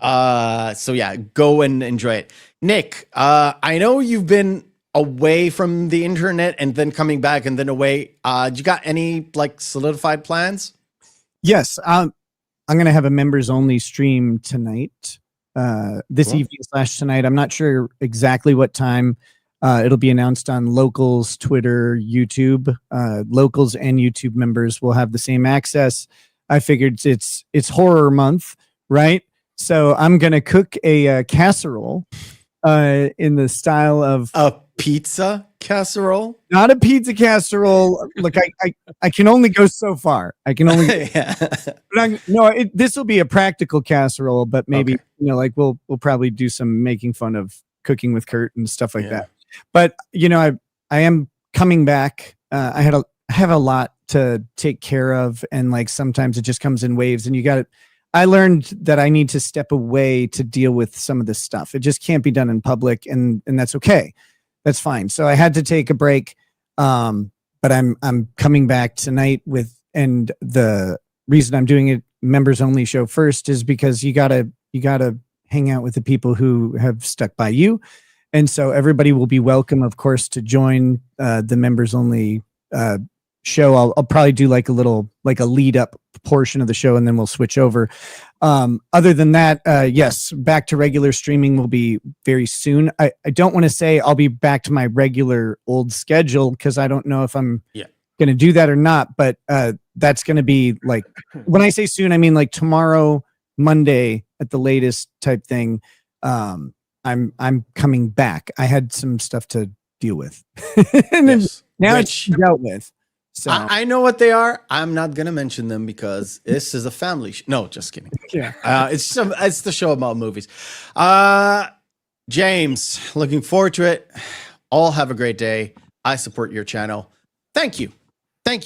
So yeah, go and enjoy it. Nick, I know you've been away from the internet and then coming back and then away. Do you got any like solidified plans? Yes. I'm going to have a members only stream tonight, this evening / tonight. I'm not sure exactly what time. It'll be announced on Locals, Twitter, YouTube. Locals and YouTube members will have the same access. I figured it's horror month, right? So I'm going to cook a casserole in the style of a pizza casserole. Not a pizza casserole. Look, I can only go so far. I can only this will be a practical casserole, but maybe like we'll probably do some making fun of cooking with Kurt and stuff like that. But I am coming back. I have a lot to take care of, and like sometimes it just comes in waves, and I learned that I need to step away to deal with some of this stuff. It just can't be done in public, and that's okay. That's fine. So I had to take a break. But I'm coming back tonight and the reason I'm doing it members only show first is because you gotta hang out with the people who have stuck by you. And so everybody will be welcome, of course, to join the members only show. I'll probably do like a lead up portion of the show, and then we'll switch over. Other than that, yes, back to regular streaming will be very soon. I don't want to say I'll be back to my regular old schedule because I don't know if I'm going to do that or not. But that's going to be like, when I say soon, I mean like tomorrow, Monday at the latest type thing. I'm coming back. I had some stuff to deal with, and then now it's dealt with. So I know what they are. I'm not gonna mention them because this is a family no, just kidding. Yeah. It's the show about movies. James, looking forward to it. All have a great day. I support your channel. Thank you,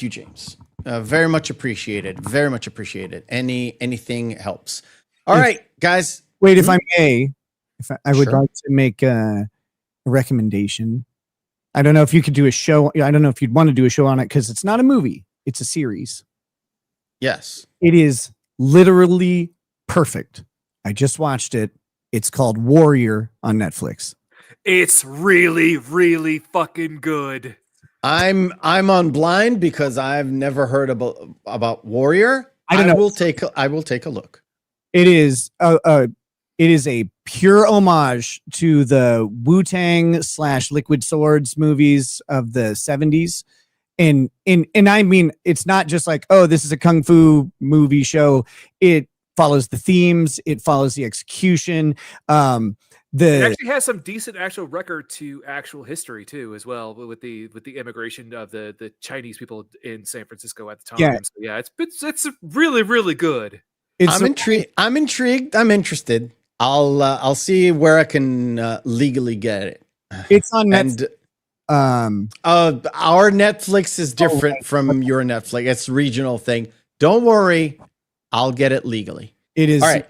James. Very much appreciated. Very much appreciated. Anything helps. All right, guys. Wait, if I may, I would like to make a recommendation. I don't know if you could do a show. I don't know if you'd want to do a show on it because it's not a movie. It's a series. Yes. It is literally perfect. I just watched it. It's called Warrior on Netflix. It's really, really fucking good. I'm on blind because I've never heard about Warrior. I don't know. I will take a look. It is a pure homage to the Wu-Tang / Liquid Swords movies of the 70s. And I mean, it's not just like, oh, this is a kung fu movie show. It follows the themes. It follows the execution. It actually has some decent actual record to actual history too, as well, with the immigration of the Chinese people in San Francisco at the time. Yeah, so yeah, it's really, really good. I'm intrigued. I'm interested. I'll see where I can legally get it. It's on Netflix. Our Netflix is different from your Netflix. It's a regional thing. Don't worry, I'll get it legally. It is. All right.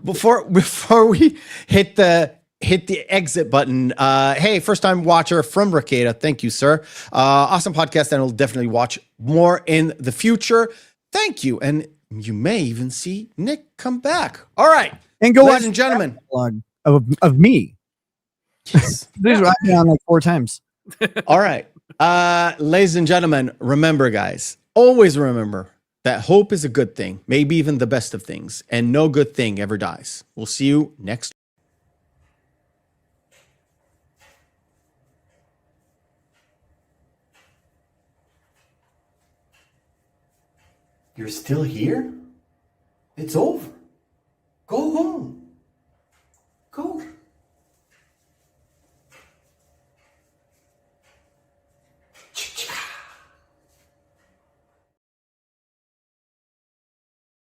Before we hit the exit button, hey, first time watcher from Rekieta, thank you, sir. Awesome podcast, and we'll definitely watch more in the future. Thank you, and you may even see Nick come back. All right. And go, ladies and gentlemen, of me. Yes. This I've been on like 4 times. All right, ladies and gentlemen, remember, guys, always remember that hope is a good thing, maybe even the best of things, and no good thing ever dies. We'll see you next. You're still here? It's over.